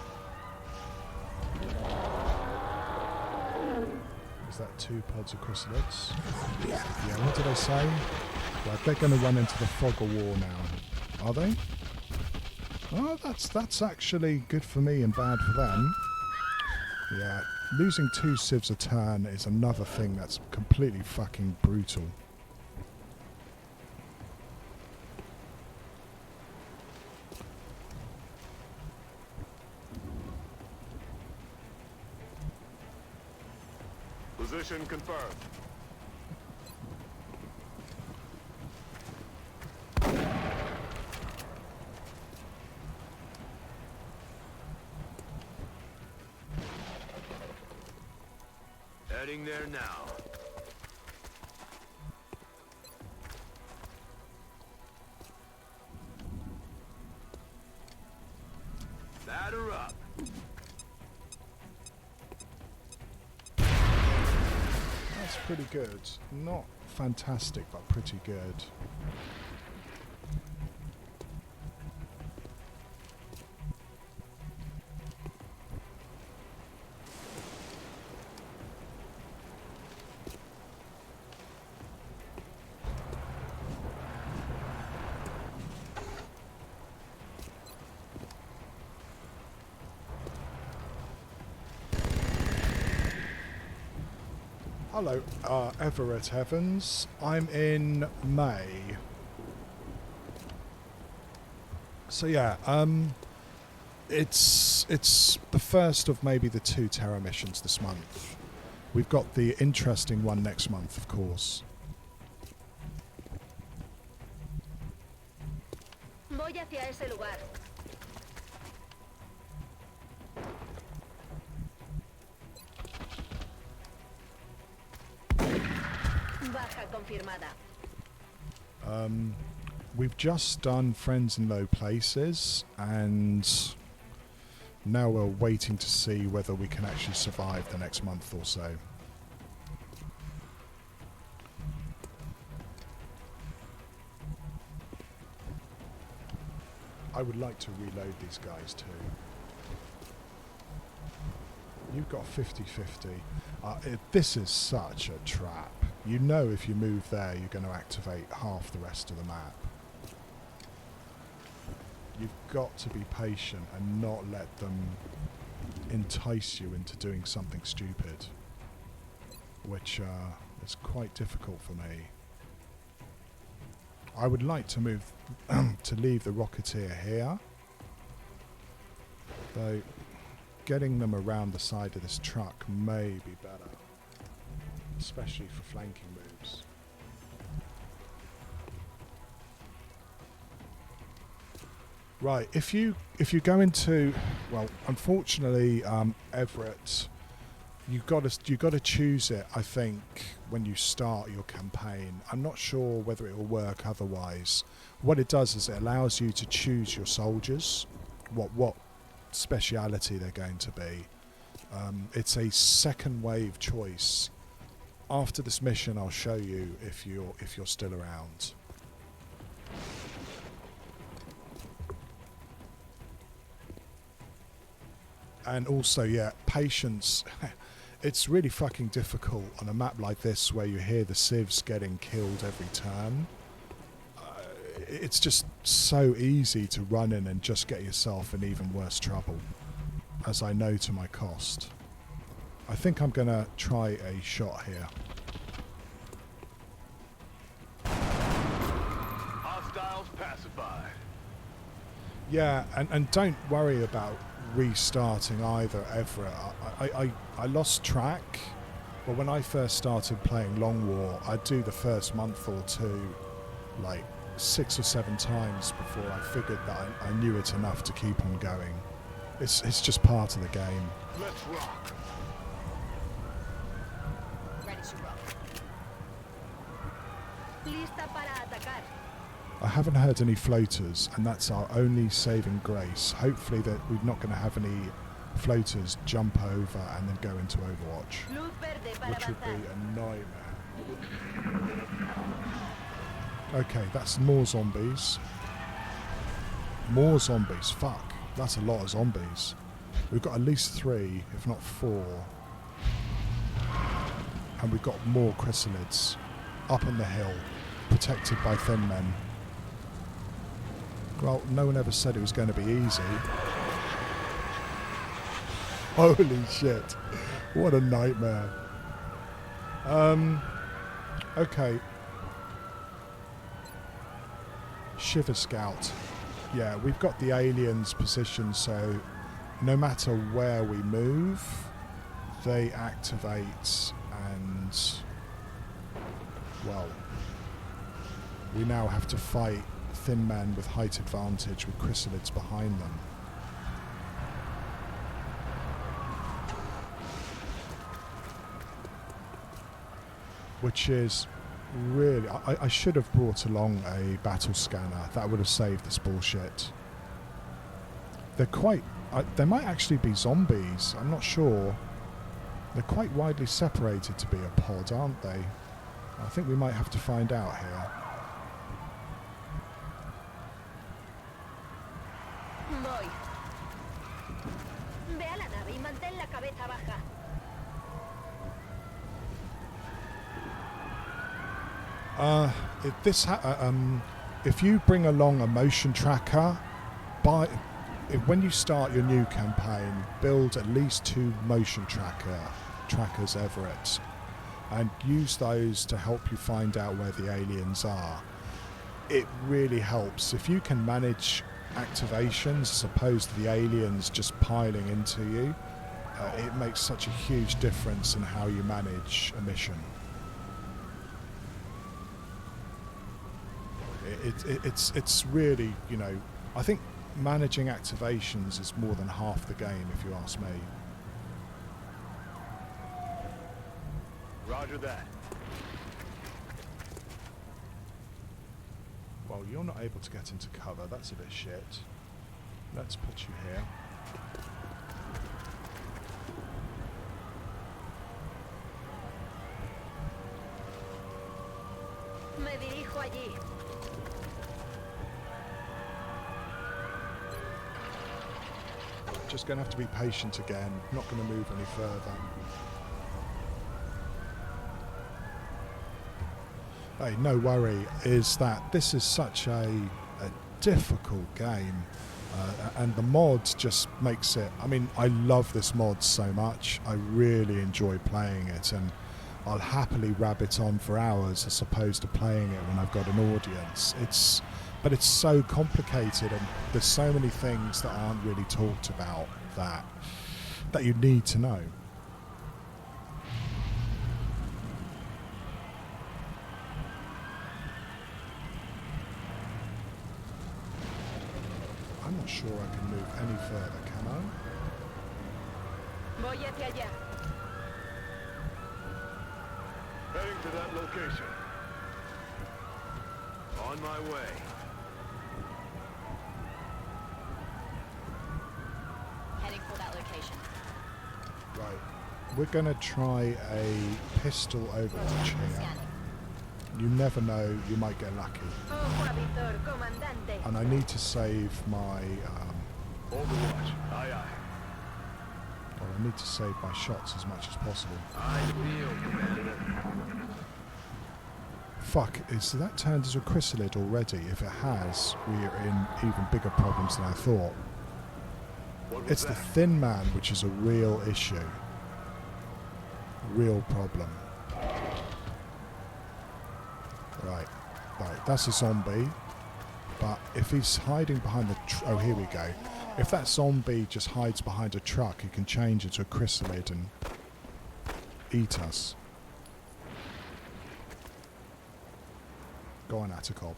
Is that 2 pods of chrysalids? Yeah, what did I say? Right, they're going to run into the fog of war now. Are they? Oh, that's actually good for me and bad for them. Yeah, losing 2 civs a turn is another thing that's completely fucking brutal. Position confirmed. Heading there now. Batter up. That's pretty good. Not fantastic, but pretty good. Hello, Everett Evans. I'm in May. So yeah, it's the first of maybe the 2 Terra missions this month. We've got the interesting one next month, of course. Voy hacia ese lugar. Baja confirmada. We've just done Friends in Low Places, and now we're waiting to see whether we can actually survive the next month or so. I would like to reload these guys too. You've got 50-50. This is such a trap. You know if you move there, you're going to activate half the rest of the map. You've got to be patient and not let them entice you into doing something stupid, which is quite difficult for me. I would like to move to leave the Rocketeer here, though getting them around the side of this truck may be better, especially for flanking moves. Right, if you go into, well, unfortunately, Everett, you've got to choose it. I think when you start your campaign, I'm not sure whether it will work otherwise. What it does is it allows you to choose your soldiers, what speciality they're going to be. It's a second wave choice. After this mission, I'll show you if you're still around. And also, yeah, patience. It's really fucking difficult on a map like this where you hear the civs getting killed every turn. It's just so easy to run in and just get yourself in even worse trouble, as I know to my cost. I think I'm going to try a shot here. Hostiles pacified. Yeah, and don't worry about restarting either, Everett. I lost track, but when I first started playing Long War, I'd do the first month or two like 6 or 7 times before I figured that I knew it enough to keep on going. It's just part of the game. Let's rock. Ready to rock. Lista para atacar. I haven't heard any floaters, and that's our only saving grace. Hopefully that we're not going to have any floaters jump over and then go into Overwatch, Luz verde para which would be avanzar. a nightmare. Okay, that's more zombies. More zombies, fuck. That's a lot of zombies. We've got at least 3, if not 4. And we've got more chrysalids up on the hill, protected by thin men. Well, no one ever said it was going to be easy. Holy shit. What a nightmare. Okay. Shiver Scout. Yeah, we've got the aliens positioned, so no matter where we move, they activate, and well, we now have to fight thin men with height advantage with chrysalids behind them. which is really... I should have brought along a battle scanner. That would have saved this bullshit. They're quite... they might actually be zombies. I'm not sure. They're quite widely separated to be a pod, aren't they? I think we might have to find out here. Voy. Ve a la nave y mantén la cabeza baja. If you bring along a motion tracker, when you start your new campaign, build at least 2 motion trackers, Everett, and use those to help you find out where the aliens are. It really helps. If you can manage activations as opposed to the aliens just piling into you, it makes such a huge difference in how you manage a mission. It's really, you know, I think managing activations is more than half the game, if you ask me. Roger that. Well, you're not able to get into cover. That's a bit shit. Let's put you here. Me dirijo allí. Just going to have to be patient again. Not going to move any further. Hey, no worry, is that this is such a difficult game, and the mods just makes it... I mean, I love this mod so much. I really enjoy playing it, and I'll happily rabbit on for hours as opposed to playing it when I've got an audience. But it's so complicated, and there's so many things that aren't really talked about that you need to know. I'm not sure I can move any further, can I? Voy hacia allá. Heading to that location. On my way. Heading for that location. Right. We're going to try a pistol overwatch here. You never know, you might get lucky. And I need to save my... Overwatch. Aye, aye. Well, I need to save my shots as much as possible. Ideal, Commander. Fuck, is that turned into a chrysalid already? If it has, we're in even bigger problems than I thought. It's the Thin Man, which is a real issue. Real problem. Right, that's a zombie. But if he's hiding behind the... oh, here we go. If that zombie just hides behind a truck, he can change into a chrysalid and eat us. Go on, Atticop.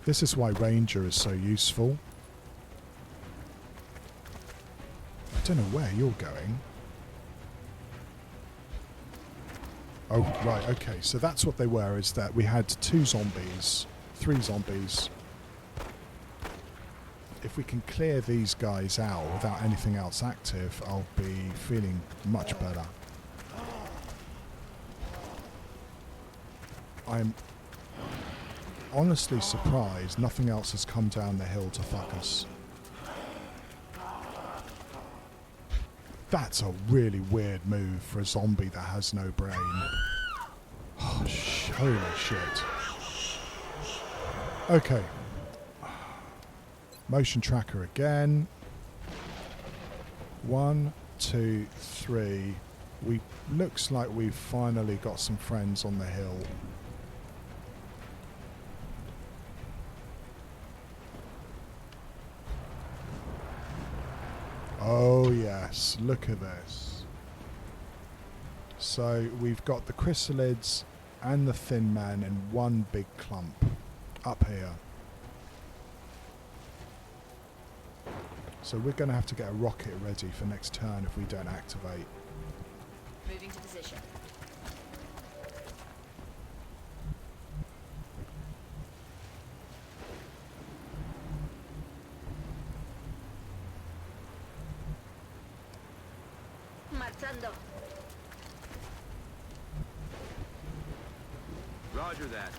This is why Ranger is so useful. I don't know where you're going. Oh, right, okay. So that's what they were, is that we had 3 zombies. If we can clear these guys out without anything else active, I'll be feeling much better. I'm honestly surprised nothing else has come down the hill to fuck us. That's a really weird move for a zombie that has no brain. Oh, holy shit. Okay. Motion tracker again. 1, 2, 3. Looks like we've finally got some friends on the hill. Oh yes, look at this. So we've got the chrysalids and the Thin Man in one big clump up here. So we're going to have to get a rocket ready for next turn if we don't activate. Moving to position. Marchando. Roger that.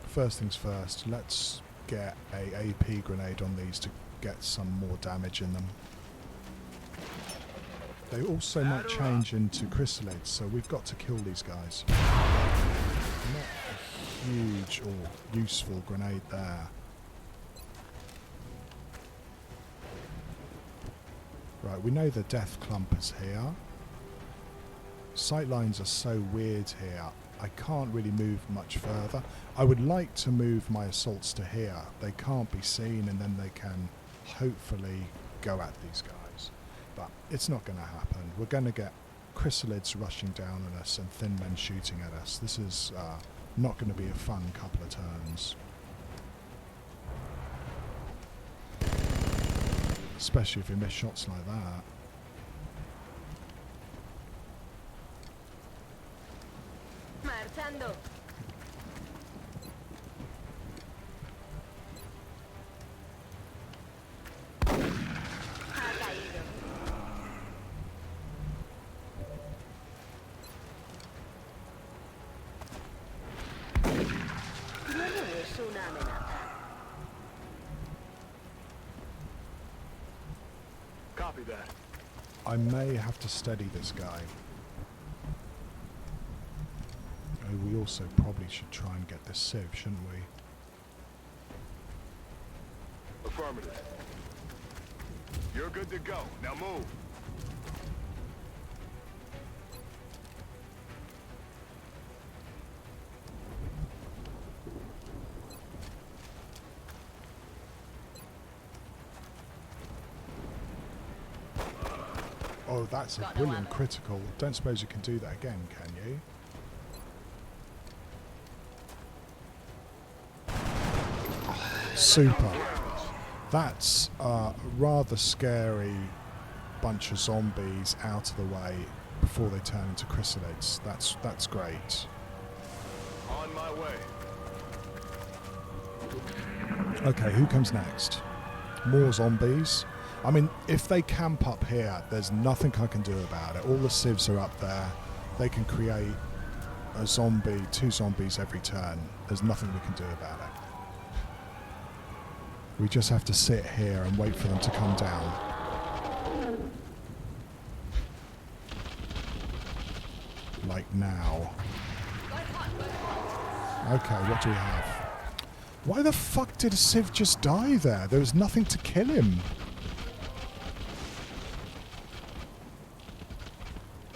First things first, let's get a AP grenade on these to get some more damage in them. They also might change into chrysalids, so we've got to kill these guys. Not a huge or useful grenade there. Right, we know the death clump is here. Sightlines are so weird here. I can't really move much further. I would like to move my assaults to here. They can't be seen, and then they can hopefully go at these guys. But it's not going to happen. We're going to get chrysalids rushing down on us and thin men shooting at us. This is not going to be a fun couple of turns. Especially if we miss shots like that. Marchando. Ha caído. No, no es una amenaza. Copy that. I may have to steady this guy. Oh, we also probably should try and get this sieve, shouldn't we? Affirmative. You're good to go. Now move. Oh, that's a brilliant critical. Don't suppose you can do that again, can you? Super. That's a rather scary bunch of zombies out of the way before they turn into chrysalids. That's great. On my way. Okay, who comes next? More zombies. I mean, if they camp up here, there's nothing I can do about it. All the civs are up there. They can create a zombie, 2 zombies every turn. There's nothing we can do about it. We just have to sit here and wait for them to come down. Like now. Okay, what do we have? Why the fuck did a civ just die there? There was nothing to kill him.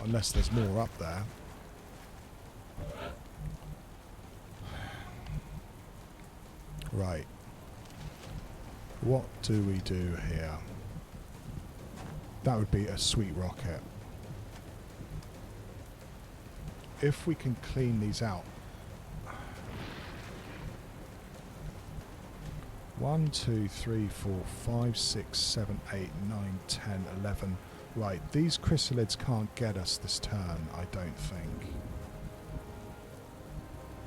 Unless there's more up there. Right. What do we do here? That would be a sweet rocket. If we can clean these out. 1, 2, 3, 4, 5, 6, 7, 8, 9, 10, 11. Right, these chrysalids can't get us this turn, I don't think.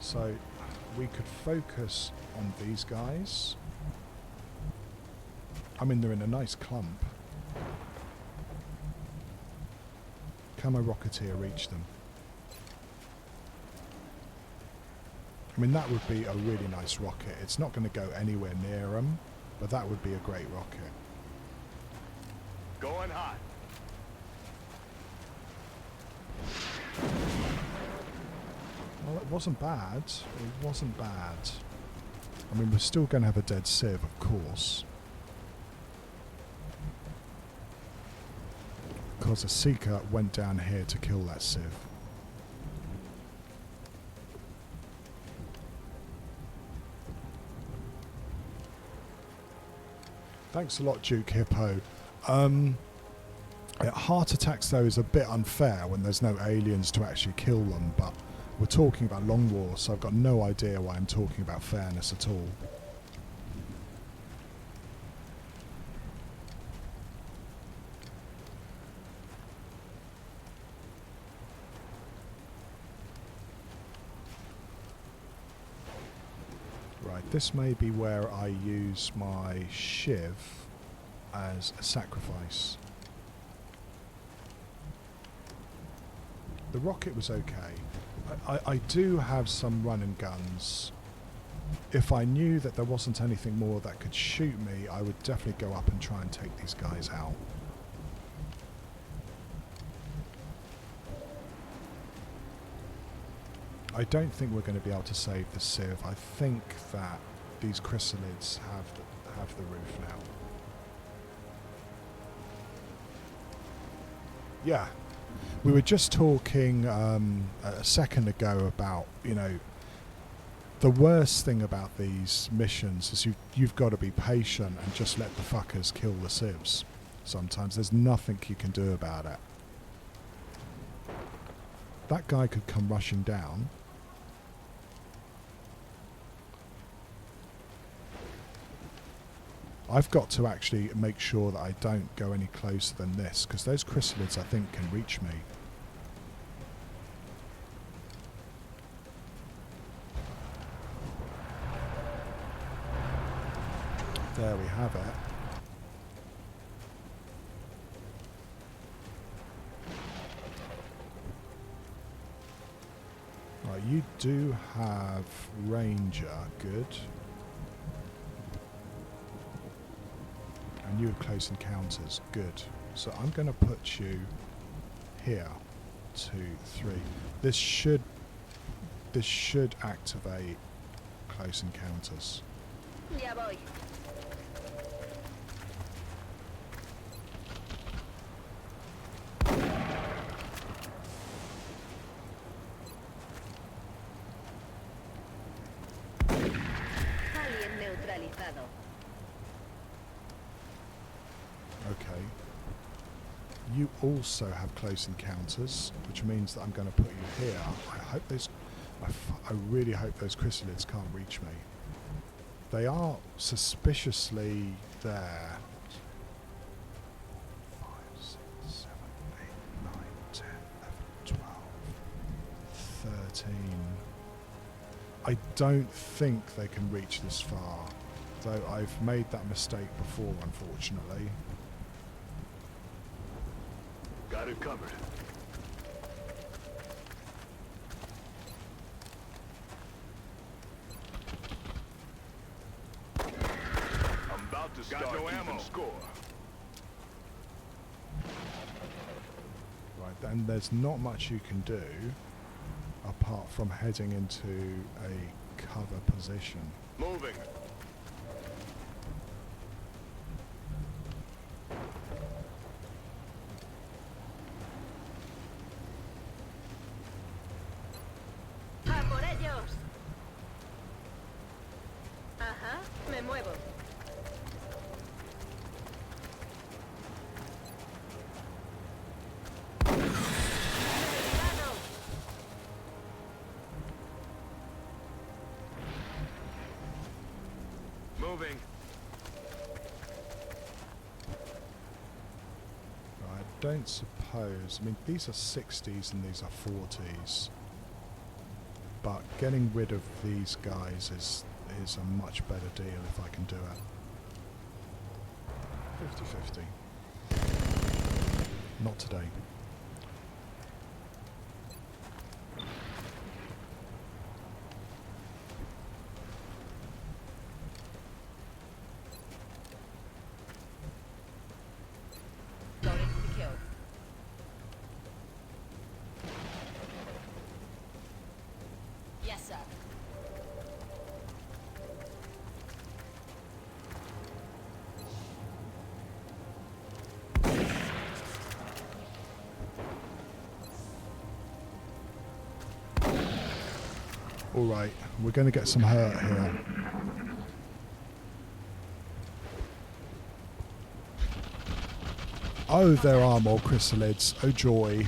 So, we could focus on these guys. I mean, they're in a nice clump. Can my rocketeer reach them? I mean, that would be a really nice rocket. It's not going to go anywhere near them, but that would be a great rocket. Going hot. Well, it wasn't bad. It wasn't bad. I mean, we're still going to have a dead civ, of course. Because a Seeker went down here to kill that civ. Thanks a lot, Duke Hippo. Heart attacks, though, is a bit unfair when there's no aliens to actually kill them, but we're talking about Long War, so I've got no idea why I'm talking about fairness at all. Right, this may be where I use my shiv. as a sacrifice. The rocket was okay. I do have some running guns. If I knew that there wasn't anything more that could shoot me, I would definitely go up and try and take these guys out. I don't think we're going to be able to save the Civ. I think that these chrysalids have the roof now. Yeah. We were just talking a second ago about, you know, the worst thing about these missions is you've got to be patient and just let the fuckers kill the civs. Sometimes there's nothing you can do about it. That guy could come rushing down. I've got to actually make sure that I don't go any closer than this, because those chrysalids I think can reach me. There we have it. Right, you do have Ranger, good. And you have close encounters, good. So I'm going to put you here, 2, 3. This should activate close encounters. Ya voy. Alien neutralizado. Okay. You also have close encounters, which means that I'm going to put you here. I hope those... I really hope those chrysalids can't reach me. They are suspiciously there. 5, 6, 7, 8, 9, 10, 11, 12, 13. I don't think they can reach this far, though I've made that mistake before, unfortunately. Got it covered. I'm about to start keeping score. Right, then there's not much you can do apart from heading into a cover position. Moving. ¡A por ellos! Ajá, me muevo. Americano. Moving. I don't suppose... I mean, these are 60s and these are 40s. But getting rid of these guys is a much better deal if I can do it. 50-50. Not today. Going to be killed. Yes, sir. Alright, we're going to get some hurt here. Oh, there are more chrysalids. Oh joy.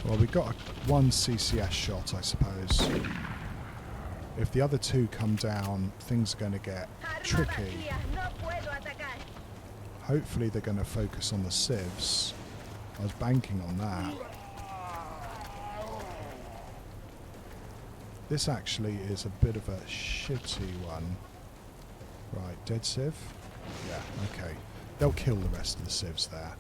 Well, we got one CCS shot, I suppose. If the other two come down, things are going to get tricky. Hopefully they're going to focus on the civs. I was banking on that. This actually is a bit of a shitty one. Right, dead civ. Yeah, okay. They'll kill the rest of the civs there.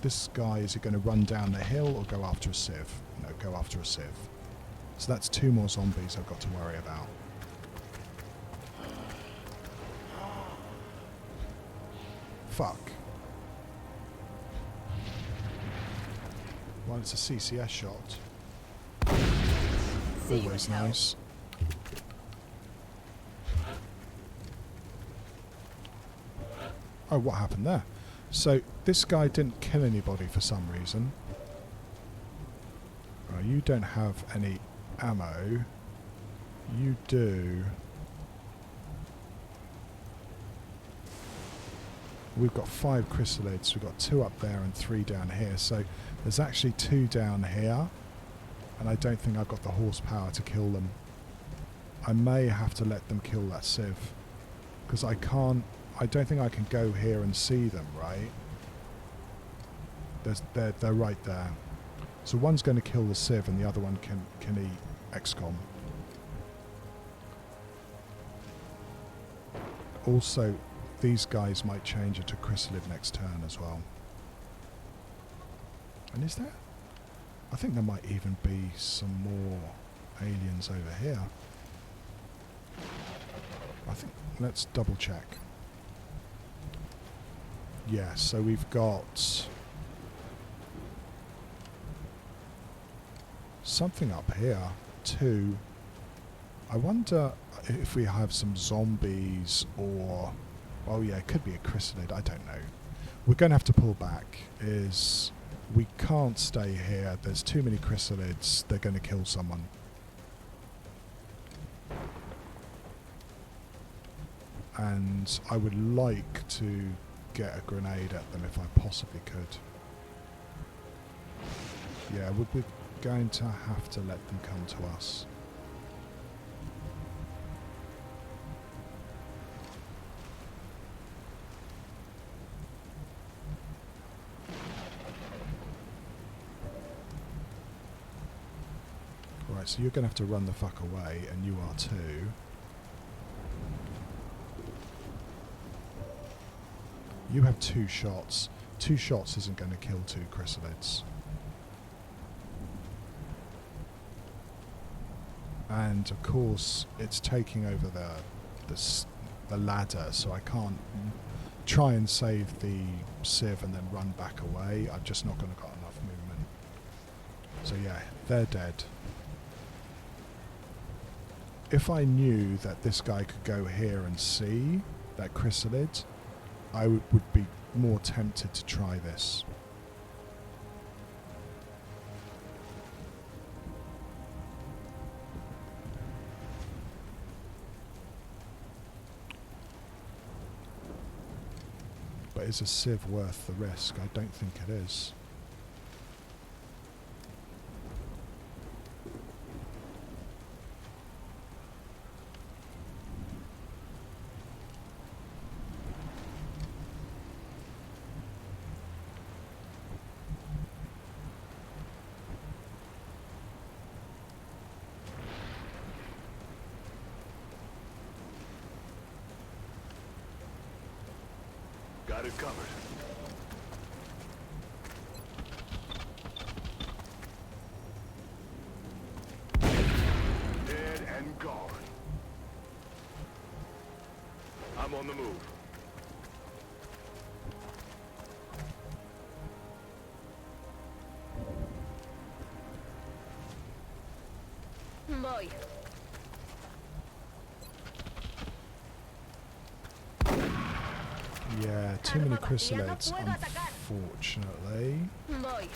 This guy, is he going to run down the hill or go after a civ? No, go after a civ. So that's 2 more zombies I've got to worry about. Fuck. Well, it's a CCS shot. Always nice. Oh, what happened there? So, this guy didn't kill anybody for some reason. Right, you don't have any ammo. You do. We've got 5 chrysalids. We've got 2 up there and 3 down here. So, there's actually 2 down here. And I don't think I've got the horsepower to kill them. I may have to let them kill that civ. Because I can't... I don't think I can go here and see them, right? They're right there. So one's going to kill the civ and the other one can eat XCOM. Also, these guys might change it to chrysalid next turn as well. And is there? I think there might even be some more aliens over here. I think, let's double check. Yeah, so we've got something up here too. I wonder if we have some zombies or... Oh yeah, it could be a chrysalid, I don't know. We're going to have to pull back. We can't stay here. There's too many chrysalids. They're going to kill someone. And I would like to get a grenade at them if I possibly could. Yeah, we're going to have to let them come to us. Right, so you're going to have to run the fuck away, and you are too. You have 2 shots. 2 shots isn't going to kill 2 chrysalids. And of course, it's taking over the ladder, so I can't try and save the civ and then run back away. I'm just not going to got enough movement. So yeah, they're dead. If I knew that this guy could go here and see that chrysalid, I would be more tempted to try this. But is a civ worth the risk? I don't think it is. Got it covered. Dead and gone. I'm on the move. Voy. Yeah, too many chrysalids, unfortunately. Voy.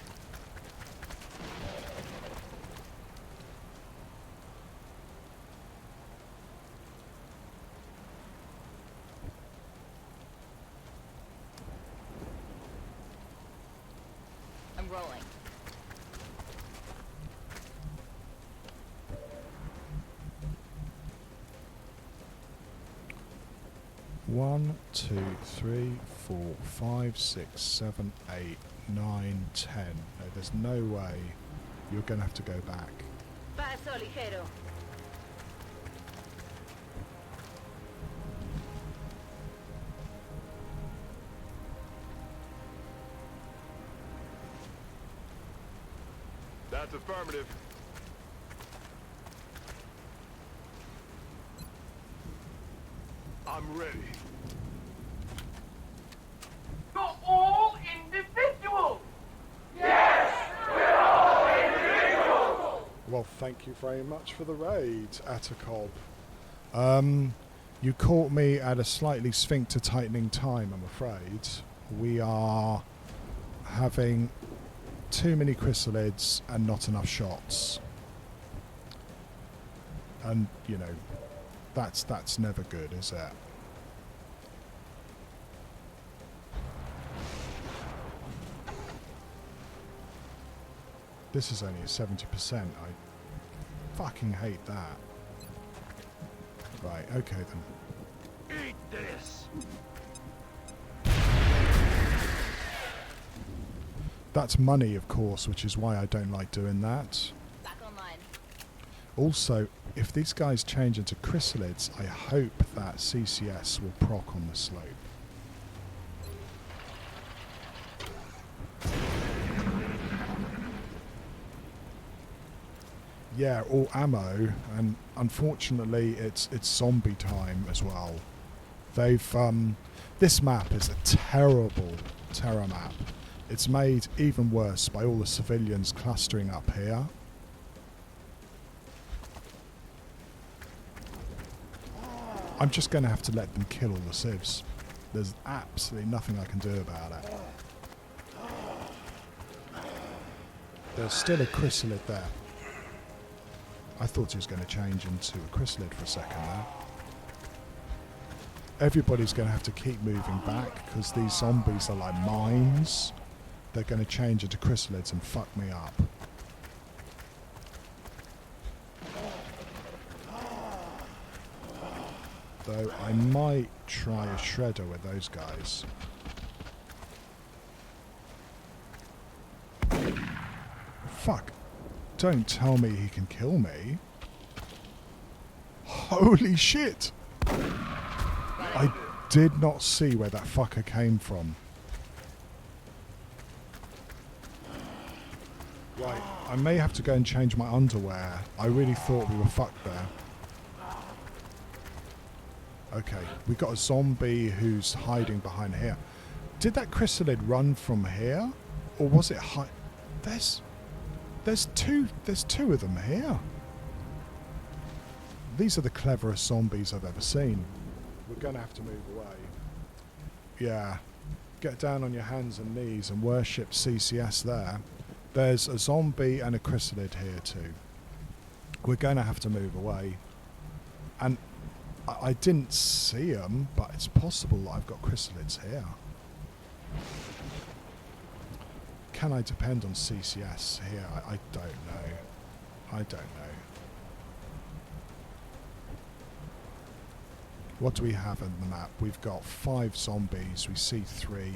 I'm rolling. One, 2, 3, 4, 5, 6, 7, 8, 9, 10. No, there's no way you're going to have to go back. Paso ligero. That's affirmative. I'm ready. You're all individuals! Well, thank you very much for the raid, Atakob. You caught me at a slightly sphincter tightening time, I'm afraid. We are having too many chrysalids and not enough shots. And, you know, that's never good, is it? This is only a 70%. I fucking hate that. Right, okay then. Eat this! That's money, of course, which is why I don't like doing that. Back online. Also, if these guys change into chrysalids, I hope that CCS will proc on the slope. Yeah, all ammo, and unfortunately it's zombie time as well. They've this map is a terrible terror map. It's made even worse by all the civilians clustering up here. I'm just going to have to let them kill all the civs. There's absolutely nothing I can do about it. There's still a chrysalid there. I thought he was going to change into a chrysalid for a second there. Everybody's going to have to keep moving back because these zombies are like mines. They're going to change into chrysalids and fuck me up. Though I might try a shredder with those guys. Fuck. Don't tell me he can kill me. Holy shit! I did not see where that fucker came from. Right, I may have to go and change my underwear. I really thought we were fucked there. Okay, we got a zombie who's hiding behind here. Did that chrysalid run from here? Or was it There's two of them here. These are the cleverest zombies I've ever seen. We're going to have to move away. Yeah. Get down on your hands and knees and worship CCS there. There's a zombie and a chrysalid here too. We're going to have to move away. And I didn't see them, but it's possible that I've got chrysalids here. Can I depend on CCS here? I don't know. I don't know. What do we have in the map? We've got 5 zombies. We see 3.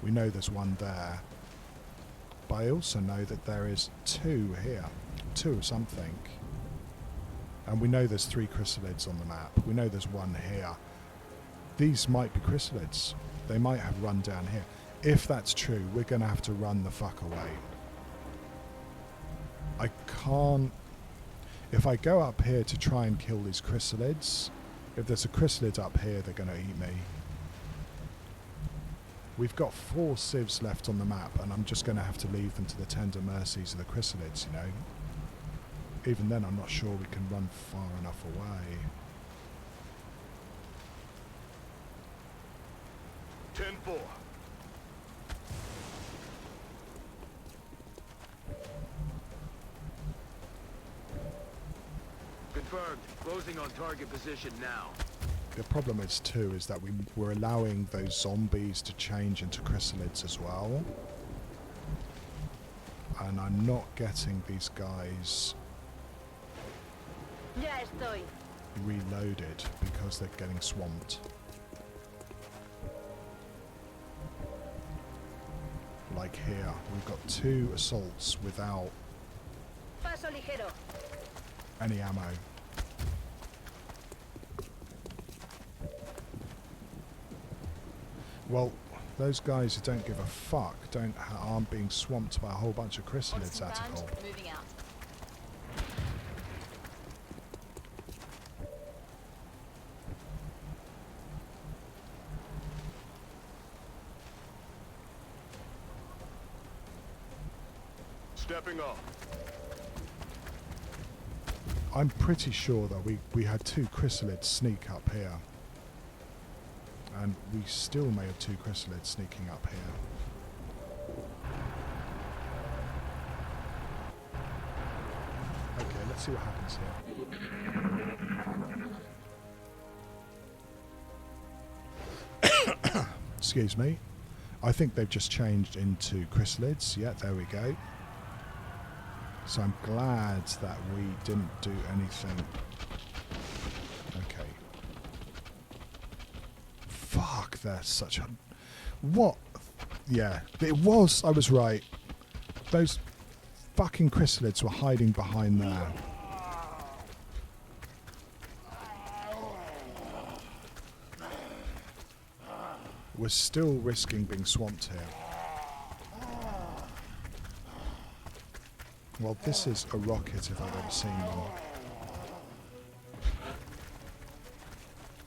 We know there's one there. But I also know that there is 2 here. 2 of something. And we know there's 3 chrysalids on the map. We know there's 1 here. These might be chrysalids. They might have run down here. If that's true, we're going to have to run the fuck away. I can't... If I go up here to try and kill these chrysalids, if there's a chrysalid up here, they're going to eat me. We've got 4 civs left on the map, and I'm just going to have to leave them to the tender mercies of the chrysalids, you know. Even then, I'm not sure we can run far enough away. 10-4. Confirmed. Closing on target position now. The problem is too is that we're allowing those zombies to change into chrysalids as well. And I'm not getting these guys Ya estoy. reloaded because they're getting swamped. Like here, we've got 2 assaults without Paso ligero. any ammo. Well, Those guys who don't give a fuck aren't being swamped by a whole bunch of chrysalids at all. Moving out. Stepping off. I'm pretty sure that we had 2 chrysalids sneak up here. And we still may have 2 chrysalids sneaking up here. Okay, let's see what happens here. Excuse me. I think they've just changed into chrysalids. Yeah, there we go. So I'm glad that we didn't do anything. Okay. Fuck, they're such a... What? Yeah, it was. I was right. Those fucking chrysalids were hiding behind there. We're still risking being swamped here. Well, this is a rocket if I've ever seen one.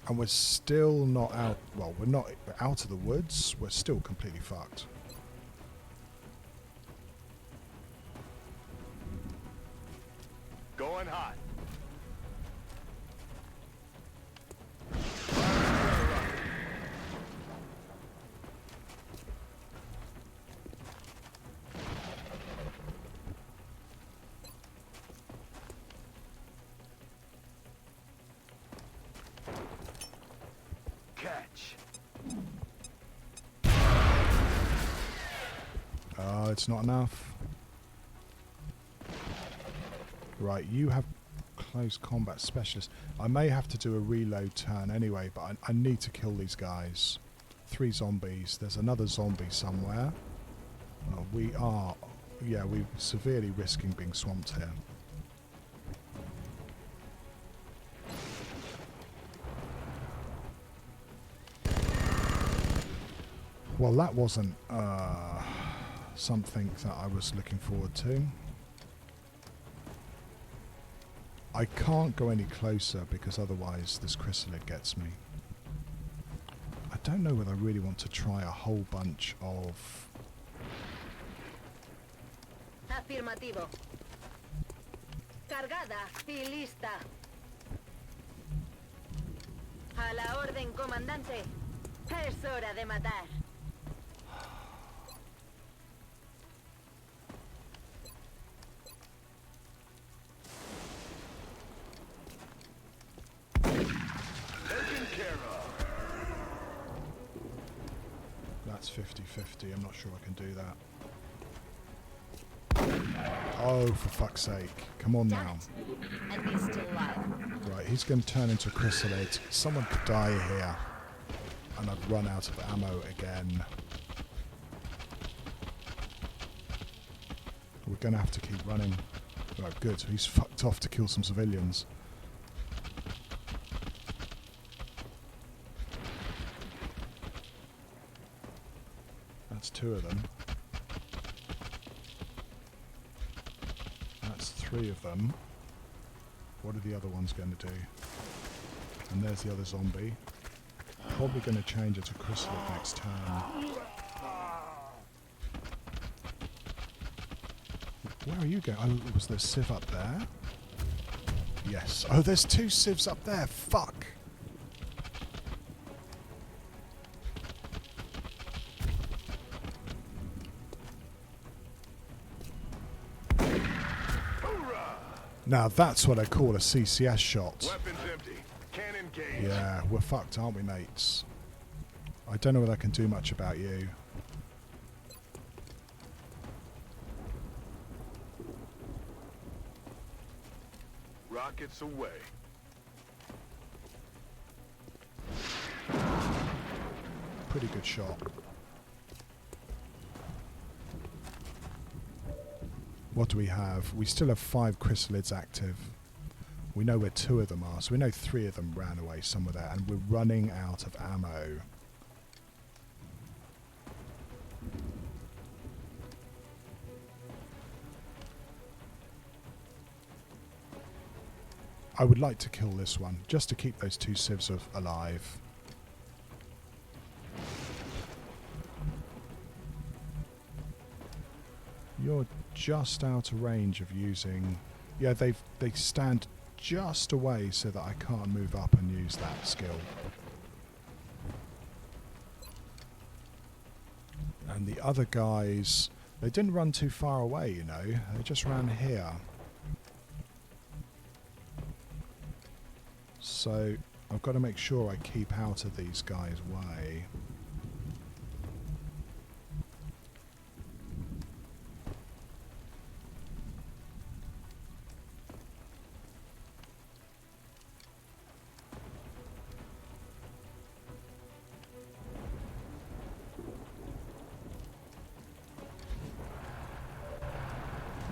And we're still not out... Well, we're out of the woods. We're still completely fucked. Going hot. Catch. Oh, it's not enough. Right, you have close combat specialist. I may have to do a reload turn anyway, but I need to kill these guys. 3 zombies. There's another zombie somewhere. Oh, we are... Yeah, we're severely risking being swamped here. Well, that wasn't something that I was looking forward to. I can't go any closer because otherwise this chrysalid gets me. I don't know whether I really want to try a whole bunch of... Afirmativo. Cargada y lista. A la orden, comandante. Es hora de matar. That's 50-50. I'm not sure I can do that. Oh, for fuck's sake. Come on now. And he's still alive. Right, he's going to turn into a chrysalid. Someone could die here. And I've run out of ammo again. We're going to have to keep running. Right, good. He's fucked off to kill some civilians. That's 2 of them. That's 3 of them. What are the other ones going to do? And there's the other zombie. Probably going to change it to chrysalid next turn. Where are you going? Oh, was there a sieve up there? Yes. Oh, there's 2 sieves up there. Fuck. Now that's what I call a CCS shot. Weapons empty. Can't engage. Yeah, we're fucked, aren't we, mates? I don't know whether I can do much about you. Rockets away. Pretty good shot. What do we have? We still have 5 chrysalids active. We know where 2 of them are, so we know 3 of them ran away somewhere there, and we're running out of ammo. I would like to kill this one, just to keep those two civs alive. You're just out of range of using... Yeah, they stand just away so that I can't move up and use that skill. And the other guys, they didn't run too far away, you know. They just ran here. So I've got to make sure I keep out of these guys' way.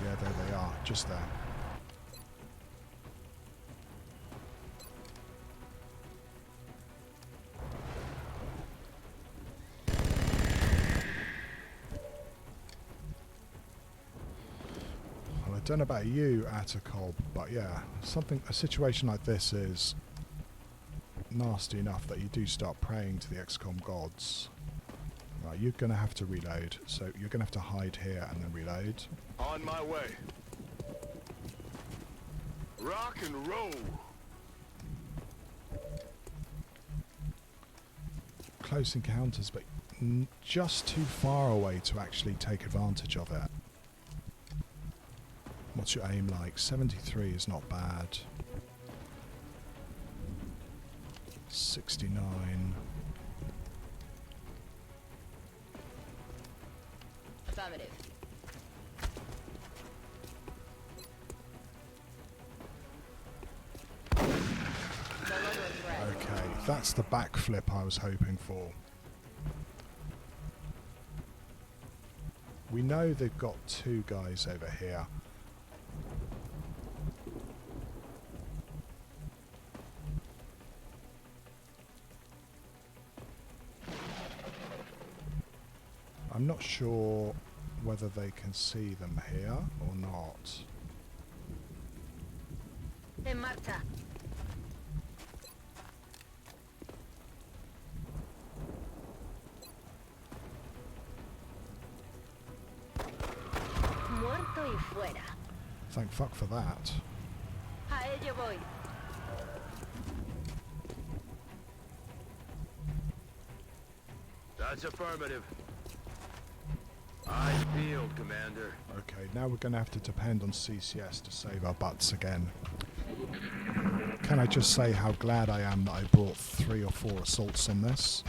Yeah, there they are, just there. Well, I don't know about you, Atacob, but yeah, a situation like this is nasty enough that you do start praying to the XCOM gods. Right, you're going to have to reload, so you're going to have to hide here and then reload. On my way. Rock and roll. Close encounters, but just too far away to actually take advantage of it. What's your aim like? 73 is not bad. 69. Affirmative. Okay, that's the backflip I was hoping for. We know they've got two guys over here. I'm not sure whether they can see them here or not. En marcha. Muerto y fuera. Thank fuck for that. A ello voy. That's affirmative. I field, Commander. Okay, now we're going to have to depend on CCS to save our butts again. Can I just say how glad I am that I brought 3 or 4 assaults on this?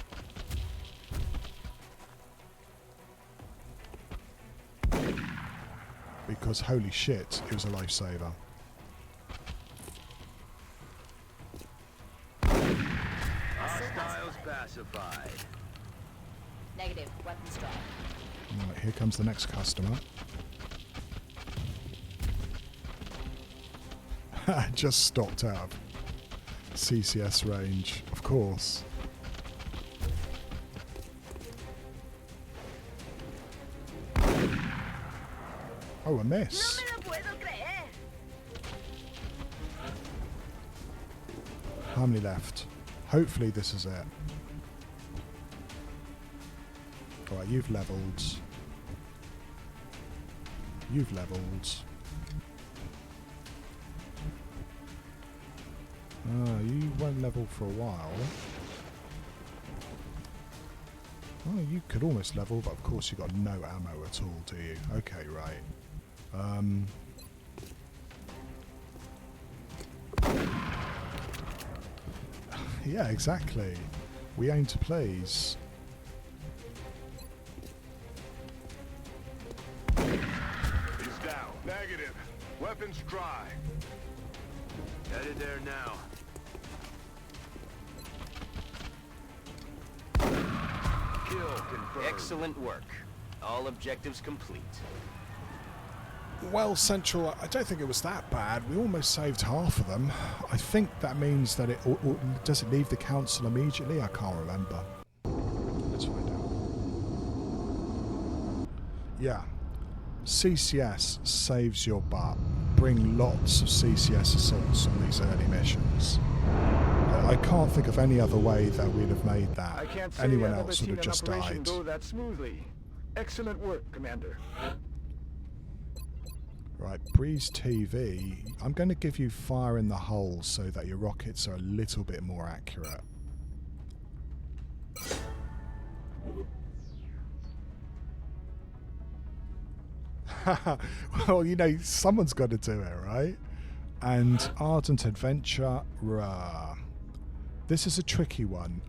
Because holy shit, it was a lifesaver. Hostiles pacified. Negative. Weapons drop. Right, here comes the next customer. Just stopped out of CCS range, of course. Oh, a miss. No me lo puedo creer. How many left? Hopefully this is it. Alright, you've levelled. You've levelled. You won't level for a while. Oh, you could almost level, but of course you've got no ammo at all, do you? Okay, right. Yeah, exactly. We aim to please. He's down. Negative. Weapons dry. Headed there now. Kill confirmed. Excellent work. All objectives complete. Well, Central, I don't think it was that bad. We almost saved half of them. I think that means that it... does it leave the council immediately? I can't remember. Let's find out. Yeah. CCS saves your butt. bring lots of CCS assaults on these early missions. I can't think of any other way that we'd have made that. I can't say Anyone I've ever else would seen have an just operation died. go that smoothly. Excellent work, Commander. Right, Breeze TV. I'm going to give you fire in the hole so that your rockets are a little bit more accurate. Well, you know, someone's got to do it, right? And Ardent Adventure, this is a tricky one.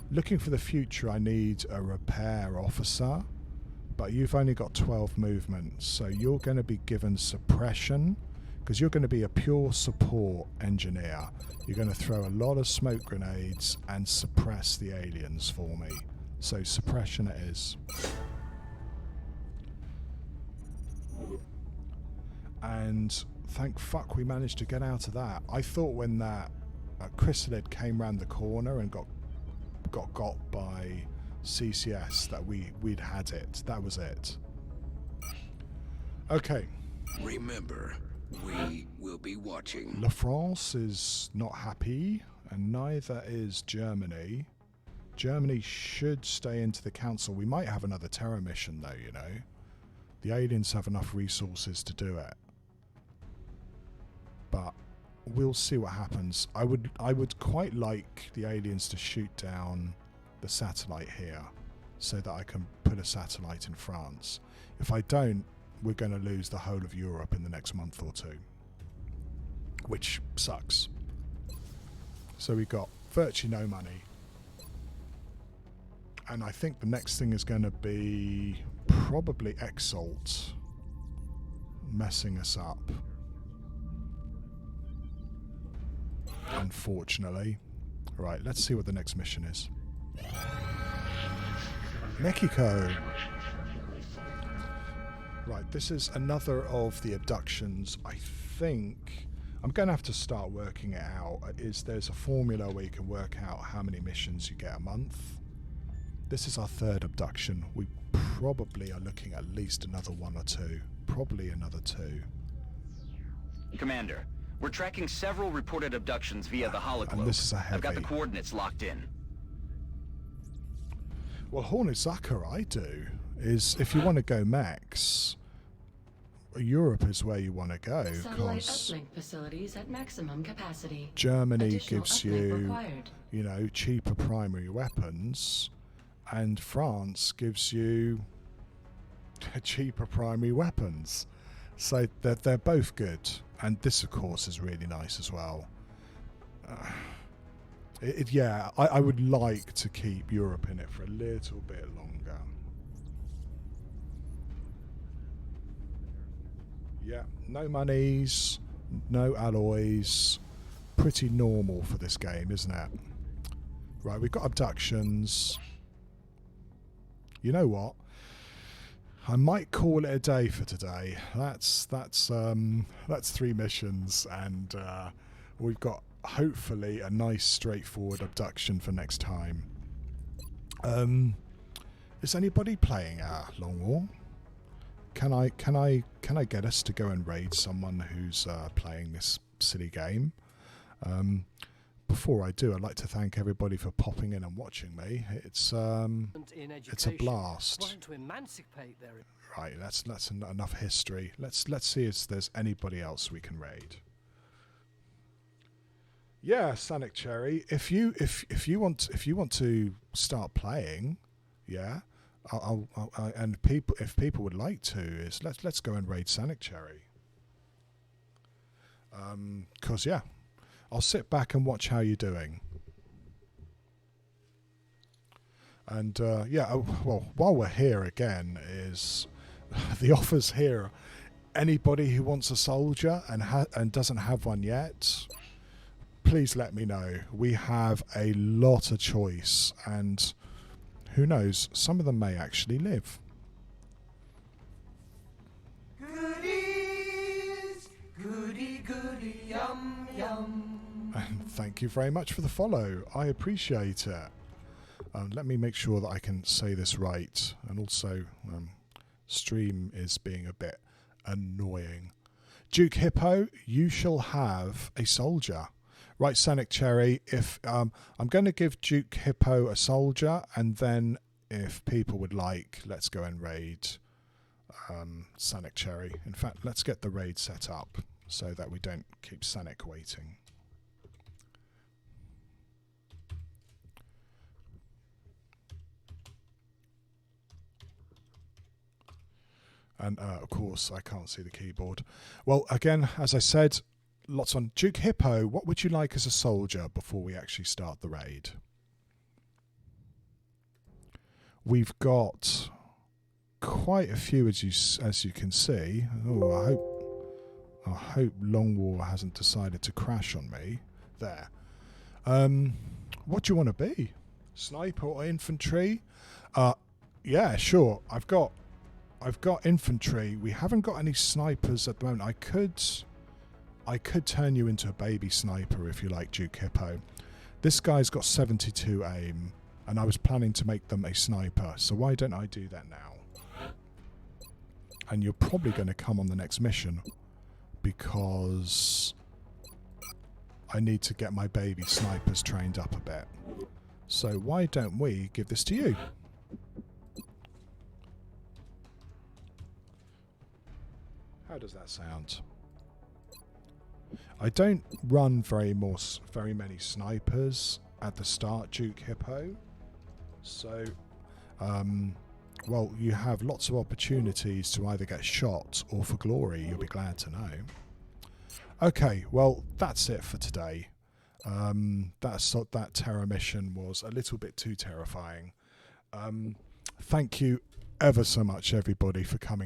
Looking for the future, I need a repair officer, but you've only got 12 movements, so you're going to be given suppression, because you're going to be a pure support engineer. You're going to throw a lot of smoke grenades and suppress the aliens for me. So suppression it is. And thank fuck we managed to get out of that. I thought when that chrysalid came round the corner and got by CCS that we'd had it. That was it. Okay. Remember, we will be watching. La France is not happy, and neither is Germany. Germany should stay into the council. We might have another terror mission though, you know. The aliens have enough resources to do it. But we'll see what happens. I would quite like the aliens to shoot down the satellite here so that I can put a satellite in France. If I don't, we're going to lose the whole of Europe in the next month or two, which sucks. So we got virtually no money. And I think the next thing is going to be probably Exalt messing us up. Unfortunately. Right, let's see what the next mission is. Mexico. Right, this is another of the abductions. I think I'm going to have to start working it out. There's a formula where you can work out how many missions you get a month. This is our third abduction. We probably are looking at least another one or two. Probably another two. Commander, we're tracking several reported abductions via the hologlobe. And this is a heavy. I've got the coordinates locked in. Well, Hornet Zucker, I do, is if you want to go max, Europe is where you want to go. Satellite uplink facilities at maximum capacity. Germany Additional gives uplink you, required. you know, cheaper primary weapons, and France gives you cheaper primary weapons. So they're both good. And this, of course, is really nice as well. I would like to keep Europe in it for a little bit longer. Yeah, no monies, no alloys. Pretty normal for this game, isn't it? Right, we've got abductions. You know what? I might call it a day for today. That's 3 missions, and we've got hopefully a nice straightforward abduction for next time. Is anybody playing Long War? Can I get us to go and raid someone who's playing this silly game? Before I do, I'd like to thank everybody for popping in and watching me. It's a blast. Right, that's enough history. Let's see if there's anybody else we can raid. Yeah, Sonic Cherry. If you want to start playing, yeah, and if people would like to, let's go and raid Sonic Cherry. 'Cause yeah, I'll sit back and watch how you're doing. And well, while we're here again, is the offers here. Anybody who wants a soldier and doesn't have one yet, please let me know. We have a lot of choice, and who knows, some of them may actually live. Goodies, goody, yum, yum. And thank you very much for the follow. I appreciate it. Let me make sure that I can say this right. And also, stream is being a bit annoying. Duke Hippo, you shall have a soldier. Right, Sonic Cherry, if I'm going to give Duke Hippo a soldier, and then if people would like, let's go and raid Sonic Cherry. In fact, let's get the raid set up so that we don't keep Sonic waiting. And of course, I can't see the keyboard. Well, again, as I said, lots on Duke Hippo. What would you like as a soldier before we actually start the raid? We've got quite a few, as you can see. Oh, I hope Long War hasn't decided to crash on me. There. What do you want to be? Sniper or infantry? Yeah, sure. I've got infantry. We haven't got any snipers at the moment. I could turn you into a baby sniper if you like, Duke Hippo. This guy's got 72 aim, and I was planning to make them a sniper, so why don't I do that now? And you're probably going to come on the next mission, because I need to get my baby snipers trained up a bit. So why don't we give this to you? How does that sound? I don't run very many snipers at the start, Duke Hippo. So, well, you have lots of opportunities to either get shot or for glory, you'll be glad to know. Okay, well, that's it for today. That terror mission was a little bit too terrifying. Thank you ever so much, everybody, for coming